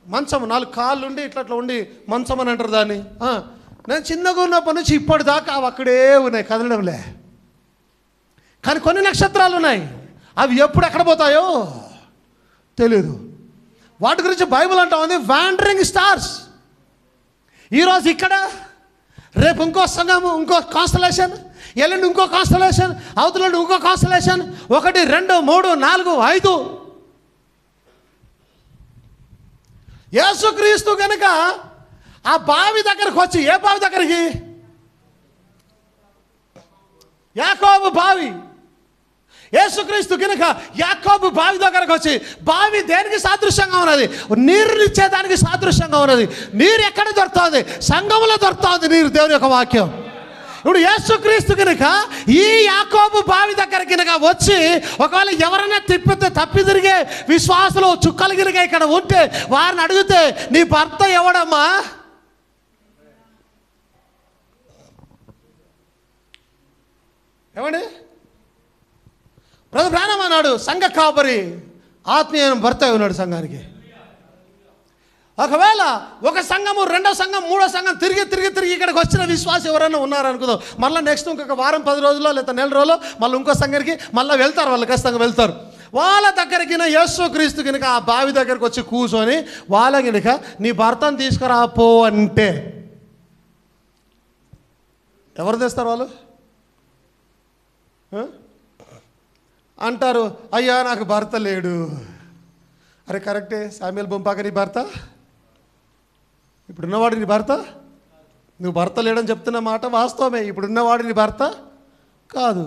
మంచం, 4 కాళ్ళు ఉండి ఇట్లా ఉండి మంచం అని అంటారు దాన్ని. నేను చిన్నగా ఉన్నప్పటి నుంచి ఇప్పటిదాకా అవి అక్కడే ఉన్నాయి, కదలడంలే. కానీ కొన్ని నక్షత్రాలు ఉన్నాయి, అవి ఎప్పుడు ఎక్కడ పోతాయో తెలియదు. వాటి గురించి బైబిల్ అంటా ఉంది వాండరింగ్ స్టార్స్. ఈరోజు ఇక్కడ, రేపు ఇంకో సంఘము, ఇంకో కాన్స్టలేషన్, ఎల్లుండి ఇంకో కాన్స్టలేషన్, అవతలండి ఇంకో కాన్స్టలేషన్, 1, 2, 3, 4, 5. యేసుక్రీస్తు కనుక ఆ బావి దగ్గరకు వచ్చి, ఏ బావి దగ్గరికి? యాకోబు బావి. యేసుక్రీస్తు కనుక యాకోబు బావి దగ్గరకు వచ్చి, బావి దేనికి సాదృశ్యంగా ఉన్నది? నీరునిచ్చేదానికి సాదృశ్యంగా ఉన్నది. నీరు ఎక్కడ దొరుకుతుంది? సంఘంలో దొరుకుతుంది నీరు, దేవుని యొక్క వాక్యం. ఇప్పుడు యేసుక్రీస్తు కనుక ఈ యాకోబు బావి దగ్గర కనుక వచ్చి, ఒకవేళ ఎవరైనా తప్పి తిరిగే విశ్వాసులు చుక్కలు కనుక ఇక్కడ ఉంటే వారిని అడిగితే, నీ భర్త ఎవడమ్మా? ఏమండి? బ్రదర్ బ్రానమ్ అన్నాడు, సంఘ కాపరి ఆత్మీయ భర్త ఉన్నాడు సంఘానికి. ఒకవేళ ఒక సంఘము, 2వ సంఘం, 3వ సంఘం తిరిగి ఇక్కడికి వచ్చిన విశ్వాసం ఎవరైనా ఉన్నారనుకుందాం, మళ్ళీ నెక్స్ట్ ఇంకొక వారం 10 రోజుల్లో లేదా నెల రోజుల్లో మళ్ళీ ఇంకో సంఘానికి మళ్ళీ వెళ్తారు. వాళ్ళు ఖచ్చితంగా వెళ్తారు. వాళ్ళ దగ్గరికి యేసుక్రీస్తు కనుక ఆ బావి దగ్గరికి వచ్చి కూర్చొని వాళ్ళ కనుక నీ భర్తను తీసుకురాపో అంటే ఎవరు తెస్తారు? వాళ్ళు అంటారు, అయ్యా నాకు భర్త లేడు. అరే కరెక్టే, శామ్యూయల్ బొంపాక నీ భర్త? ఇప్పుడున్నవాడు నీ భర్త? నువ్వు భర్త లేడని చెప్తున్న మాట వాస్తవమే. ఇప్పుడున్నవాడు నీ భర్త కాదు.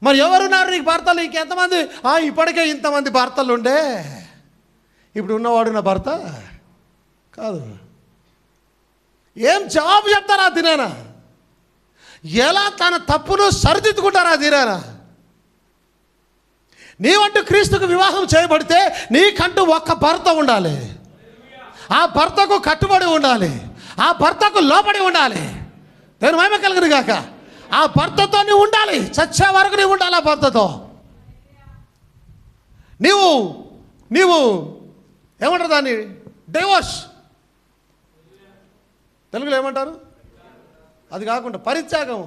మరి ఎవరున్నారు నీకు భర్తలు? ఇంకెంతమంది? ఇప్పటికే ఇంతమంది భర్తలు ఉండే, ఇప్పుడు ఉన్నవాడు నా భర్త కాదు. ఏం జవాబు చెప్తారా దినానా? ఎలా తన తప్పును సరిదిద్దుకుంటారా తీరారా? నీవంటూ క్రీస్తుకు వివాహం చేయబడితే నీకంటూ ఒక్క భర్త ఉండాలి. ఆ భర్తకు కట్టుబడి ఉండాలి, ఆ భర్తకు లోబడి ఉండాలి. నేను మహిమ కలుగును గాక. ఆ భర్తతో నీవు ఉండాలి, చచ్చే వరకు నీవు ఉండాలి ఆ భర్తతో. నీవు ఏమంటారు దాన్ని? డైవోర్స్ తెలుగులో ఏమంటారు? అది కాకుండా పరిత్యాగం.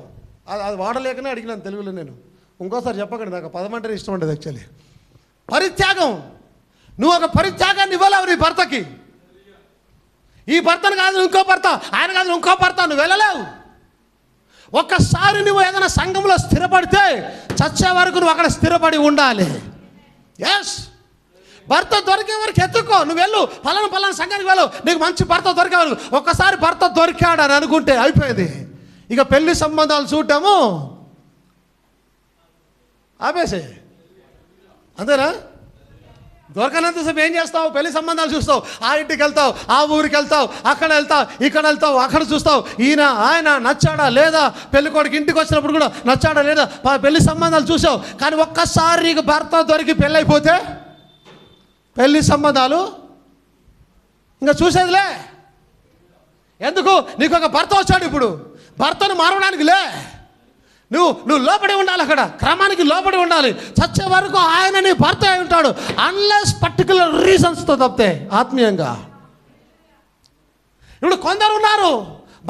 అది వాడలేకనే అడిగినాను తెలుగులో. నేను ఇంకోసారి చెప్పకండి, నాకు పదం అంటేనే ఇష్టం ఉండదు యాక్చువల్లీ. పరిత్యాగం. నువ్వు ఒక పరిత్యాగాన్ని ఇవ్వలేవు నీ భర్తకి. ఈ భర్తను కాదు ఇంకో భర్త, ఆయన కాదు ఇంకో భర్త, నువ్వు వెళ్ళలేవు. ఒక్కసారి నువ్వు ఏదైనా సంఘంలో స్థిరపడితే చచ్చే వరకు నువ్వు అక్కడ స్థిరపడి ఉండాలి. ఎస్, భర్త దొరికే వరకు ఎత్తుకో. నువ్వు వెళ్ళు, పలానా సంఘానికి వెళ్ళు, నీకు మంచి భర్త దొరికే వరకు. ఒక్కసారి భర్త దొరికాడని అనుకుంటే అయిపోయింది. ఇక పెళ్లి సంబంధాలు చూడటము ఆపేసే, అంతేనా? దొరకనంతసేపు ఏం చేస్తావు? పెళ్లి సంబంధాలు చూస్తావు, ఆ ఇంటికి వెళ్తావు, ఆ ఊరికి వెళ్తావు, అక్కడ వెళ్తావు, ఇక్కడ వెళ్తావు, అక్కడ చూస్తావు. ఆయన నచ్చాడా లేదా? పెళ్లి కొడుకు ఇంటికి వచ్చినప్పుడు కూడా నచ్చాడా లేదా? పెళ్లి సంబంధాలు చూసావు. కానీ ఒక్కసారి నీకు భర్త దొరికి పెళ్ళి అయిపోతే పెళ్లి సంబంధాలు ఇంకా చూసేదిలే. ఎందుకు? నీకు ఒక భర్త వచ్చాడు, ఇప్పుడు భర్తను మారడానికి లే. నువ్వు లోపడి ఉండాలి, అక్కడ క్రమానికి లోపడి ఉండాలి. చచ్చే వరకు ఆయన నీ భర్త అయి ఉంటాడు, అన్లెస్ పర్టికులర్ రీజన్స్తో తప్పితే ఆత్మీయంగా. ఇప్పుడు కొందరు ఉన్నారు,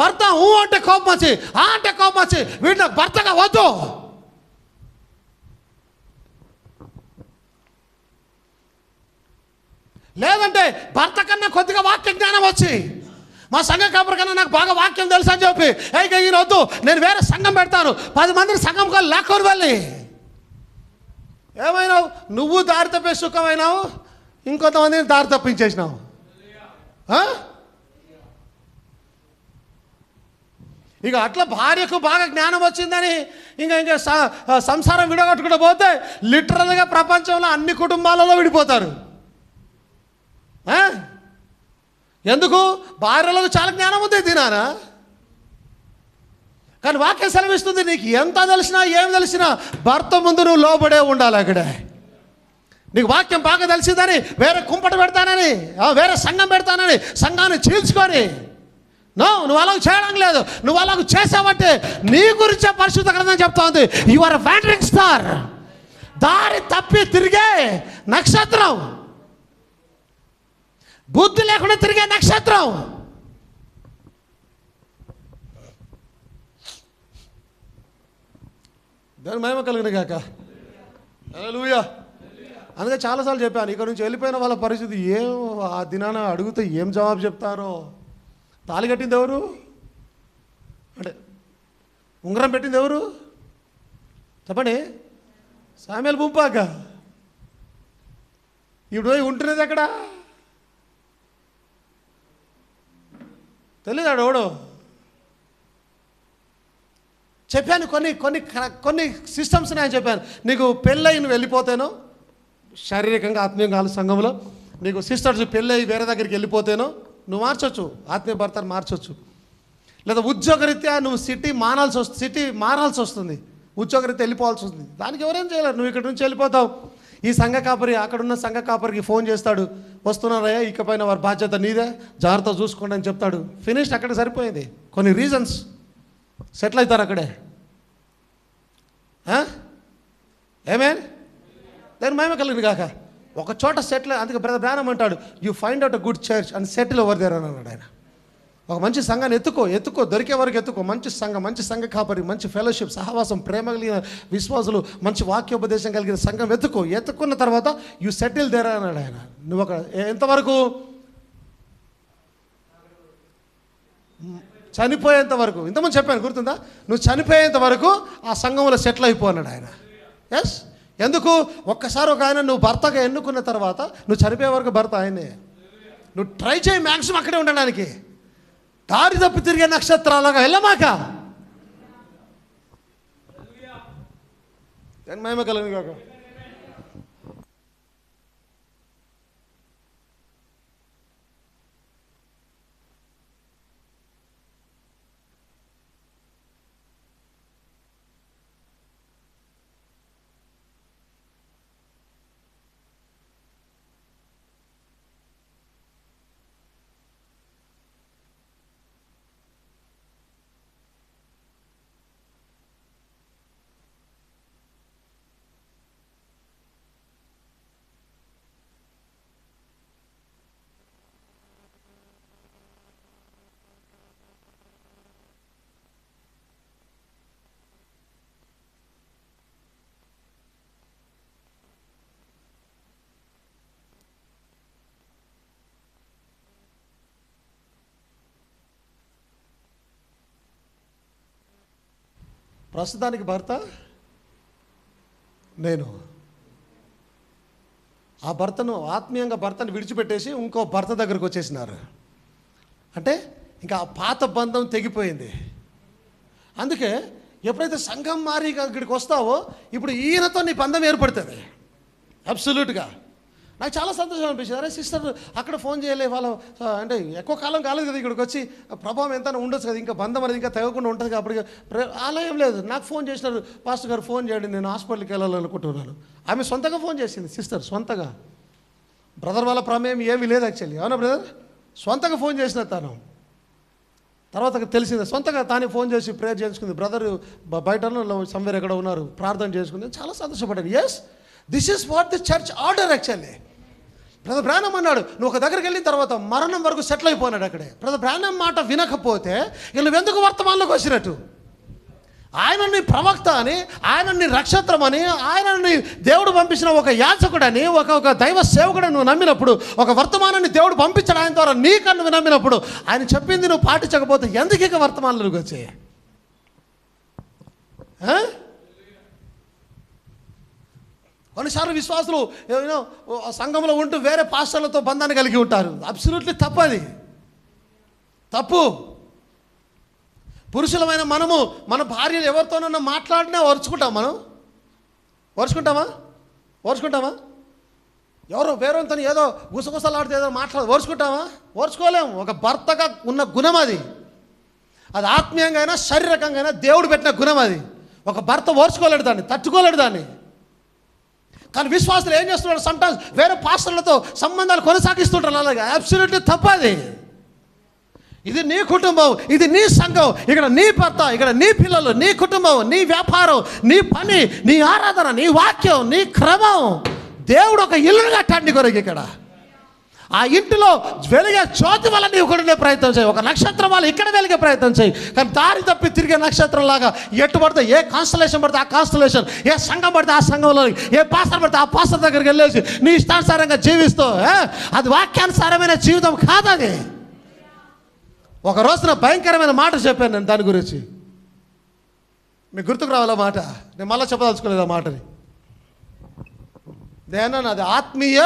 భర్త ఊ అంటే కోపం వచ్చి, ఆ అంటే కోపం వచ్చి, వీటిని భర్తగా వద్దు. లేదంటే భర్త కన్నా కొద్దిగా వాక్య జ్ఞానం వచ్చి, మా సంఘ కాపురి కన్నా నాకు బాగా వాక్యం తెలుసు అని చెప్పి, ఈయన వద్దు, నేను వేరే సంఘం పెడతాను, 10 మందిని సంఘం కాదు లాక్కొని వెళ్ళి ఏమైనావు? నువ్వు దారి తప్పే సుఖమైనావు, ఇంకొంతమందిని దారి తప్పించేసినావు. ఇక అట్లా భార్యకు బాగా జ్ఞానం వచ్చిందని ఇంకా సంసారం విడగొట్టుకుంటూ పోతే లిటరల్గా ప్రపంచంలో అన్ని కుటుంబాలలో విడిపోతారు. ఎందుకు? భార్యలకు చాలా జ్ఞానం ఉంది తినానా. కానీ వాక్యం సెలవిస్తుంది, నీకు ఎంత తెలిసినా ఏం తెలిసినా భర్త ముందు నువ్వు లోబడే ఉండాలి. అక్కడే నీకు వాక్యం బాగా తెలిసిందని వేరే కుంపట పెడతానని, వేరే సంఘం పెడతానని సంఘాన్ని చీల్చుకొని నువ్వు అలాగ చేయడం లేదు. నువ్వు అలాగ చేసావంటే నీ గురించే పరిశుద్ధ గ్రంథం చెప్తా ఉంది, you are a wandering star, దారి తప్పి తిరిగే నక్షత్రం, బుద్ధి లేకుండా తిరిగే నక్షత్రం. దాని మహిమ కలిగిన గాక. హల్లెలూయా. అందుకే చాలాసార్లు చెప్పాను, ఇక్కడ నుంచి వెళ్ళిపోయిన వాళ్ళ పరిస్థితి ఏం, ఆ దినాన అడిగితే ఏం జవాబు చెప్తారో. తాళి కట్టింది ఎవరు? అంటే ఉంగరం పెట్టింది ఎవరు? చెప్పండి. సామెలు పుంపాక. ఇప్పుడు ఉంటున్నది ఎక్కడ తెలియదాడు ఎవడో. చెప్పాను కొన్ని సిస్టమ్స్ నేను చెప్పాను. నీకు పెళ్ళయి నువ్వు వెళ్ళిపోతేనో, శారీరకంగా ఆత్మీయంగా సంఘంలో నీకు సిస్టర్స్ పెళ్ళయి వేరే దగ్గరికి వెళ్ళిపోతేనో నువ్వు మార్చొచ్చు, ఆత్మీయ భర్తను మార్చొచ్చు. లేదా ఉద్యోగరీత్యా నువ్వు సిటీ మారాల్సి వస్తుంది, ఉద్యోగరీత్యా వెళ్ళిపోవాల్సి వస్తుంది. దానికి ఎవరేం చేయలేరు. నువ్వు ఇక్కడ నుంచి వెళ్ళిపోతావు. ఈ సంఘ కాపరి అక్కడున్న సంఘ కాపరికి ఫోన్ చేస్తాడు, వస్తున్నారయ్యా, ఇకపైన వారి బాధ్యత నీదే, జాగ్రత్త చూసుకోండి అని చెప్తాడు. ఫినిష్డ్, అక్కడ సరిపోయింది. కొన్ని రీజన్స్ సెటిల్ అవుతారు అక్కడే. ఏమే దాని మహిమ కలిగింది కాక. ఒక చోట సెటిల్. అందుకే బ్రదర్ బ్రానమ్ అంటాడు, you find out a good church and settle over there అని అన్నాడు ఆయన. ఒక మంచి సంఘాన్ని ఎత్తుకో, దొరికే వరకు ఎత్తుకో. మంచి సంఘ కాపరి, మంచి ఫెలోషిప్, సహవాసం, ప్రేమ కలిగిన విశ్వాసులు, మంచి వాక్యోపదేశం కలిగిన సంఘం ఎత్తుకున్న తర్వాత యూ సెటిల్ దేర్ అన్నాడు ఆయన. నువ్వు ఒక ఎంతవరకు? చనిపోయేంత వరకు. ఇంతకుముందు చెప్పాను, గుర్తుందా? నువ్వు చనిపోయేంత వరకు ఆ సంఘంలో సెటిల్ అయిపో అన్నాడు ఆయన. ఎస్. ఎందుకు? ఒక్కసారి ఒక ఆయన నువ్వు భర్తగా ఎన్నుకున్న తర్వాత నువ్వు చనిపోయే వరకు భర్త ఆయనే. నువ్వు ట్రై చేయి మ్యాక్సిమం అక్కడే ఉండడానికి. దారి తప్పి తిరిగే నక్షత్రాలుగా వెళ్ళమాక. మహిమ కలుగును గాక. ప్రస్తుతానికి భర్త నేను. ఆ భర్తను ఆత్మీయంగా భర్తను విడిచిపెట్టేసి ఇంకో భర్త దగ్గరకు వచ్చేసినారు. అంటే ఇంకా ఆ పాత బంధం తెగిపోయింది. అందుకే ఎప్పుడైతే సంఘం మారి ఇక్కడికి వస్తావో ఇప్పుడు ఈయనతో నీ బంధం ఏర్పడుతుంది. అబ్సల్యూట్గా నాకు చాలా సంతోషం అనిపించింది. అరే సిస్టర్ అక్కడ ఫోన్ చేయలే వాళ్ళ, అంటే ఎక్కువ కాలం కాలేదు కదా ఇక్కడికి వచ్చి, ప్రభావం ఎంత ఉండొచ్చు కదా, ఇంకా బంధం అనేది ఇంకా తెగకుండా ఉంటుంది కాబట్టి అలా ఏం లేదు. నాకు ఫోన్ చేసినారు, పాస్టర్ గారు ఫోన్ చేయండి, నేను హాస్పిటల్కి వెళ్ళాలనుకుంటున్నాను. ఆమె సొంతగా ఫోన్ చేసింది, సిస్టర్ సొంతగా, బ్రదర్ వాళ్ళ ప్రమేయం ఏమీ లేదు యాక్చువల్లీ. అవునా బ్రదర్? సొంతగా ఫోన్ చేసిన తను. తర్వాత తెలిసింది సొంతగా తానే ఫోన్ చేసి ప్రేయర్ చేసుకుంది. బ్రదర్ బయట సమ్వేర్ ఎక్కడ ఉన్నారు, ప్రార్థన చేసుకుంది. చాలా సంతోషపడ్డాను. Yes, this is what the church order actually. Brother Branham అన్నాడు, నువ్వు ఒక దగ్గరికి వెళ్ళిన తర్వాత మరణం వరకు సెటిల్ అయిపోయినాడు అక్కడే. బ్రదర్ బ్రానమ్ మాట వినకపోతే ఇక నువ్వెందుకు వర్తమానంలోకి వచ్చినట్టు? ఆయనని ప్రవక్త అని, ఆయనని నక్షత్రం అని, ఆయనని దేవుడు పంపించిన ఒక యాచకుడని, ఒక దైవ సేవకుడని నువ్వు నమ్మినప్పుడు, ఒక వర్తమానాన్ని దేవుడు పంపించడం ఆయన ద్వారా నీకన్ను నువ్వు నమ్మినప్పుడు, ఆయన చెప్పింది నువ్వు పాటించకపోతే ఎందుకు ఇక వర్తమానంలోకి వచ్చాయి? కొన్నిసార్లు విశ్వాసులు సంఘంలో ఉంటూ వేరే పాస్టర్లతో బంధాన్ని కలిగి ఉంటారు. అబ్సల్యూట్లీ తప్పది, తప్పు. పురుషులమైన మనము మన భార్యలు ఎవరితోనన్నా మాట్లాడినా ఓర్చుకుంటామా? ఎవరో వేరొంతని ఏదో గుసగుసలాడితే ఏదో ఓర్చుకోలేము. ఒక భర్తగా ఉన్న గుణం అది ఆత్మీయంగా అయినా శారీరకంగా అయినా దేవుడు పెట్టిన గుణం అది. ఒక భర్త ఓర్చుకోలేడు దాన్ని, తట్టుకోలేడు దాన్ని. కానీ విశ్వాసులు ఏం చేస్తున్నారు, సమ్టైమ్స్ వేరే పాస్టర్లతో సంబంధాలు కొనసాగిస్తుంటారు. అలాగే అబ్సల్యూట్లీ తప్పది. ఇది నీ కుటుంబం, ఇది నీ సంఘం, ఇక్కడ నీ భర్త, ఇక్కడ నీ పిల్లలు, నీ కుటుంబం, నీ వ్యాపారం, నీ పని, నీ ఆరాధన, నీ వాక్యం, నీ క్రమం. దేవుడు ఒక ఇల్లు కట్టాడు నీ కొరకు. ఇక్కడ ఆ ఇంటిలో వెలిగే జ్యోతి వల్ల నీవు కూడా ప్రయత్నం చేయి. ఒక నక్షత్రం వల్ల ఇక్కడ వెలిగే ప్రయత్నం చేయి. కానీ దారి తప్పి తిరిగే నక్షత్రం లాగా ఎటు పడితే, ఏ కాన్స్టలేషన్ పడితే ఆ కాన్స్టలేషన్, ఏ సంఘం పడితే ఆ సంఘంలో, ఏ పాస్టర్ పడితే ఆ పాస్టర్ దగ్గరికి వెళ్ళేసి నీ ఇష్టానుసారంగా జీవిస్తూ, అది వాక్యానుసారమైన జీవితం కాదు. అది ఒక రోజున భయంకరమైన మాట చెప్పాను నేను దాని గురించి. మీకు గుర్తుకు రావాల మాట, నేను మళ్ళీ చెప్పదలుచుకోలేదు ఆ మాటని. దేనా అది ఆత్మీయ,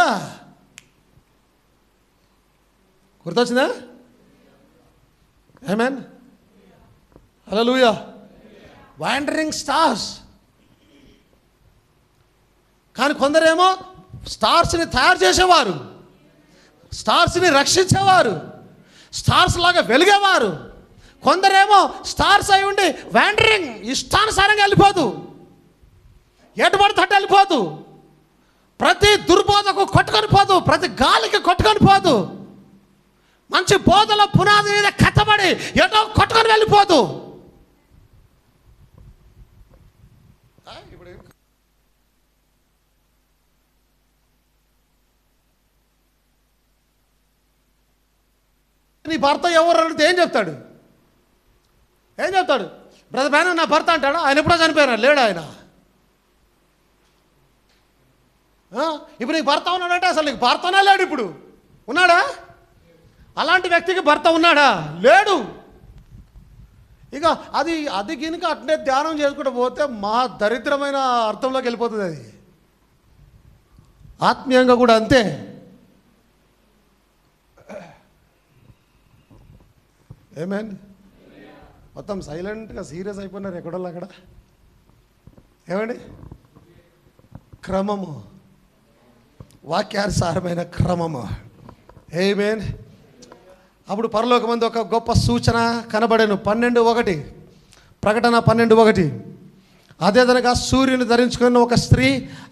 గుర్తొచ్చిందా? Amen, hallelujah. Wandering stars. కానీ కొందరేమో స్టార్స్ని తయారు చేసేవారు, స్టార్స్ని రక్షించేవారు, స్టార్స్ లాగా వెలిగేవారు. కొందరేమో స్టార్స్ అయి ఉండి వాండరింగ్, ఇష్టానుసారంగా వెళ్ళిపోదు, ఎటు పడితే అటు వెళ్ళిపోదు, ప్రతి దుర్బోధకు కొట్టుకొని పోదు, ప్రతి గాలికి కొట్టుకొని పోదు, మంచి బోధల పునాది మీద కట్టబడి ఎటో కొట్టుకొని వెళ్ళిపోదు. నీ భర్త ఎవరు అంటే ఏం చెప్తాడు? బ్రదర్ బ్యాన్ నా భర్త అంటాడు. ఆయన ఎప్పుడో చనిపోయినాడు, లేడు ఆయన. ఇప్పుడు నీకు భర్త ఉన్నాడంటే అసలు నీకు భర్తనా లేడు? ఇప్పుడు ఉన్నాడా? అలాంటి వ్యక్తికి భర్త ఉన్నాడా? లేడు. ఇక అది గినుక అట్నే ధ్యానం చేసుకుంటూ పోతే మహా దరిద్రమైన అర్థంలోకి వెళ్ళిపోతుంది. అది ఆత్మీయంగా కూడా అంతే. ఏమేన్ మొత్తం సైలెంట్గా సీరియస్ అయిపోయినారు ఎక్కడోళ్ళు అక్కడ. ఏమండి? క్రమము, వాక్యానుసారమైన క్రమము. ఏమేన్. అప్పుడు పరలోకమందు ఒక గొప్ప సూచన కనబడేను. 12:1 ప్రకటన 12:1. అదేదనగా సూర్యుని ధరించుకున్న ఒక స్త్రీ,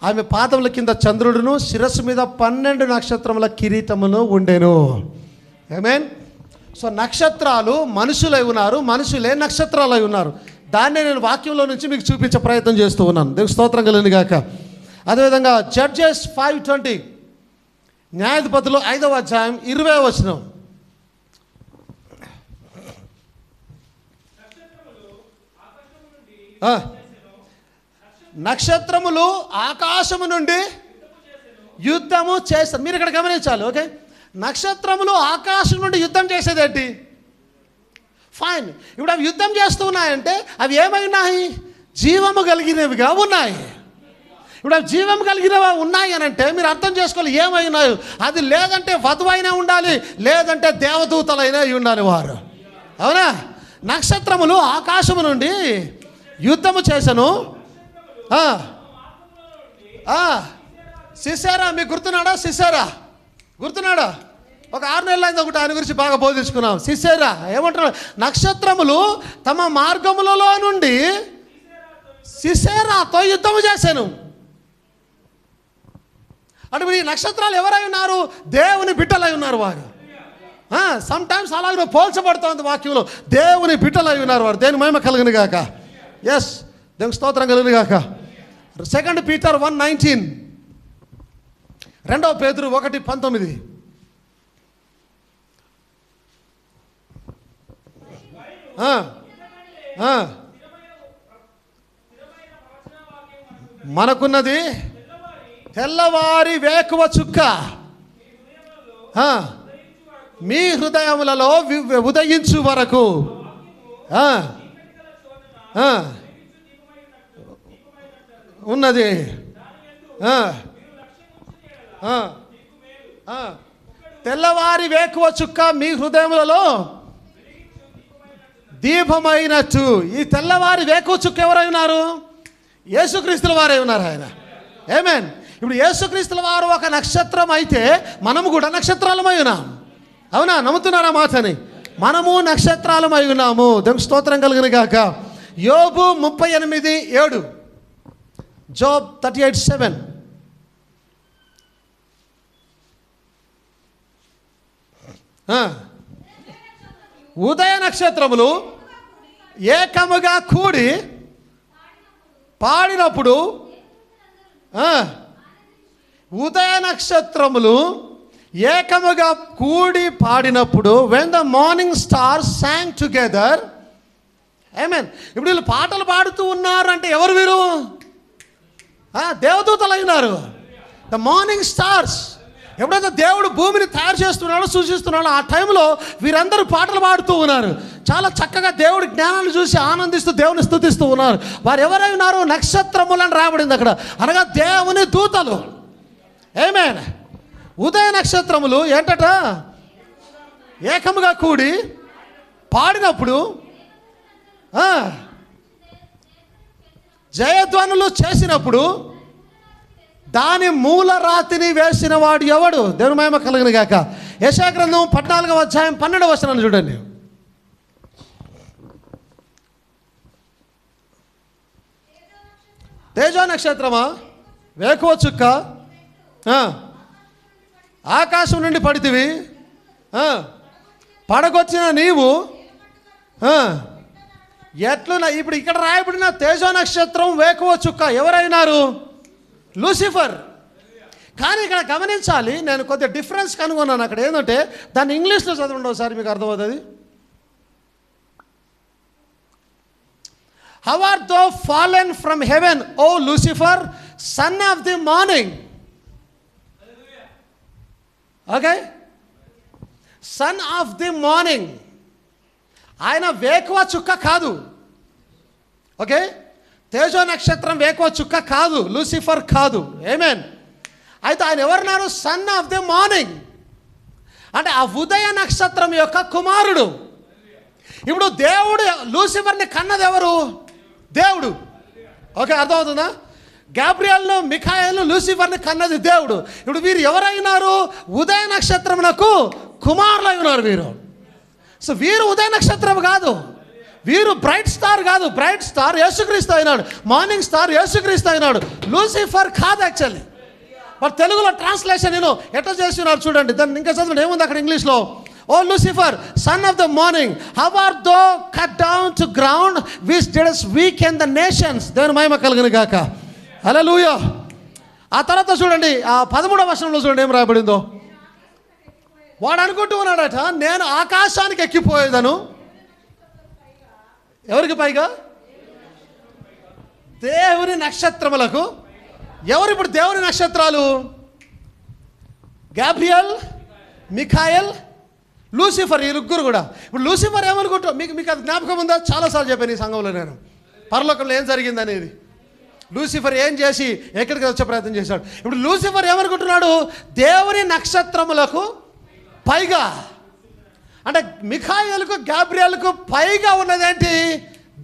ఆమె పాదముల కింద చంద్రుడును, శిరస్సు మీద 12 నక్షత్రముల కిరీటమును ఉండెను. ఆమేన్. సో నక్షత్రాలు మనుషులై ఉన్నారు, మనుషులే నక్షత్రాలై ఉన్నారు. దాన్నే నేను వాక్యంలో నుంచి మీకు చూపించే ప్రయత్నం చేస్తూ ఉన్నాను. దేవుని స్తోత్రం కలుగును గాక. అదేవిధంగా జడ్జెస్ 5:20, న్యాయాధిపతులు 5వ అధ్యాయం 20వ వచనం. నక్షత్రములు ఆకాశము నుండి యుద్ధము చేస్తారు. మీరు ఇక్కడ గమనించాలి. ఓకే, నక్షత్రములు ఆకాశం నుండి యుద్ధం చేసేదేంటి? ఫైన్. ఇప్పుడు అవి యుద్ధం చేస్తూ ఉన్నాయంటే అవి ఏమై ఉన్నాయి? జీవము కలిగినవిగా ఉన్నాయి. ఇప్పుడు జీవం కలిగినవి ఉన్నాయి అని అంటే మీరు అర్థం చేసుకోవాలి ఏమై ఉన్నాయో. అది లేదంటే వధువైనా ఉండాలి, లేదంటే దేవదూతలైనా ఉండాలి వారు. అవునా? నక్షత్రములు ఆకాశము నుండి యుద్ధము చేసను. సిసేరా మీకు గుర్తున్నాడా? సిసేరా గుర్తున్నాడా? ఒక 6 నెలలు అయింది ఒకటి ఆయన గురించి బాగా బోధించుకున్నాం. సిసేరా ఏమంటున్నాడు? నక్షత్రములు తమ మార్గములలో నుండి సిసేరాతో యుద్ధము చేశాను. అంటే ఈ నక్షత్రాలు ఎవరై ఉన్నారు? దేవుని బిడ్డలై ఉన్నారు వారు. సమ్ టైమ్స్ అలాగే పోల్చబడుతోంది వాక్యంలో. దేవుని బిడ్డలై ఉన్నారు వారు. దేని మహిమ కలుగును గాక. ఎస్, దేవుని స్తోత్రం కలుగును గాక. 2 పీటర్ 1:19, 2 పేతురు 1:19. మనకున్నది తెల్లవారి వేకువ చుక్క మీ హృదయములలో ఉదయించు వరకు ఉన్నది. తెల్లవారి వేకువ చుక్క మీ హృదయములలో దీపమైనచ్చు. ఈ తెల్లవారి వేకువ చుక్క ఎవరై ఉన్నారు? యేసుక్రీస్తుల వారై ఉన్నారు ఆయన. ఆమేన్. ఇప్పుడు యేసుక్రీస్తుల వారు ఒక నక్షత్రం అయితే మనము కూడా నక్షత్రాలమై ఉన్నాం. అవునా? నమ్ముతున్నారా మాటని? మనము నక్షత్రాలమై ఉన్నాము. దేవునికి స్తోత్రం కలుగును గాక. యోబు 38:7, జోబ్ 38:7. ఉదయ నక్షత్రములు ఏకముగా కూడి పాడినప్పుడు, ఉదయ నక్షత్రములు ఏకముగా కూడి పాడినప్పుడు, when the morning stars sang together. ఆమేన్. ఇప్పుడు వీళ్ళు పాటలు పాడుతూ ఉన్నారు అంటే ఎవరు వీరు? దేవదూతలు అయినారు. The morning stars. ఎప్పుడైతే దేవుడు భూమిని తయారు చేస్తున్నాడో, సూచిస్తున్నాడో ఆ టైంలో వీరందరూ పాటలు పాడుతూ ఉన్నారు. చాలా చక్కగా దేవుడి జ్ఞానాన్ని చూసి ఆనందిస్తూ దేవుని స్తుతిస్తూ ఉన్నారు. వారు ఎవరై ఉన్నారు? నక్షత్రములని రాబడింది అక్కడ, అనగా దేవుని దూతలు. ఆమేన్. ఉదయ నక్షత్రములు ఏంటట? ఏకముగా కూడి పాడినప్పుడు, జయధ్వనులు చేసినప్పుడు దాని మూల రాతిని వేసిన వాడు ఎవడు? దేవుని మహిమ కలుగును గాక. యెషయా గ్రంథం 14:12 చూడండి. తేజో నక్షత్రమా, వేకువ చుక్క, ఆకాశం నుండి పడితివి, పడగొచ్చిన నీవు ఎట్లున్నా. ఇప్పుడు ఇక్కడ రాయబడిన తేజో నక్షత్రం, వేకువ చుక్క ఎవరైనారు? లూసిఫర్. కానీ ఇక్కడ గమనించాలి, నేను కొద్దిగా డిఫరెన్స్ కనుగొన్నాను అక్కడ. ఏంటంటే దాన్ని ఇంగ్లీష్లో చదవండి ఒకసారి, మీకు అర్థమవుతుంది. How are thou fallen from heaven O Lucifer, son of the morning. Okay, son of the morning. ఆయన వేకువ చుక్క కాదు. ఓకే, తేజో నక్షత్రం వేకువ చుక్క కాదు, లూసిఫర్ కాదు. ఆమేన్. అయితే ఆయన ఎవరున్నారు? సన్ ఆఫ్ ది మార్నింగ్, అంటే ఆ ఉదయ నక్షత్రం యొక్క కుమారుడు. ఇప్పుడు దేవుడు లూసిఫర్ని కన్నది ఎవరు? దేవుడు. ఓకే, అర్థమవుతుందా? గాబ్రియల్ను, మిఖాయేలు, లూసిఫర్ని కన్నది దేవుడు. ఇప్పుడు వీరు ఎవరైనారు? ఉదయ నక్షత్రమునకు కుమారులు ఉన్నారు వీరు. సో వీరు ఉదయ నక్షత్రం కాదు, వీరు బ్రైట్ స్టార్ కాదు. బ్రైట్ స్టార్ యేసుక్రీస్తు అయినాడు, మార్నింగ్ స్టార్ యేసుక్రీస్తు అయినాడు, లూసిఫర్ కాదు యాక్చువల్లీ. మరి తెలుగులో ట్రాన్స్లేషన్ నేను ఎట్లా చేస్తున్నారు చూడండి. దాన్ని ఇంకా చదవండి, ఏముంది అక్కడ ఇంగ్లీష్లో. O Lucifer, son of the morning, how are thou cut down to ground which didst weaken the nations. దేవుని మహిమ కలుగును గాక. హల్లెలూయా. ఆ తర్వాత చూడండి, ఆ 13వ వచనంలో చూడండి ఏం రాయబడిందో. వాడు అనుకుంటూ ఉన్నాడట, నేను ఆకాశానికి ఎక్కిపోయేదను. ఎవరికి పైగా? దేవుని నక్షత్రములకు. ఎవరు ఇప్పుడు దేవుని నక్షత్రాలు? గాబ్రియల్, మిఖాయల్, లూసిఫర్, ఈ ముగ్గురు కూడా. ఇప్పుడు లూసిఫర్ ఏమనుకుంటా, మీకు అది జ్ఞాపకం ఉందా? చాలాసార్లు చెప్పాను ఈ సంఘంలో నేను. పరలోకంలో ఏం జరిగింది అనేది. లూసిఫర్ ఏం చేసి ఎక్కడికి వచ్చే ప్రయత్నం చేశాడు. ఇప్పుడు లూసిఫర్ ఏమనుకుంటున్నాడు, దేవుని నక్షత్రములకు పైగా, అంటే మిఖాయేలుకు గాబ్రియేలుకు పైగా ఉన్నదేంటి,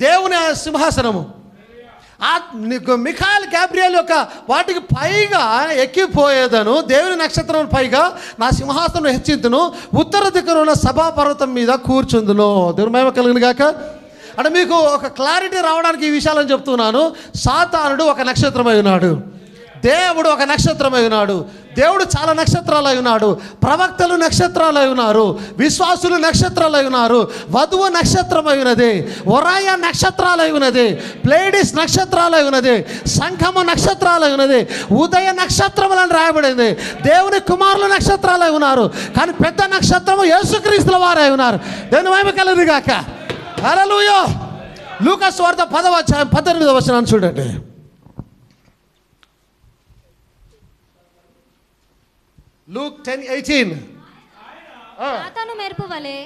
దేవుని సింహాసనము. మిఖాయేలు గాబ్రియేలు యొక్క వాటికి పైగా ఎక్కిపోయేదను, దేవుని నక్షత్రం పైగా నా సింహాసనం హెచ్చింతును, ఉత్తర దిక్కున ఉన్న సభాపర్వతం మీద కూర్చుందును. దేవుని మహిమ కలుగును గాక. అంటే మీకు ఒక క్లారిటీ రావడానికి ఈ విషయాలను చెప్తున్నాను. సాతానుడు ఒక నక్షత్రమై ఉన్నాడు, దేవుడు ఒక నక్షత్రమై ఉన్నాడు. దేవుడు చాలా నక్షత్రాలు అయి ఉన్నాడు. ప్రవక్తలు నక్షత్రాలు అయి ఉన్నారు, విశ్వాసులు నక్షత్రాలు అయి ఉన్నారు, వధువు నక్షత్రం అయి ఉన్నది, ఒరాయ నక్షత్రాలు అయి ఉన్నది, ప్లేడిస్ నక్షత్రాలు అయి ఉన్నది, శంఖము నక్షత్రాలు అయి ఉన్నది, ఉదయ నక్షత్రములని రాయబడింది. దేవుని కుమారులు నక్షత్రాలు అయి ఉన్నారు, కానీ పెద్ద నక్షత్రము యేసుక్రీస్తుల వారు అయి ఉన్నారు. దేవుని మహిమ కలుగును గాక. హల్లెలూయా. లూకాసు వార్త 10వ అధ్యాయం 18వ వచనాన్ని చూడండి. Luke 10:18. సాతాను మెరుపు వలె,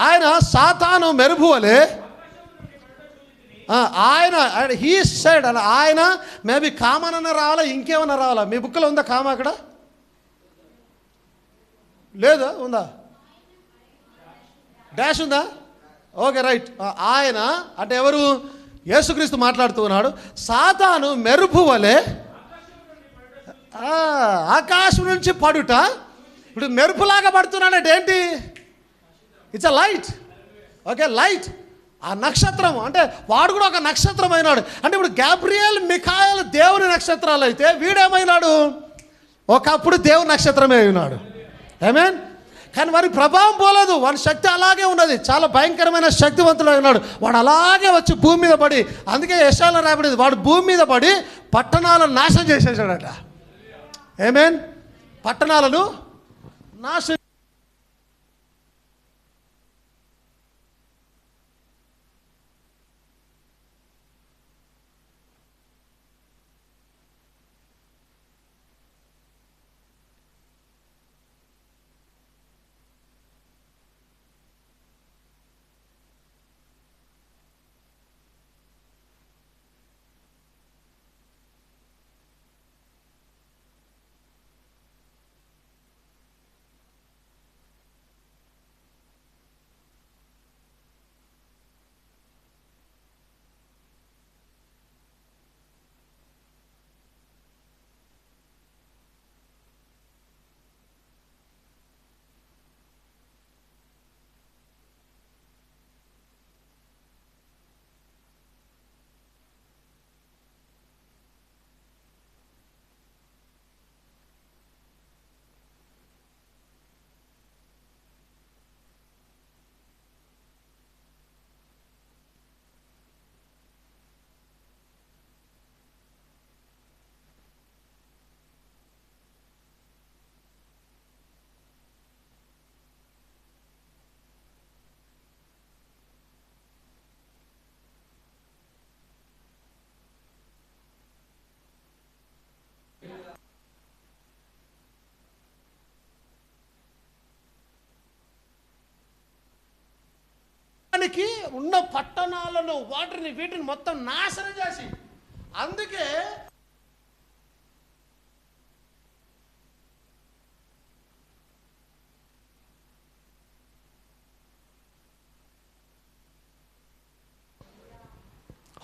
ఆయన సాతాను మెరుపు వలె, ఆయన హీ సెడ్, ఆయన మేబీ కామనన్నా రావాలా, ఇంకేమన్నా రావాలా. మీ బుక్లో ఉందా కామ? అక్కడ లేదా? ఉందా? డాష్ ఉందా? Okay, right. ఆయన అంటే ఎవరు? యేసుక్రీస్తు మాట్లాడుతూ ఉన్నాడు. సాతాను మెరుపు వలె ఆకాశం నుంచి పడుట. ఇప్పుడు మెరుపులాగా పడుతున్నాడంటే ఏంటి? It's a light. Okay, light. ఆ నక్షత్రం అంటే వాడు కూడా ఒక నక్షత్రం అయినాడు. అంటే ఇప్పుడు గాబ్రియేల్ మిఖాయేల్ దేవుని నక్షత్రాలు అయితే వీడేమైనాడు? ఒకప్పుడు దేవుని నక్షత్రమే అయినాడు. ఆమేన్. కానీ వారి ప్రభావం పోలేదు, వారి శక్తి అలాగే ఉన్నది. చాలా భయంకరమైన శక్తివంతుడు అయినాడు. వాడు అలాగే వచ్చి భూమి మీద పడి, అందుకే యెషయాలో రాయబడింది, వాడు భూమి మీద పడి పట్టణాలను నాశనం చేసేసాడట. ఆమేన్. పట్టణాలను నాశనం. ఉన్న పట్టణాలను వాటిని వీటిని మొత్తం నాశనం చేసి, అందుకే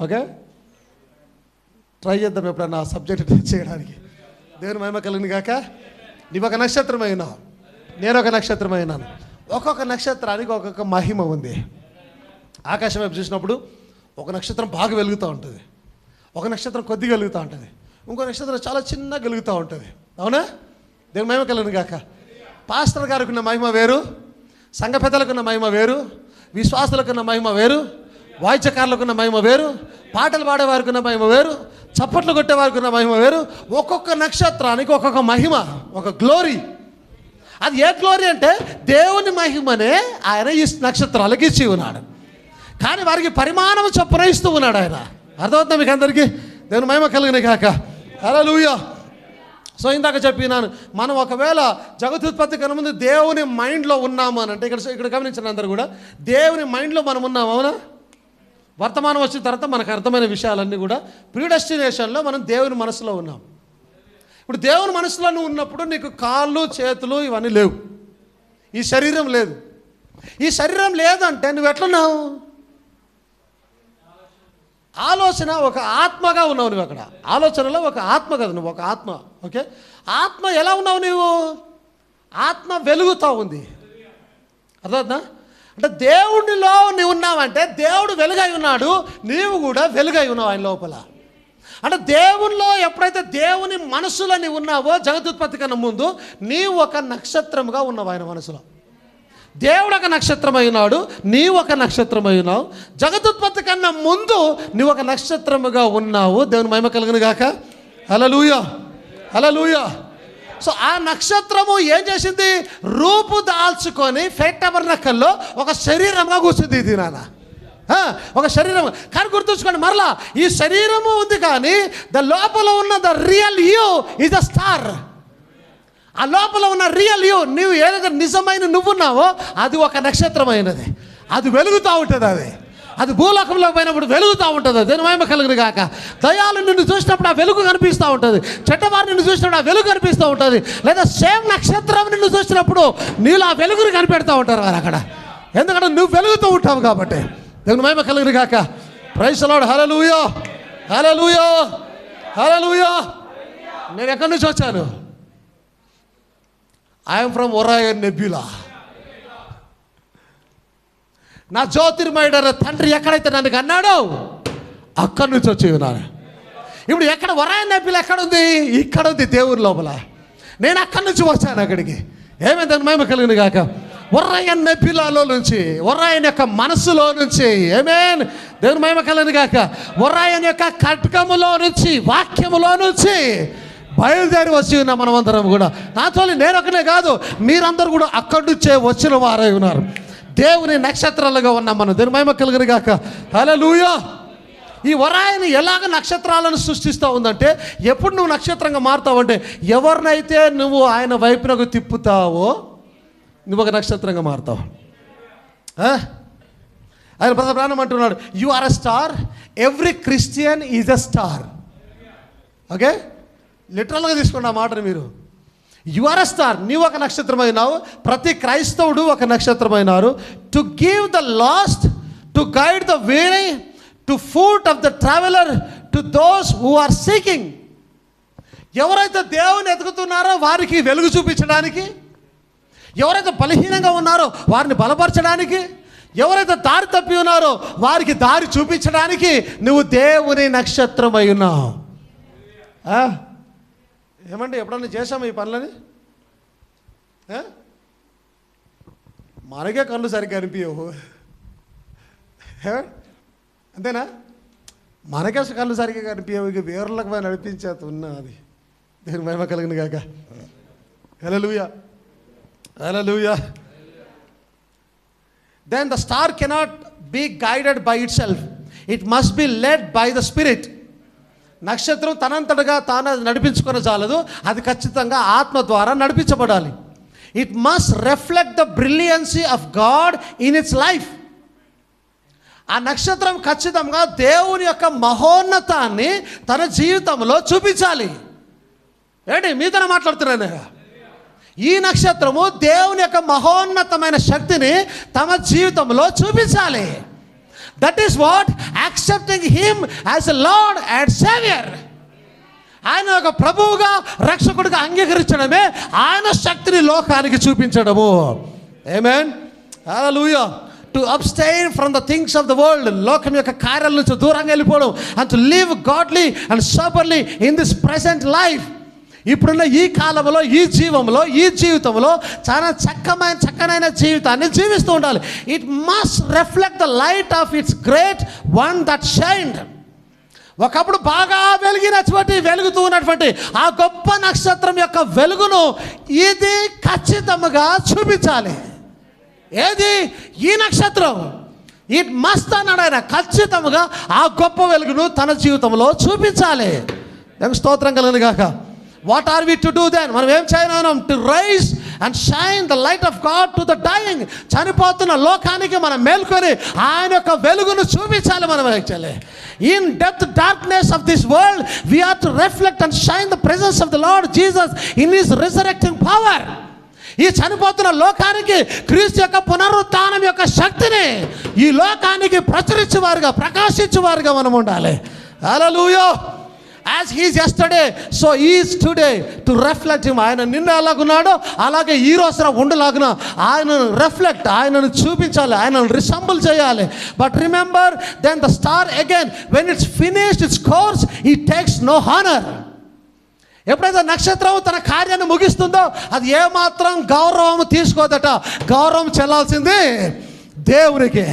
ఓకే ట్రై చేద్దాం ఎప్పుడన్నా ఆ సబ్జెక్ట్ చేయడానికి. దేవుని మహిమ కలుగును గాక. నీవు ఒక నక్షత్రమైనావు, నేను ఒక నక్షత్రమైనాను. ఒక్కొక్క నక్షత్రానికి ఒక్కొక్క మహిమ ఉంది. ఆకాశం వైపు చూసినప్పుడు ఒక నక్షత్రం బాగా వెలుగుతూ ఉంటుంది, ఒక నక్షత్రం కొద్దిగా వెలుగుతూ ఉంటుంది, ఇంకో నక్షత్రం చాలా చిన్నగా వెలుగుతూ ఉంటుంది. అవునా? దేవుని మహిమ కలుగును గాక. పాస్టర్ గారికి ఉన్న మహిమ వేరు, సంఘ పెద్దలకు ఉన్న మహిమ వేరు, విశ్వాసులకు ఉన్న మహిమ వేరు, వాయిద్యకారులకు ఉన్న మహిమ వేరు, పాటలు పాడేవారికి ఉన్న మహిమ వేరు, చప్పట్లు కొట్టేవారికి ఉన్న మహిమ వేరు. ఒక్కొక్క నక్షత్రానికి ఒక్కొక్క మహిమ, ఒక గ్లోరీ. అది ఏ గ్లోరీ అంటే దేవుని మహిమనే ఆయన ఈ నక్షత్రాలకు ఇచ్చి ఉన్నాడు. కానీ వారికి పరిమాణం చొప్పున ఇస్తూ ఉన్నాడు ఆయన. అర్థమవుతుందా మీకు అందరికీ? దేవుని మహిమ కలుగును గాక. హల్లెలూయా. సో ఇందాక చెప్పినాను, మనం ఒకవేళ జగతుత్పత్తి కన్నా ముందు దేవుని మైండ్లో ఉన్నాము అని అంటే ఇక్కడ గమనించిన అందరూ కూడా దేవుని మైండ్లో మనం ఉన్నాము. అవునా? వర్తమానం వచ్చిన తర్వాత మనకు అర్థమైన విషయాలన్నీ కూడా ప్రీడెస్టినేషన్లో మనం దేవుని మనసులో ఉన్నాం. ఇప్పుడు దేవుని మనసులో నువ్వు ఉన్నప్పుడు నీకు కాళ్ళు చేతులు ఇవన్నీ లేవు, ఈ శరీరం లేదు. ఈ శరీరం లేదంటే నువ్వు ఎట్లున్నావు? ఆలోచన ఒక ఆత్మగా ఉన్నావు నువ్వు. అక్కడ ఆలోచనలో ఒక ఆత్మ కదా, నువ్వు ఒక ఆత్మ. ఓకే, ఆత్మ ఎలా ఉన్నావు నువ్వు? ఆత్మ వెలుగుతూ ఉంది. అర్థమవుతుందా? అంటే దేవుడిలో నువ్వు ఉన్నావంటే దేవుడు వెలుగై ఉన్నాడు, నీవు కూడా వెలుగై ఉన్నావు ఆయన లోపల. అంటే దేవునిలో ఎప్పుడైతే దేవుని మనసులో నీవు ఉన్నావో, జగదుత్పత్తి కన్నా ముందు నీవు ఒక నక్షత్రముగా ఉన్నావు ఆయన మనసులో. దేవుడు ఒక నక్షత్రమై ఉన్నాడు, నీవు ఒక నక్షత్రమై ఉన్నావు. జగదుత్పత్తి కన్నా ముందు నీవు ఒక నక్షత్రముగా ఉన్నావు. దేవుని మహిమ కలుగును గాక. హల్లెలూయా, హల్లెలూయా. సో ఆ నక్షత్రము ఏం చేసింది? రూపు దాల్చుకొని ఫెట్టబర్నకల్లో ఒక శరీరంగా కూర్చుంది. ఇది నాన్న ఒక శరీరం. కానీ గుర్తుంచుకోండి, మరలా ఈ శరీరము ఉంది కానీ ద లోపల ఉన్న the real you is the star. ఆ లోపల ఉన్న రియల్ యూ, నీవు ఏదైతే నిజమైన నువ్వున్నావో అది ఒక నక్షత్రమైనది. అది వెలుగుతూ ఉంటుంది. అది భూలోకంలోకి పోయినప్పుడు వెలుగుతూ ఉంటుంది. దేని మహిమ కలుగును గాక. దయాలు నిన్ను చూసినప్పుడు ఆ వెలుగు కనిపిస్తూ ఉంటుంది, చెడ్డవారు నిన్ను చూసినప్పుడు ఆ వెలుగు కనిపిస్తూ ఉంటుంది. లేదా సేమ్ నక్షత్రం నిన్ను చూసినప్పుడు నీళ్ళు ఆ వెలుగుని కనిపెడుతూ ఉంటారు వారు అక్కడ. ఎందుకంటే నువ్వు వెలుగుతూ ఉంటావు కాబట్టి. దేవుని మహిమ కలుగును గాక. Praise the Lord. Hallelujah, hallelujah, hallelujah. నేను ఎక్కడి నుంచి వచ్చాను? I'm from Orion nebula. నా జ్యోతిర్మయుడైన తండ్రి ఎక్కడైతే నన్ను అన్నాడో అక్కడి నుంచి వచ్చి ఉన్నాను. ఇప్పుడు ఎక్కడ ఒరాయన్ నెబ్యులా ఎక్కడ ఉంది? ఇక్కడ ఉంది, దేవుని లోపల. నేను అక్కడి నుంచి వచ్చాను అక్కడికి. ఏమైంది? మహిమ కలుగును గాక. ఒరాయన్ నెబ్యులాలో నుంచి, ఒరాయన్ యొక్క మనసులో నుంచి, ఏమేన్ దేవుని మహిమ కలుగును గాక. ఒరాయన్ యొక్క ఖడ్గములో నుంచి, వాక్యములో నుంచి బయలుదేరి వచ్చి ఉన్నాం మనమందరం కూడా. నాతో నేను ఒకనే కాదు, మీరందరూ కూడా అక్కడి నుంచే వచ్చిన వారై ఉన్నారు. దేవుని నక్షత్రాలుగా ఉన్నాం మనం. దేవుని మహిమ కలుగును గాక. హల్లెలూయా. ఈ ఒరాయని ఎలాగ నక్షత్రాలను సృష్టిస్తూ ఉందంటే, ఎప్పుడు నువ్వు నక్షత్రంగా మారుతావంటే ఎవరినైతే నువ్వు ఆయన వైపునకు తిప్పుతావో నువ్వు ఒక నక్షత్రంగా మారుతావు. ఆయన ప్రాణం అంటున్నాడు, you are a star, every Christian is a star. Okay, లిటరల్గా తీసుకోండి ఆ మాటను మీరు. యు ఆర్ ఎ స్టార్, నీవు ఒక నక్షత్రమైనావు. ప్రతి క్రైస్తవుడు ఒక నక్షత్రమైనారు. To give the lost, to guide the weary, to foot of the traveller, to those who are seeking. ఎవరైతే దేవుని ఎదుగుతున్నారో వారికి వెలుగు చూపించడానికి, ఎవరైతే బలహీనంగా ఉన్నారో వారిని బలపరచడానికి, ఎవరైతే దారి తప్పి ఉన్నారో వారికి దారి చూపించడానికి నువ్వు దేవుని నక్షత్రమై ఉన్నావు. ఏమంటే ఎప్పుడన్నా చేసాము ఈ పనులని? మనకే కళ్ళు సరిగ్గా అనిపించవు, అంతేనా? మనకే కళ్ళు సరిగ్గా కనిపించవు, ఇక వేరులకు పోయి నడిపించేది ఉన్నది. దేవుని మహిమ కలుగును గాక. హల్లెలూయా, హల్లెలూయా. Then the star cannot be guided by itself. It must be led by the Spirit. నక్షత్రం తనంతటగా తాను నడిపించుకొని చాలదు, అది ఖచ్చితంగా ఆత్మ ద్వారా నడిపించబడాలి. It must reflect the brilliancy of God in its life. ఆ నక్షత్రం ఖచ్చితంగా దేవుని యొక్క మహోన్నతాన్ని తన జీవితంలో చూపించాలి. ఏంటి మీతో మాట్లాడుతున్నాను? ఈ నక్షత్రము దేవుని యొక్క మహోన్నతమైన శక్తిని తమ జీవితంలో చూపించాలి. That is what accepting him as a Lord and saviour. ఆయన ఒక ప్రభువుగా రక్షకుడిగా అంగీకరించడమే ఆయన శక్తిని లోకానికి చూపించడము. Amen, hallelujah. To abstain from the things of the world, లోకం యొక్క కార్యాల నుంచి దూరంగా వెళ్ళిపోవడం. And to live godly and soberly in this present life. ఇప్పుడున్న ఈ కాలంలో, ఈ జీవంలో, ఈ జీవితంలో చాలా చక్కనైన జీవితాన్ని జీవిస్తూ ఉండాలి. It must reflect the light of it's great one that shined. ఒకప్పుడు బాగా వెలుగుతూ ఉన్నటువంటి ఆ గొప్ప నక్షత్రం యొక్క వెలుగును ఇది ఖచ్చితంగా చూపించాలి. ఏది? ఈ నక్షత్రం. ఇట్ మస్ట్ అన్నాడు ఆయన, ఖచ్చితంగా ఆ గొప్ప వెలుగును తన జీవితంలో చూపించాలి. స్తోత్రం కలుగును గాక. What are we to do then? మనం ఏం చేయను? To rise and shine the light of God to the dying. చనిపోతున్న లోకానికి మనం మేల్కొని ఆయన యొక్క వెలుగును చూపించాలి. మనం actually in death darkness of this world we are to reflect and shine the presence of the Lord Jesus in his resurrecting power. ఈ చనిపోతున్న లోకానికి క్రీస్తు యొక్క పునరుత్థానం యొక్క శక్తిని ఈ లోకానికి ప్రచురించేవారుగా, ప్రకాశించేవారుగా మనం ఉండాలి. Hallelujah. As he is yesterday so is today to reflect him. ఆయన నిన్న ఎలాగున్నాడో అలాగే ఈ రోజున ఉండలాగున ఆయనను రిఫ్లెక్ట్, ఆయనను చూపించాలి, ఆయనను రిసెంబుల్ చేయాలి. But remember then the star again when it's finished its course it takes no honour. ఎప్పుడైతే నక్షత్రం తన కార్యాన్ని ముగిస్తుందో అది ఏమాత్రం గౌరవం తీసుకోదట. గౌరవం చెల్లాల్సింది దేవునికి.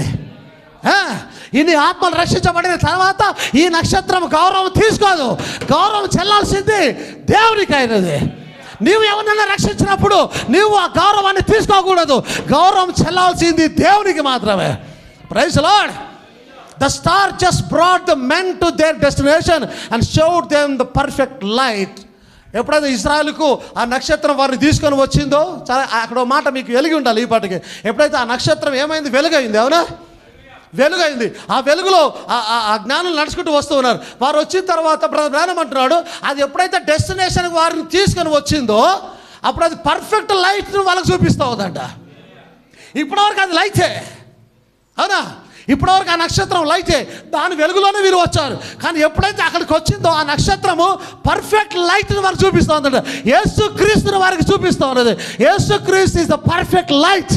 ఇన్ని ఆత్మలు రక్షించబడిన తర్వాత ఈ నక్షత్రం గౌరవం తీసుకోదు. గౌరవం చెల్లాల్సింది దేవునికి అయినది. నీవు ఎవరినైనా రక్షించినప్పుడు నీవు ఆ గౌరవాన్ని తీసుకోకూడదు. గౌరవం చెల్లాల్సింది దేవునికి మాత్రమే. Praise the Lord. The star just brought the men to their destination and showed them the perfect light. ఎప్పుడైతే ఇజ్రాయెల్కు ఆ నక్షత్రం వారిని తీసుకొని వచ్చిందో, చాలా అక్కడ మాట మీకు వెలిగి ఉండాలి ఈ పాటికి. ఎప్పుడైతే ఆ నక్షత్రం ఏమైంది? వెలుగైంది. అవునా? వెలుగైంది. ఆ వెలుగులో ఆ జ్ఞానులు నడుచుకుంటూ వస్తూ ఉన్నారు. వారు వచ్చిన తర్వాత బ్రదర్ బ్రానమ్ అంటున్నాడు, అది ఎప్పుడైతే డెస్టినేషన్కి వారిని తీసుకొని వచ్చిందో అప్పుడు అది పర్ఫెక్ట్ లైట్ను వాళ్ళకి చూపిస్తూ ఉందంట. ఇప్పటివరకు అది లైటే. అవునా? ఇప్పటివరకు ఆ నక్షత్రం లైటే, దాని వెలుగులోనే వీరు వచ్చారు. కానీ ఎప్పుడైతే అక్కడికి వచ్చిందో ఆ నక్షత్రము పర్ఫెక్ట్ లైట్ని వారికి చూపిస్తూ ఉందంట. యేసుక్రీస్తుని వారికి చూపిస్తూ ఉన్నది. యేసుక్రీస్తు is the perfect light,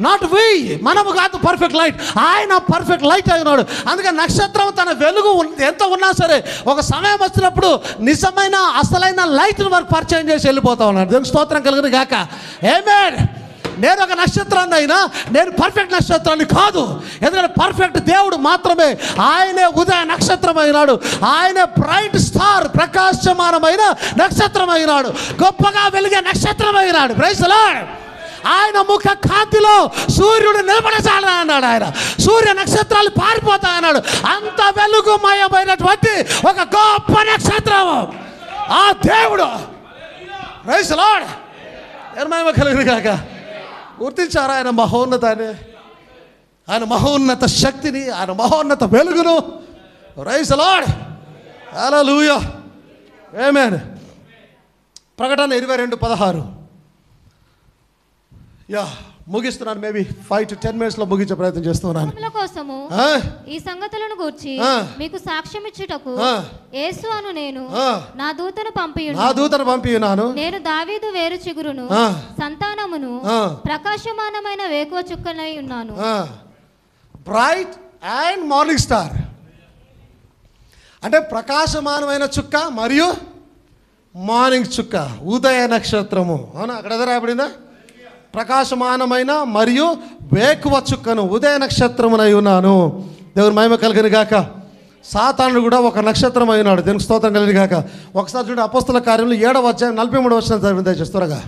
not we. మనము కాదు పర్ఫెక్ట్ లైట్, ఆయన పర్ఫెక్ట్ లైట్ అయినాడు. అందుకని నక్షత్రం తన వెలుగు ఎంత ఉన్నా సరే ఒక సమయం వచ్చినప్పుడు నిజమైన అసలైన లైట్ని వారికి పరిచయం చేసి వెళ్ళిపోతా ఉన్నాడు. దేవునికి స్తోత్రం కలుగును గాక. ఆమేన్. నేను ఒక నక్షత్రాన్ని అయినా నేను పర్ఫెక్ట్ నక్షత్రాన్ని కాదు. ఎందుకంటే పర్ఫెక్ట్ దేవుడు మాత్రమే. ఆయనే ఉదయ నక్షత్రం అయినాడు. ఆయనే బ్రైట్ స్టార్, ప్రకాశమానమైన నక్షత్రం అయినాడు. గొప్పగా వెలిగే నక్షత్రం అయినాడు. Praise the Lord. ఆయన ముఖ కాంతిలో సూర్యుడు నిలబడచాలని అన్నాడు. ఆయన సూర్య నక్షత్రాలు పారిపోతాయన్నాడు. అంత వెలుగుమయమైనటువంటి ఒక గొప్ప నక్షత్రం ఆ దేవుడు. Praise the lord. మహిమ కలుగును గాక. గుర్తించారా ఆయన మహోన్నతాన్ని, ఆయన మహోన్నత శక్తిని, ఆయన మహోన్నత వెలుగును? Praise the Lord. Hallelujah. Amen. ప్రకటన 22:16. ముగిస్తున్నాను. మేబీ 5 to 10 minutes లో ముగించే ప్రయత్నం చేస్తున్నాను. కోసము ఈ సంగతులను గూర్చి మీకు సాక్ష్యం ఇచ్చుటకు యేసు అను నేను నా దూతను పంపియున్నాను. నేను దావీదు వేరు చిగురును, సంతానమును, ప్రకాశమానమైన వేకువ చుక్కనై ఉన్నాను. బ్రైట్ అండ్ మార్నింగ్ స్టార్ అంటే ప్రకాశమానమైన చుక్క మరియు మార్నింగ్ చుక్క, ఉదయ నక్షత్రము. అవునా? అక్కడ ఎదురు రాయబడిందా? ప్రకాశమానమైన మరియు వేకువ చుక్కను, ఉదయ నక్షత్రమునై ఉన్నాను. దేవుని మహిమ కలుగును గాక. సాతానుడు కూడా ఒక నక్షత్రం అయినాడు. దేవునికి స్తోత్రం కలుగును గాక. ఒకసారి చూడండి, అపోస్తల కార్యములు 7వ అధ్యాయం 43వ వచనం చదివింది దయచేసి త్వరగా.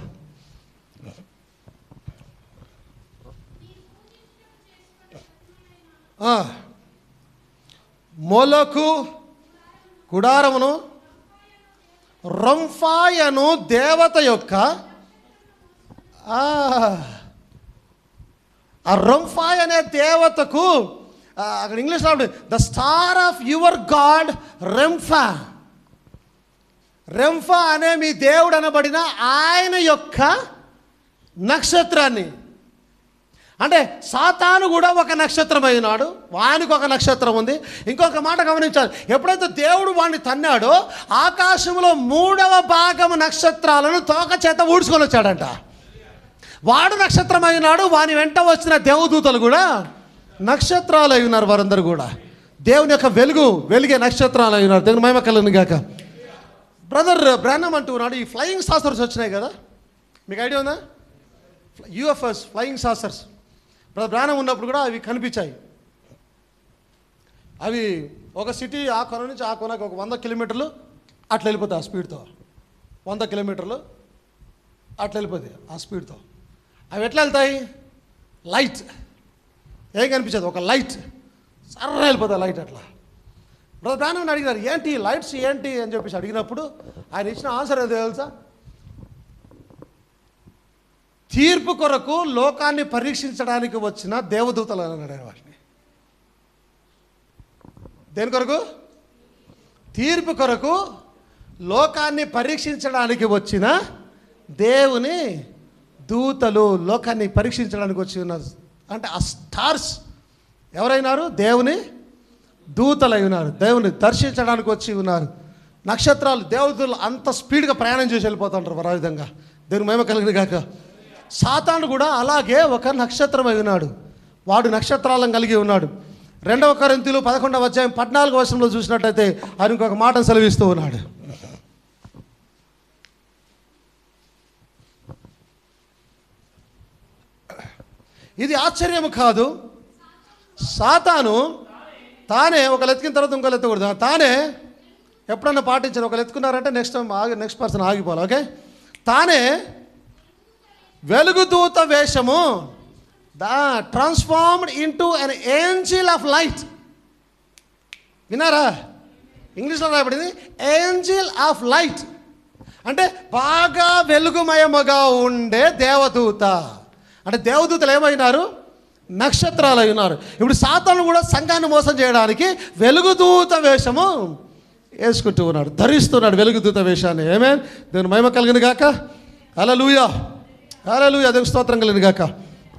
మొలకు గుడారమును రంఫాయను దేవత యొక్క ఆ రంఫాయ్ అనే దేవతకు అక్కడ ఇంగ్లీష్లో the star of your god Remphan. Remphan అనే మీ దేవుడు అనబడిన ఆయన యొక్క నక్షత్రాన్ని. అంటే సాతాను కూడా ఒక నక్షత్రం అయినాడు, వానికి ఒక నక్షత్రం ఉంది. ఇంకొక మాట గమనించాలి, ఎప్పుడైతే దేవుడు వాడిని తన్నాడో ఆకాశంలో 3వ భాగము నక్షత్రాలను తోక చేత ఊడ్చుకొని వచ్చాడంట. వాడు నక్షత్రం అయినాడు, వాని వెంట వచ్చిన దేవదూతలు కూడా నక్షత్రాలు అయి ఉన్నారు. వారందరూ కూడా దేవుని యొక్క వెలిగే నక్షత్రాలు అయి ఉన్నారు. దేవుని మహిమ కలుగును గాక. బ్రదర్ బ్రానమ్ అంటూ ఉన్నాడు, ఈ ఫ్లయింగ్ సాసర్స్ వచ్చినాయి కదా, మీకు ఐడియా ఉందా? UFS flying saucers. Brother Branham ఉన్నప్పుడు కూడా అవి కనిపించాయి. అవి ఒక సిటీ ఆ కొన నుంచి ఆ కొనకు ఒక 100 కిలోమీటర్లు అట్లా వెళ్ళిపోతాయి ఆ స్పీడ్తో. 100 కిలోమీటర్లు అట్లా వెళ్ళిపోతాయి ఆ స్పీడ్తో. అవి ఎట్లా వెళ్తాయి? లైట్. ఏం కనిపించదు, ఒక లైట్ సర్ర వెళ్ళిపోతుంది లైట్ అట్లా. బ్రదర్ బ్రానమ్ అడిగినారు, ఏంటి లైట్స్ ఏంటి అని చెప్పేసి అడిగినప్పుడు ఆయన ఇచ్చిన ఆన్సర్ ఏదో తెలుసా? తీర్పు కొరకు లోకాన్ని పరీక్షించడానికి వచ్చిన దేవదూతలు అన్నాడు వాటిని. దేని కొరకు? తీర్పు కొరకు లోకాన్ని పరీక్షించడానికి వచ్చిన దేవుని దూతలు. లోకాన్ని పరీక్షించడానికి వచ్చి ఉన్నారు అంటే ఆ స్టార్స్ ఎవరైనారు? దేవుని దూతలు అయి ఉన్నారు. దేవుని దర్శించడానికి వచ్చి ఉన్నారు. నక్షత్రాలు, దేవదూతలు అంత స్పీడ్గా ప్రయాణం చేసి వెళ్ళిపోతుంటారు ఆ విధంగా. దేవుని మహిమ కలిగిన గాక. సాతాను కూడా అలాగే ఒక నక్షత్రం అయి ఉన్నాడు. వాడు నక్షత్రాలను కలిగి ఉన్నాడు. 2 కొరింథీయులు 11వ అధ్యాయం 14వ వచనంలో చూసినట్టయితే ఆయన ఇంకొక మాటను సెలవిస్తూ ఉన్నాడు. ఇది ఆశ్చర్యం కాదు, సాతాను తానే ఒకళ్ళు ఎత్తుకిన తర్వాత ఇంకోళ్ళు ఎత్తకూడదు. తానే ఎప్పుడన్నా పాటించారు. ఒకళ్ళు ఎత్తుకున్నారంటే నెక్స్ట్ పర్సన్ ఆగిపోవాలి. ఓకే, తానే వెలుగుదూత వేషము transformed into an angel of light. విన్నారా? ఇంగ్లీష్లో రాయబడింది ఏంజిల్ ఆఫ్ లైట్. అంటే బాగా వెలుగుమయముగా ఉండే దేవదూత. అంటే దేవదూతలు ఏమైనారు? నక్షత్రాలు అయినారు. ఇప్పుడు సాతాను కూడా సంఘాన్ని మోసం చేయడానికి వెలుగుదూత వేషము వేసుకుంటూ ఉన్నాడు, ధరిస్తున్నాడు వెలుగుదూత వేషాన్ని. ఆమేన్. దేవుని మహిమ కలిగిన గాక. హల్లెలూయా, హల్లెలూయా. దేవుని స్తోత్రం కలిగిన గాక.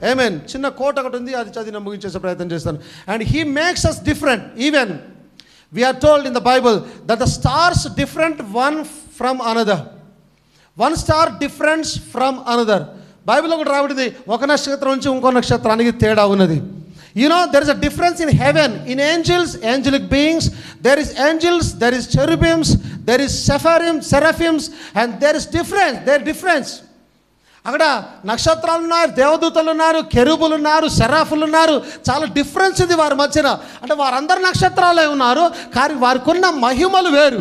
ఆమేన్. చిన్న కోట్ ఒకటి ఉంది, అది చదివి ముగించేసే ప్రయత్నం చేస్తాను. And he makes us different. Even we are told in the Bible that the stars different one from another. One star difference from another. బైబిల్లో కూడా రాబడింది ఒక నక్షత్రం నుంచి ఇంకో నక్షత్రానికి తేడా ఉన్నది. You know, there is a difference in heaven, in angels, angelic beings. There is angels, there is cherubims, there is seraphims, and there is difference. There is difference. అక్కడ నక్షత్రాలు ఉన్నారు, దేవదూతలు ఉన్నారు, కెరూబులు ఉన్నారు, సెరాఫులు ఉన్నారు. చాలా డిఫరెన్స్ ఇది వారి మధ్యన. అంటే వారందరు నక్షత్రాలే ఉన్నారు, కానీ వారికి ఉన్న మహిమలు వేరు.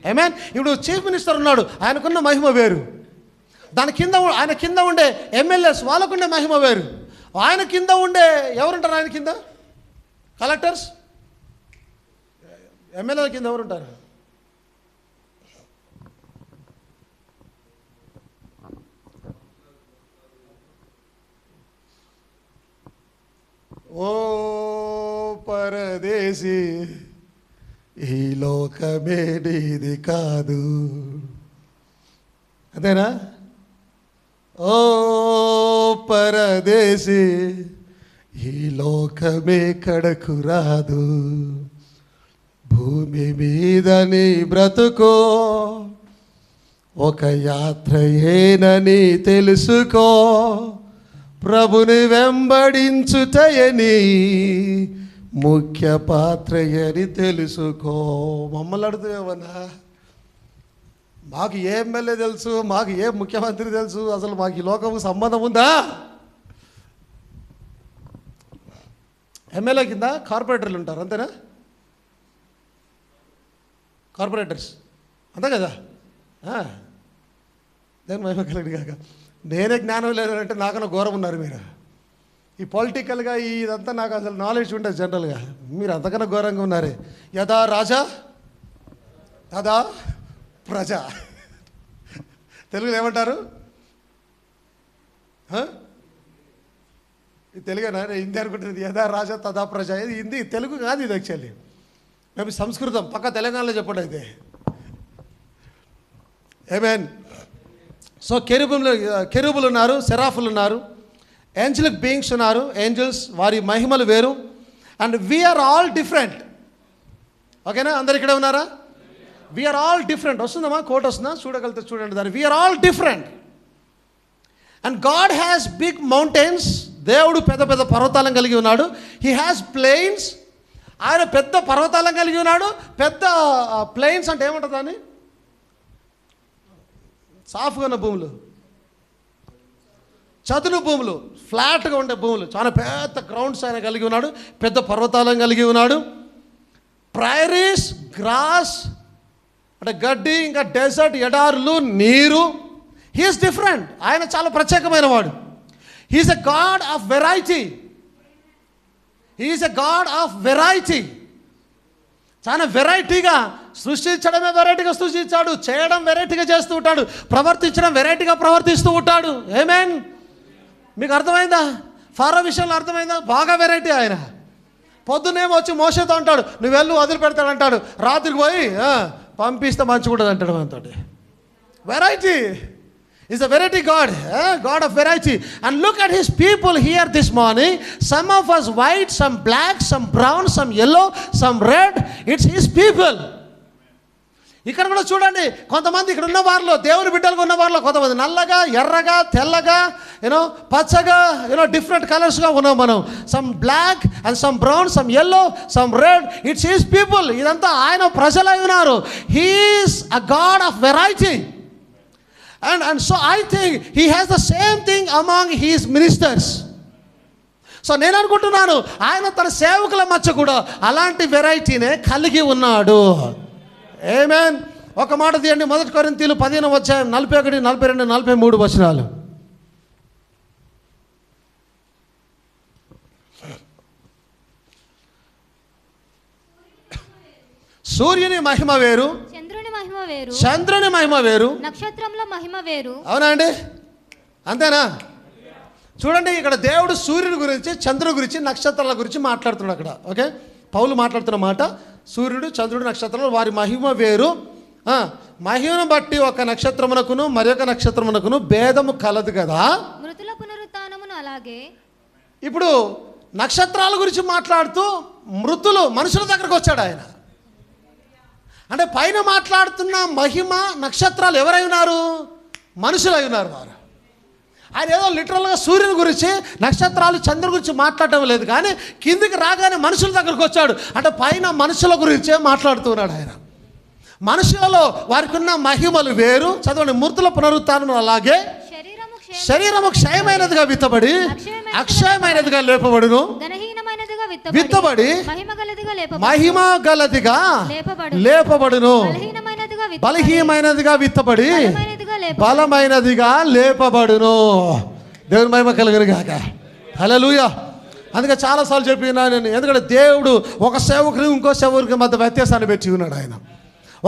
ఆమేన్. ఇప్పుడు చీఫ్ మినిస్టర్ ఉన్నాడు, ఆయనకున్న మహిమ వేరు. ఆయన కింద ఉండే ఎమ్మెల్యేస్ వాళ్ళకుండే మహిమ వేరు. ఆయన కింద ఉండే ఎవరుంటారు? ఆయన కింద కలెక్టర్స్, ఎమ్మెల్యేల కింద ఎవరుంటారు? ఓ పరదేశీ, ఈ లోకమే నీది కాదు. అదేనా? ఓ పరదేశీ, ఈ లోకమే కడకు రాదు. భూమి మీద నీ బ్రతుకో ఒక యాత్రయేనని తెలుసుకో. ప్రభుని వెంబడించుటయని ముఖ్య పాత్రయని తెలుసుకో. మమ్మల్ని అడుగుతామన్నా, మాకు ఏ ఎమ్మెల్యే తెలుసు, మాకు ఏ ముఖ్యమంత్రి తెలుసు, అసలు మాకు ఈ లోకము సంబంధం ఉందా? ఎమ్మెల్యే కింద కార్పొరేటర్లు ఉంటారు, అంతేనా? కార్పొరేటర్స్ అంతే కదా. దాని మహిమ కలిగి కాక. నేనే జ్ఞానం లేదంటే నాకన్నా ఘోరం ఉన్నారు మీరు. ఈ పొలిటికల్గా ఇదంతా నాకు అసలు నాలెడ్జ్ ఉంటుంది జనరల్గా. మీరు అంతకన్నా ఘోరంగా ఉన్నారే. యథా రాజా తదా ప్రజ. తెలుగులో ఏమంటారు? ఇది తెలుగేనా? హిందీ అనుకుంటుంది. యథా రాజా తదా ప్రజ. ఇది హిందీ, తెలుగు కాదు ఇది యాక్చువల్లీ. మేబీ సంస్కృతం. పక్క తెలంగాణలో చెప్పండి అయితే. ఆమేన్. సో కెరూబులు ఉన్నారు, సెరాఫులు ఉన్నారు, ఏంజలిక్ బీయింగ్స్ ఉన్నారు, ఏంజల్స్, వారి మహిమలు వేరు. And we are all different. ఓకేనా? అందరు ఇక్కడే ఉన్నారా? We are all different. వస్తుందమ్మా? కోట్ వస్తుందా? చూడగలిగితే చూడండి దాన్ని. We are all different. And God has big mountains. దేవుడు పెద్ద పెద్ద పర్వతాలను కలిగి ఉన్నాడు. He has plains. ఆయన పెద్ద పర్వతాలను కలిగి ఉన్నాడు. పెద్ద ప్లెయిన్స్ అంటే ఏమంటుంది అని? సాఫ్గా ఉన్న భూములు, చదును భూములు, ఫ్లాట్గా ఉండే భూములు, చాలా పెద్ద గ్రౌండ్స్ ఆయన కలిగి ఉన్నాడు. పెద్ద పర్వతాలను కలిగి ఉన్నాడు. ప్రైరీస్, గ్రాస్ అంటే గడ్డి, ఇంకా డెజర్ట్, ఎడారులు, నీరు. He is different. ఆయన చాలా ప్రత్యేకమైన వాడు. He is a God of variety. He is a God of variety. చాలా వెరైటీగా సృష్టించడమే వెరైటీగా సృష్టించాడు, చేయడం వెరైటీగా చేస్తూ ఉంటాడు, ప్రవర్తించడం వెరైటీగా ప్రవర్తిస్తూ ఉంటాడు. ఆమేన్. మీకు అర్థమైందా? ఫారో విషయంలో అర్థమైందా? బాగా వెరైటీ ఆయన. పొద్దున్నేమో వచ్చి మోసేతో అంటాడు, నువ్వు వెళ్ళు వదిలిపెడతాడు అంటాడు. రాత్రికి పోయి పంపిస్తే మంచి కూడా అంటాడు మనతోటి. Variety is a variety God, God of variety. And look at his people here this morning. Some of us white, some black, some brown, some yellow, some red. It's his people. ఇక్కడ కూడా చూడండి, కొంతమంది ఇక్కడ ఉన్న వారిలో, దేవుని బిడ్డలుగా ఉన్న వారిలో కొంతమంది నల్లగా, ఎర్రగా, తెల్లగా, పచ్చగా, డిఫరెంట్ కలర్స్గా ఉన్నాం మనం. Some black and some brown, some yellow, some red. It's his people. ఇదంతా ఆయన ప్రజలై ఉన్నారు. He is a God of variety. And so I think he has the same thing among his ministers. So నేను అనుకుంటున్నాను ఆయన తన సేవకుల మధ్య కూడా అలాంటి వెరైటీనే కలిగి ఉన్నాడు. ఆమేన్. ఒక మాట తీయండి, 1 కొరింథీయులు 15 41, 42, 43 వచనాలు. సూర్యుని మహిమ వేరు, చంద్రుని మహిమ వేరు, నక్షత్రంలో మహిమ వేరు. అవునా అండి? అంతేనా? చూడండి, ఇక్కడ దేవుడు సూర్యుని గురించి, చంద్రుని గురించి, నక్షత్రాల గురించి మాట్లాడుతున్నాడు అక్కడ. ఓకే, పౌలు మాట్లాడుతున్న మాట, సూర్యుడు, చంద్రుడు, నక్షత్రాలు వారి మహిమ వేరు. మహిమను బట్టి ఒక నక్షత్రమునకును మరొక నక్షత్రమునకును భేదము కలదు కదా. మృతుల పునరుత్థానమును అలాగే. ఇప్పుడు నక్షత్రాల గురించి మాట్లాడుతూ మృతులు మనుషుల దగ్గరకు వచ్చాడు ఆయన. అంటే పైన మాట్లాడుతున్న మహిమ నక్షత్రాలు ఎవరై ఉన్నారు? మనుషులై ఉన్నారు వారు. ఆయన ఏదో లిటరల్గా సూర్యుని గురించి, నక్షత్రాలు, చంద్రుని గురించి మాట్లాడటం లేదు, కానీ కిందికి రాగానే మనుషుల దగ్గరకు వచ్చాడు. అంటే పైన మనుషుల గురించే మాట్లాడుతున్నాడు ఆయన. మనుషులలో వారికి ఉన్న మహిమలు వేరు. చదవండి, మృతుల పునరుత్థానం అలాగే. శరీరము క్షయమైనదిగా విత్తబడి అక్షయమైనదిగా లేపబడును. విత్తబడి మహిమ గలదిగా లేపబడును. బలహీనమైనదిగా విత్తబడి బలమైనదిగా లేపబడును. దేవుని మహిమ కలుగును గాక. హల్లెలూయా. అందుకే చాలాసార్లు చెప్పినా నేను, ఎందుకంటే దేవుడు ఒక సేవకుని ఇంకో సేవకుని మధ్య వ్యత్యాసాన్ని పెట్టి ఉన్నాడు ఆయన.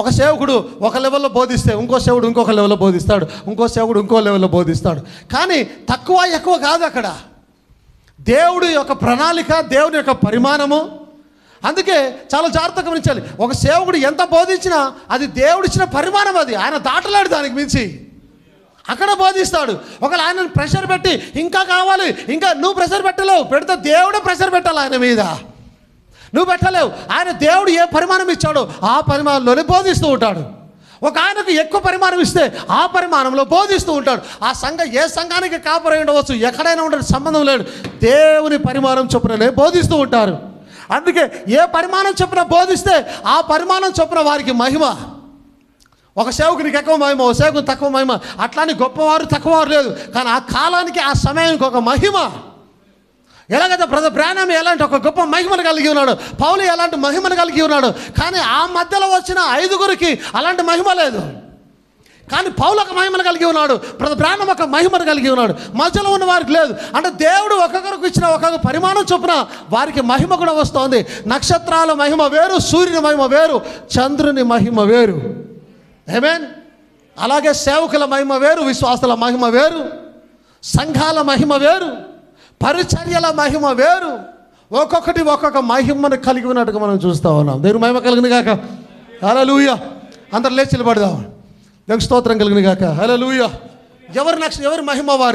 ఒక సేవకుడు ఒక లెవెల్లో బోధిస్తే ఇంకో సేవకుడు ఇంకొక లెవెల్లో బోధిస్తాడు, ఇంకో సేవకుడు ఇంకో లెవెల్లో బోధిస్తాడు. కానీ తక్కువ ఎక్కువ కాదు అక్కడ. దేవుడి యొక్క ప్రణాళిక, దేవుని యొక్క పరిమాణము. అందుకే చాలా జాగ్రత్తగా గమనించాలి. ఒక సేవకుడు ఎంత బోధించినా అది దేవుడిచ్చిన పరిమాణం, అది ఆయన దాటలేడు దానికి మించి. అక్కడ బోధిస్తాడు. ఒకవేళ ఆయనను ప్రెషర్ పెట్టి ఇంకా కావాలి, ఇంకా నువ్వు ప్రెషర్ పెట్టలేవు, పెడితే దేవుడే ప్రెషర్ పెట్టాలి ఆయన మీద, నువ్వు పెట్టలేవు. ఆయన దేవుడు ఏ పరిమాణం ఇచ్చాడో ఆ పరిమాణంలోనే బోధిస్తూ ఉంటాడు. ఒక ఆయనకు ఎక్కువ పరిమాణం ఇస్తే ఆ పరిమాణంలో బోధిస్తూ ఉంటాడు. ఆ ఏ సంఘానికి కాపురై ఉండవచ్చు, ఎక్కడైనా ఉండడం సంబంధం లేదు, దేవుని పరిమాణం చొప్పుననే బోధిస్తూ ఉంటారు. అందుకే ఏ పరిమాణం చొప్పున బోధిస్తే ఆ పరిమాణం చొప్పున వారికి మహిమ. ఒక సేవకునికి ఎక్కువ మహిమ, ఒక సేవకునికి తక్కువ మహిమ, అట్లాని గొప్పవారు తక్కువవారు లేదు. కానీ ఆ కాలానికి, ఆ సమయానికి ఒక మహిమ. ఎలాగైతే బ్రదర్ బ్రానమ్ ఎలాంటి ఒక గొప్ప మహిమను కలిగి ఉన్నాడు, పౌలు ఎలాంటి మహిమను కలిగి ఉన్నాడు, కానీ ఆ మధ్యలో వచ్చిన 5గురికి అలాంటి మహిమ లేదు. కానీ పౌలు ఒక మహిమను కలిగి ఉన్నాడు, బ్రదర్ బ్రానమ్ ఒక మహిమను కలిగి ఉన్నాడు, మధ్యలో ఉన్న వారికి లేదు. అంటే దేవుడు ఒక్కొక్కరికి ఇచ్చిన ఒక్కొక్క పరిమాణం చొప్పున వారికి మహిమ కూడా వస్తుంది. నక్షత్రాల మహిమ వేరు, సూర్యుని మహిమ వేరు, చంద్రుని మహిమ వేరు. ఆమేన్. అలాగే సేవకుల మహిమ వేరు, విశ్వాసుల మహిమ వేరు, సంఘాల మహిమ వేరు, పరిచర్యల మహిమ వేరు. ఒక్కొక్కటి ఒక్కొక్క మహిమను కలిగి ఉన్నట్టుగా మనం చూస్తూ ఉన్నాం. దేవుని మహిమ కలిగిన గాక. హల్లెలూయా. అందరు లేచి నిలబడదాం. దేవునికి స్తోత్రం కలిగిన గాక. హల్లెలూయా. ఎవరి మహిమ వారి